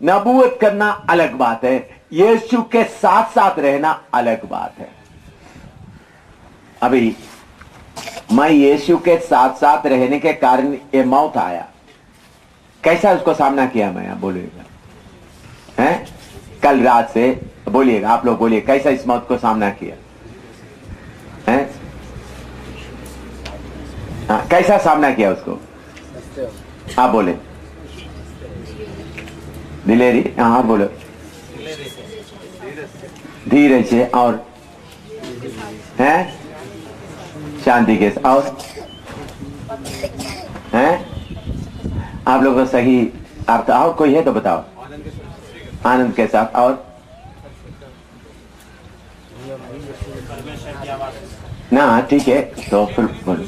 नबूवत करना अलग बात है, यीशु के साथ साथ रहना अलग बात है। अभी मैं यीशु के साथ साथ रहने के कारण ये मौत आया, कैसा उसको सामना किया मैं? आप बोलिएगा, हैं? कल रात से बोलिएगा, आप लोग बोलिए, कैसा इस मौत को सामना किया? हैं? हाँ, कैसा सामना किया उसको? आप बोले दिलेरी, हाँ बोलो, धीरे से, और हैं शांति के, और हैं आप लोग को सही अर्थ, और कोई है तो बताओ? आनंद के साथ, और ना ठीक है, तो फिर बोलो।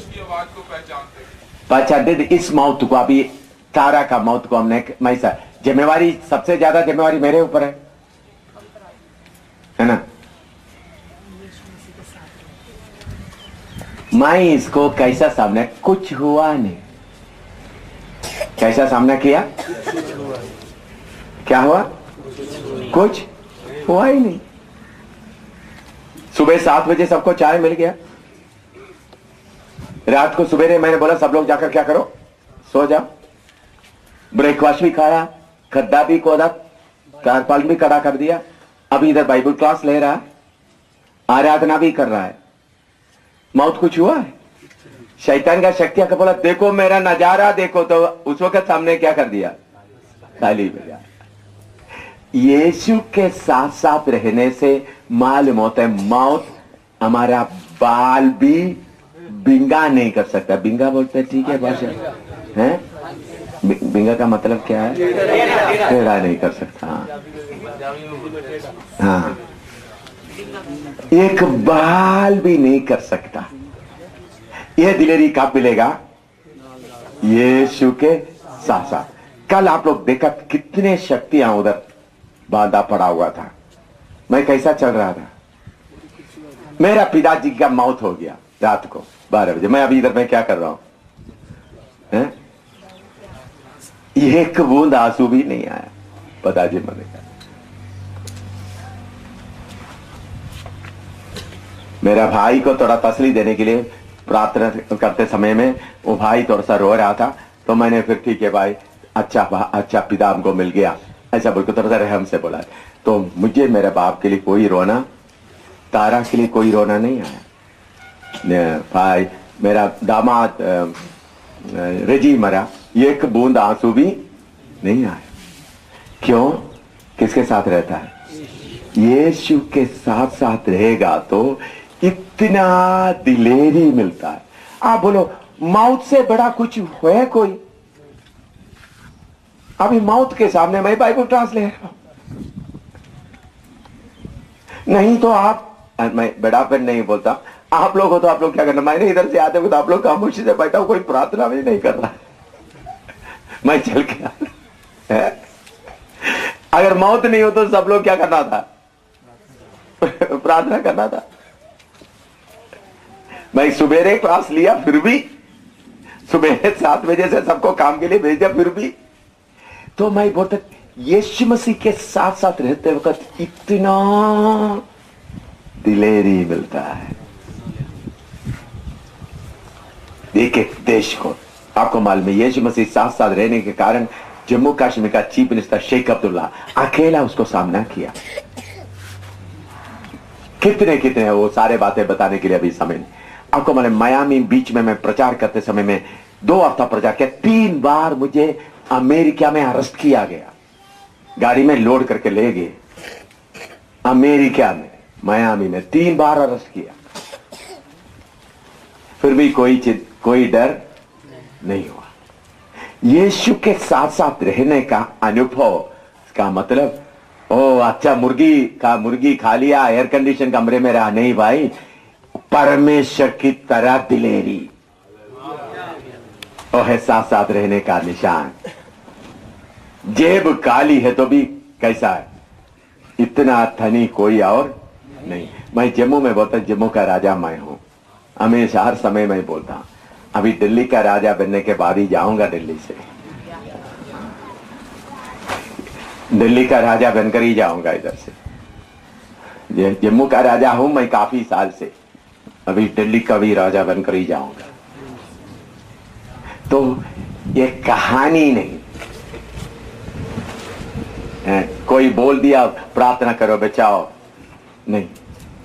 पहचानते इस मौत को, अभी तारा का मौत को हमने, मैं जिम्मेवारी, सबसे ज्यादा जिम्मेवारी मेरे ऊपर है ना? मैं इसको कैसा सामना, कुछ हुआ नहीं, कैसा सामना किया? क्या हुआ? कुछ हुआ ही नहीं। सुबह 7 बजे सबको चाय मिल गया, रात को सुबह मैंने बोला सब लोग जाकर क्या करो, सो जाओ, ब्रेकफास्ट भी खाया, खड्डा भी खोदा, तारपाल भी खड़ा कर दिया, अभी इधर बाइबल क्लास ले रहा है, आराधना भी कर रहा है। मौत कुछ हुआ है? शैतान का शक्तियां का बोला देखो मेरा नजारा देखो, तो उस वक्त सामने क्या कर दिया? ताली बजा। यीशु के साथ साथ रहने से मालूम होता है मौत हमारा बाल भी बिंगा नहीं कर सकता। बिंगा बोलते हैं, ठीक है भाषा है? बिंगा का मतलब क्या है? टेढ़ा नहीं कर सकता। हाँ, एक बाल भी नहीं कर सकता। यह दिलेरी कब मिलेगा? यीशु के साथ साथ। कल आप लोग देखा कितने शक्तियां उधर बांधा पड़ा हुआ था। मैं कैसा चल रहा था? मेरा पिताजी का मौत हो गया रात को 12 बजे। मैं अभी इधर मैं क्या कर रहा हूं? एक बूंद आंसू भी नहीं आया पिताजी मरने का। मेरा भाई को थोड़ा तसली देने के लिए प्रार्थना करते समय में वो भाई थोड़ा सा रो रहा था, तो मैंने फिर ठीक है भाई, अच्छा पिता हमको मिल गया, ऐसा बोलकर थोड़ा सा रहम से बोला। तो मुझे मेरे बाप के लिए कोई रोना, तारा के लिए कोई रोना नहीं आया। भाई मेरा दामाद रजी मरा, एक बूंद आंसू भी नहीं आया। क्यों? किसके साथ रहता है? यीशु के साथ साथ रहेगा तो इतना दिलेरी मिलता है। आप बोलो मौत से बड़ा कुछ है कोई? अभी मौत के सामने मैं बाइबल ट्रांसलेट नहीं तो आप, मैं बड़ा फिर नहीं बोलता, आप लोग हो तो आप लोग क्या करना? मैंने इधर से आते हो तो आप लोग खामोशी से बैठा हो, कोई प्रार्थना भी नहीं कर रहा। मैं चल के अगर मौत नहीं हो तो सब लोग क्या करना था? प्रार्थना करना था। मैं सुबेरे क्लास लिया, फिर भी सुबह 7 बजे से सबको काम के लिए भेज दिया, फिर भी तो मैं बोलता यीशु मसीह के साथ साथ रहते वक्त इतना दिलेरी मिलता है। देखिए देश को, आपको मालूम है यीशु मसीह साथ साथ रहने के कारण जम्मू कश्मीर का चीफ मिनिस्टर शेख अब्दुल्ला अकेला उसको सामना किया। कितने वो सारे बातें बताने के लिए अभी समय नहीं। आपको मालूम मियामी बीच में मैं प्रचार करते समय में 2 हफ्ता प्रचार किया, 3 बार मुझे अमेरिका में अरेस्ट किया गया, गाड़ी में लोड करके ले गए अमेरिका में, मियामी में 3 बार अरेस्ट किया, फिर भी कोई डर नहीं हुआ। यीशु के साथ साथ रहने का अनुभव का मतलब ओ अच्छा मुर्गी खा लिया, एयर कंडीशन कमरे में रहा, नहीं भाई, परमेश्वर की तरह दिलेरी और है साथ साथ रहने का निशान। जेब काली है तो भी कैसा है? इतना धनी कोई और नहीं। मैं जम्मू में बोलता, जम्मू का राजा मैं हूं, हमेशा हर समय मैं बोलता हूं। अभी दिल्ली का राजा बनने के बाद ही जाऊंगा दिल्ली से, दिल्ली का राजा बनकर ही जाऊंगा इधर से। जम्मू का राजा हूं मैं काफी साल से, अभी दिल्ली का भी राजा बनकर ही जाऊंगा। तो ये कहानी नहीं है, कोई बोल दिया प्रार्थना करो बचाओ, नहीं।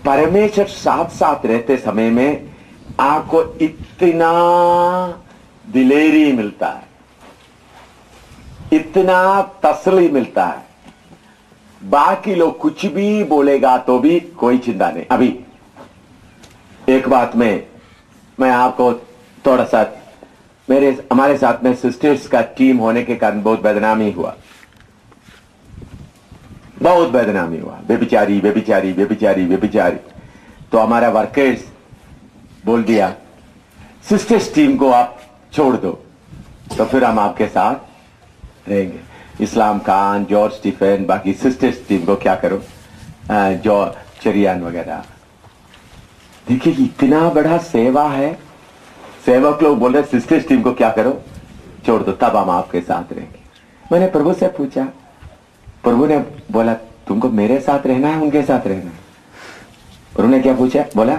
परमेश्वर साथ साथ रहते समय में आपको इतना दिलेरी मिलता है, इतना तसल्ली मिलता है। बाकी लोग कुछ भी बोलेगा तो भी कोई चिंता नहीं। अभी एक बात में मैं आपको थोड़ा सा, हमारे साथ में सिस्टर्स का टीम होने के कारण बहुत बदनामी हुआ, बहुत बदनामी हुआ। बेबिचारी बेबिचारी बेबिचारी बेबिचारी। तो हमारा वर्कर्स बोल दिया सिस्टर्स टीम को आप छोड़ दो, तो फिर हम आपके साथ रहेंगे। इस्लाम खान, जॉर्ज स्टीफन, बाकी सिस्टर्स टीम को क्या करो, जॉर्ज चरियान वगैरह। देखिए इतना बड़ा सेवा है, सेवक लोग बोल रहे सिस्टर्स टीम को क्या करो, छोड़ दो, तब हम आपके साथ रहेंगे। मैंने प्रभु से पूछा, प्रभु ने बोला तुमको मेरे साथ रहना है उनके साथ रहना है? प्रभु ने क्या पूछा, बोला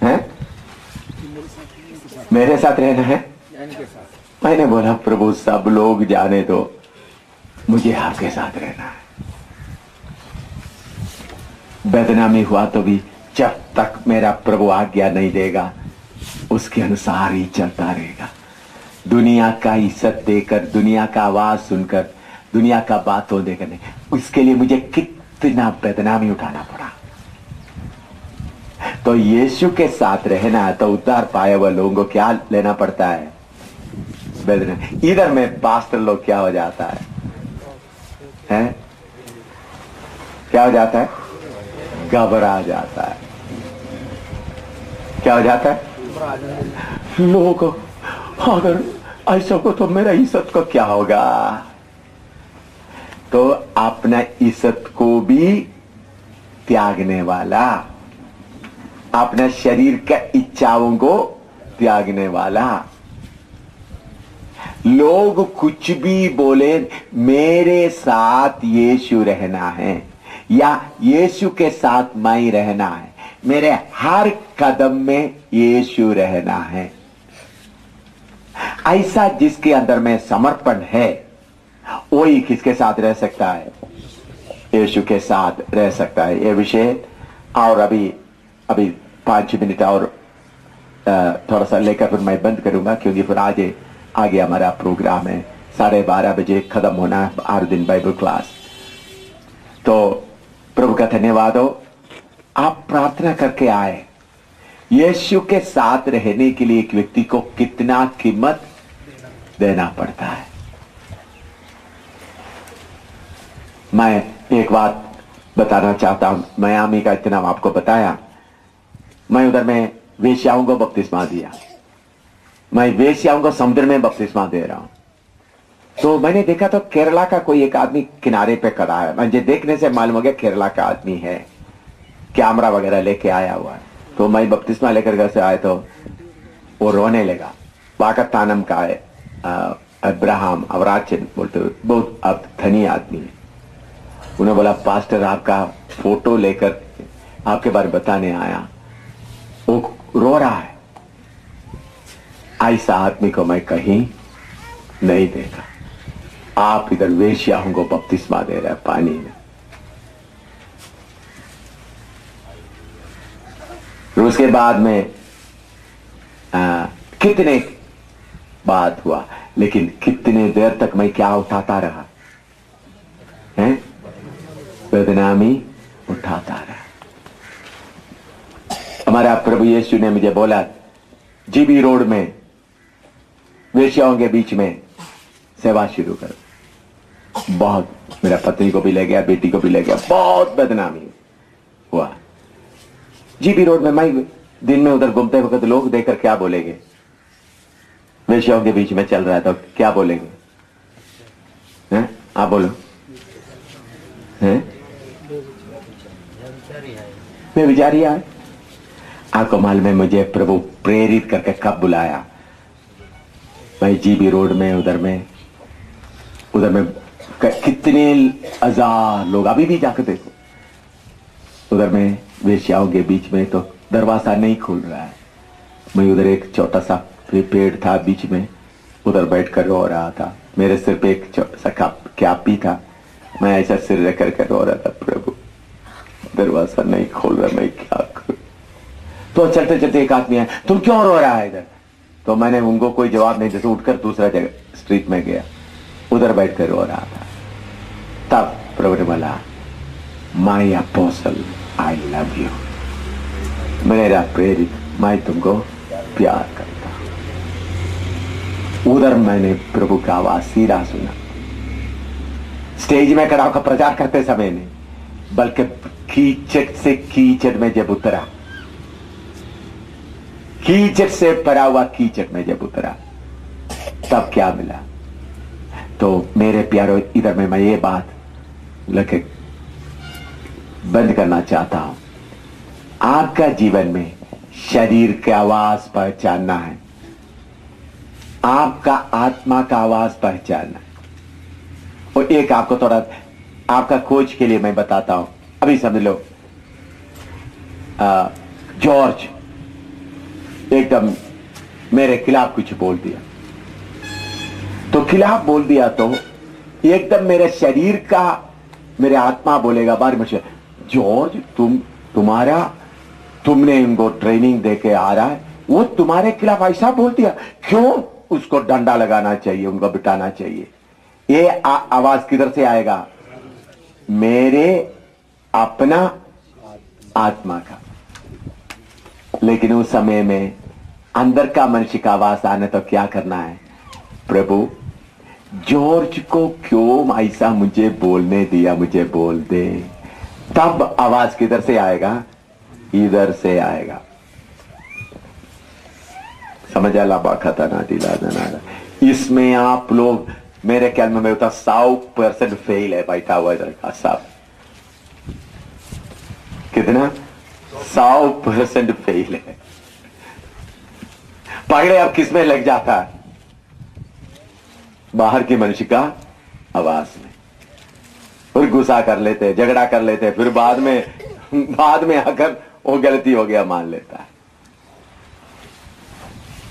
है मेरे साथ रहना है? मैंने बोला प्रभु सब लोग जाने दो, मुझे आपके साथ रहना है। बदनामी हुआ तो भी जब तक मेरा प्रभु आज्ञा नहीं देगा उसके अनुसार ही चलता रहेगा। दुनिया का इज्जत देकर, दुनिया का आवाज सुनकर, दुनिया का बातों देकर नहीं, उसके लिए मुझे कितना बदनामी उठाना पड़ा। तो यीशु के साथ रहना है तो उद्धार पाए हुए लोगों को क्या लेना पड़ता है? बदनामी। इधर में पास्टर लोग क्या हो जाता है, हैं? क्या हो जाता है? घबरा जाता है। क्या हो जाता है? लोगों को अगर ऐसा को तो मेरा इज्जत को क्या होगा? तो अपना इज्जत को भी त्यागने वाला, अपना शरीर का इच्छाओं को त्यागने वाला। लोग कुछ भी बोले, मेरे साथ यीशु रहना है या यीशु के साथ मैं रहना है, मेरे हर कदम में यीशु रहना है। ऐसा जिसके अंदर में समर्पण है वही किसके साथ रह सकता है? यीशु के साथ रह सकता है। ये विषय और अभी 5 मिनट और थोड़ा सा लेकर फिर मैं बंद करूंगा, क्योंकि फिर आज आगे हमारा प्रोग्राम है 12:30 बजे खत्म होना है, 8 दिन बाइबल क्लास। तो प्रभु का धन्यवाद हो, आप प्रार्थना करके आए। यीशु के साथ रहने के लिए एक व्यक्ति को कितना कीमत देना पड़ता है। मैं एक बात बताना चाहता हूं, मियामी का इतना आपको बताया। मैं उधर में वेश्याओं को बपतिस्मा दिया, मैं वेश्याओं को समुद्र में बपतिस्मा दे रहा हूं। तो मैंने देखा तो केरला का कोई एक आदमी किनारे पे खड़ा है। मुझे देखने से मालूम हो गया केरला का आदमी है, कैमरा वगैरह लेके आया हुआ है। तो मैं बपतिस्मा लेकर घर से आया तो वो रोने लगा। पाकिस्तानम का है, अब्राहम अवराचन बोलते, बहुत अब धनी आदमी है। उन्होंने बोला पास्टर आपका फोटो लेकर आपके बारे में बताने आया। वो रो रहा है। ऐसा आदमी को मैं कहीं नहीं देखा। आप इधर वेश्याओं को बपतिस्मा दे रहे हैं पानी में। उसके बाद में कितने बात हुआ, लेकिन कितने देर तक मैं क्या उठाता रहा है? बदनामी उठाता रहा। हमारा प्रभु यीशु ने मुझे बोला जीबी रोड में वेश्याओं के बीच में सेवा शुरू करो। बहुत, मेरा पत्नी को भी ले गया, बेटी को भी ले गया, बहुत बदनामी हुआ। जीबी रोड में मैं दिन में उधर घूमते वक्त लोग देखकर क्या बोलेंगे? वेश्याओं के बीच में चल रहा है तो क्या बोलेंगे? हैं? आप बोलो। हैं? मैं विचारी है। आपको मालूम है मुझे प्रभु प्रेरित करके कब बुलाया? मैं जीबी रोड में उधर में कितने हजार लोग, अभी भी जाकर देखो, उधर में वेश्याओं के बीच में तो दरवाजा नहीं खुल रहा है। मैं उधर एक छोटा सा पेड़ था बीच में, उधर बैठकर रो रहा था। मेरे सिर पे एक सा कैप भी था। मैं ऐसा सिर रख कर रो रहा था, प्रभु दरवाजा नहीं खोल रहा, मैं क्या करूं? तो चलते चलते एक आदमी है, तुम क्यों रो रहा है इधर? तो मैंने उनको कोई जवाब नहीं दिया, उठकर दूसरा जगह स्ट्रीट में गया, उधर बैठकर रो रहा था। तब प्रभु ने बोला, my apostle I love you, मेरा प्रेरित, मैं तुमको प्यार करता हूं। उधर मैंने प्रभु का आवाज सीधा सुना। स्टेज में खड़ा होकर प्रचार करते समय नहीं, बल्कि कीचड़ से कीचड़ में जब उतरा, कीचड़ से भरा हुआ कीचड़ में जब उतरा, तब क्या मिला? तो मेरे प्यारों, इधर में मैं ये बात लेके बंद करना चाहता हूं। आपका जीवन में शरीर की आवाज पहचानना है, आपका आत्मा का आवाज पहचानना है। और एक आपको थोड़ा आपका खोज के लिए मैं बताता हूं। अभी समझ लो, जॉर्ज एकदम मेरे खिलाफ कुछ बोल दिया, तो खिलाफ बोल दिया तो एकदम मेरे शरीर का, मेरे आत्मा बोलेगा बार मुझे, जॉर्ज तुमने इनको ट्रेनिंग देके आ रहा है, वो तुम्हारे खिलाफ ऐसा बोल दिया, क्यों उसको डंडा लगाना चाहिए, उनको बिठाना चाहिए। ये आवाज किधर से आएगा? मेरे अपना आत्मा का। लेकिन उस समय में अंदर का मनुष्य का आवाज आने तो क्या करना है? प्रभु जॉर्ज को क्यों ऐसा मुझे बोलने दिया, मुझे बोल दे। तब आवाज किधर से आएगा? इधर से आएगा। समझ आला बाखता ना दिला देना। इसमें आप लोग, मेरे ख्याल में होता 100% फेल है बैठा हुआ इधर का सब। कितना? 100% फेल है। पगड़े अब किस में लग जाता है? बाहर के मनुष्य का आवाज में, और गुस्सा कर लेते, झगड़ा कर लेते, फिर बाद में आकर वो गलती हो गया मान लेता है।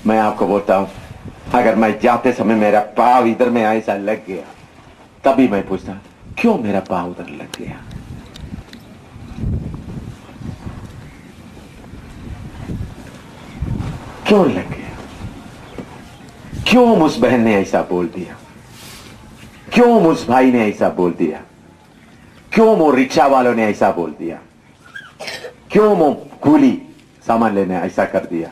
मैं आपको बोलता हूं, अगर मैं जाते समय मेरा पांव इधर में ऐसा लग गया, तभी मैं पूछता क्यों मेरा पांव उधर लग गया? क्यों लग गया? क्यों उस बहन ने ऐसा बोल दिया? क्यों उस भाई ने ऐसा बोल दिया? क्यों वो रिक्शा वालों ने ऐसा बोल दिया? क्यों वो कूली सामान लेने ऐसा कर दिया?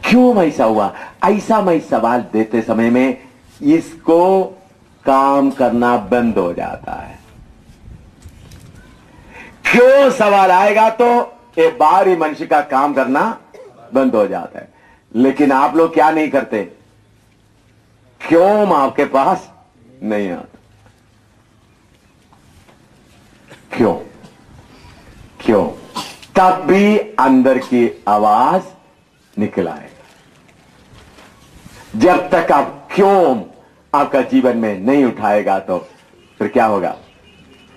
क्यों ऐसा हुआ? ऐसा मैं सवाल देते समय में इसको काम करना बंद हो जाता है। क्यों सवाल आएगा तो ये बाहरी मनुष्य का काम करना बंद हो जाता है। लेकिन आप लोग क्या नहीं करते? क्यों आपके पास नहीं आता? क्यों? तब भी अंदर की आवाज निकल आएगा। जब तक आप क्यों आपका जीवन में नहीं उठाएगा तो फिर क्या होगा?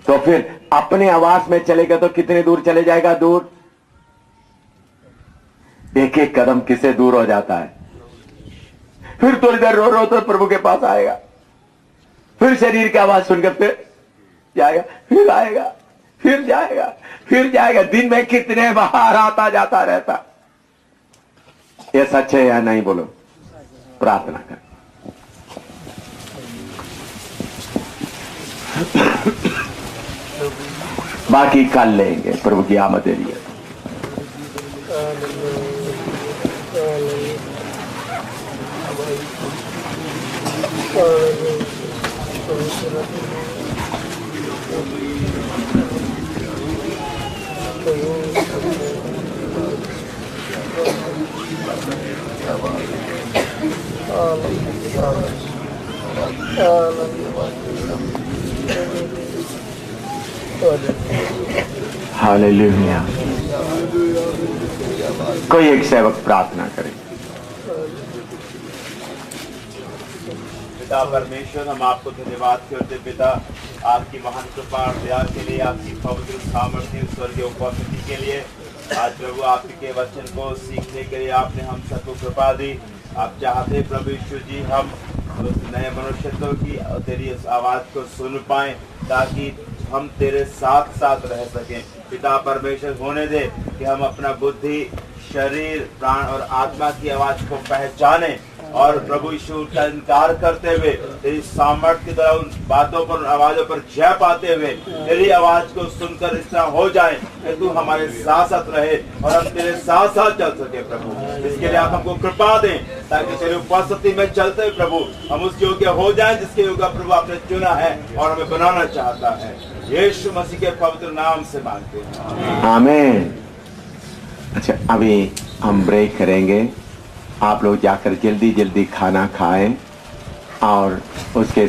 तो फिर अपने आवाज में चलेगा तो कितने दूर चले जाएगा? दूर। एक एक कदम किससे दूर हो जाता है? फिर थोड़ी देर रो तो प्रभु के पास आएगा, फिर शरीर की आवाज सुनकर फिर जाएगा, फिर आएगा, फिर जाएगा, फिर जाएगा। दिन में कितने बार आता जाता रहता। ये सच है या नहीं? बोलो। प्रार्थना कर। बाकी कल लेंगे प्रभु की आमद के लिए। हालेलुया। कोई एक सेवक प्रार्थना करे। पिता परमेश्वर, हम आपको धन्यवाद करते पिता, आपकी महान कृपा और दया के लिए, आपकी पवित्र सामर्थ्य स्वर्गीय उपस्थिति के लिए। आज प्रभु आपके वचन को सीखने के लिए आपने हम सबको कृपा दी। आप चाहते प्रभु यीशु जी हम उस नए मनुष्यत्व की तेरी इस आवाज को सुन पाएं, ताकि हम तेरे साथ साथ रह सकें। पिता परमेश्वर, होने दे कि हम अपना बुद्धि, शरीर, प्राण और आत्मा की आवाज को पहचाने और प्रभु यीशु का इनकार करते हुए तेरी सामर्थ्य की तरह उन बातों पर, उन आवाजों पर जय पाते हुए तेरी आवाज को सुनकर इस तरह हो जाए कि तू हमारे साथ साथ रहे और हम तेरे साथ साथ चल सके। प्रभु इसके लिए आप हमको कृपा दें, ताकि तेरी उपस्थिति में चलते हुए प्रभु हम उस योग्य हो जाएं जिसके योग्य प्रभु आपने चुना है और हमें बनाना चाहता है। यीशु मसीह के पवित्र नाम से मांगते हैं, आमीन। अच्छा, अभी हम ब्रेक करेंगे। आप लोग जाकर जल्दी जल्दी खाना खाएं और उसके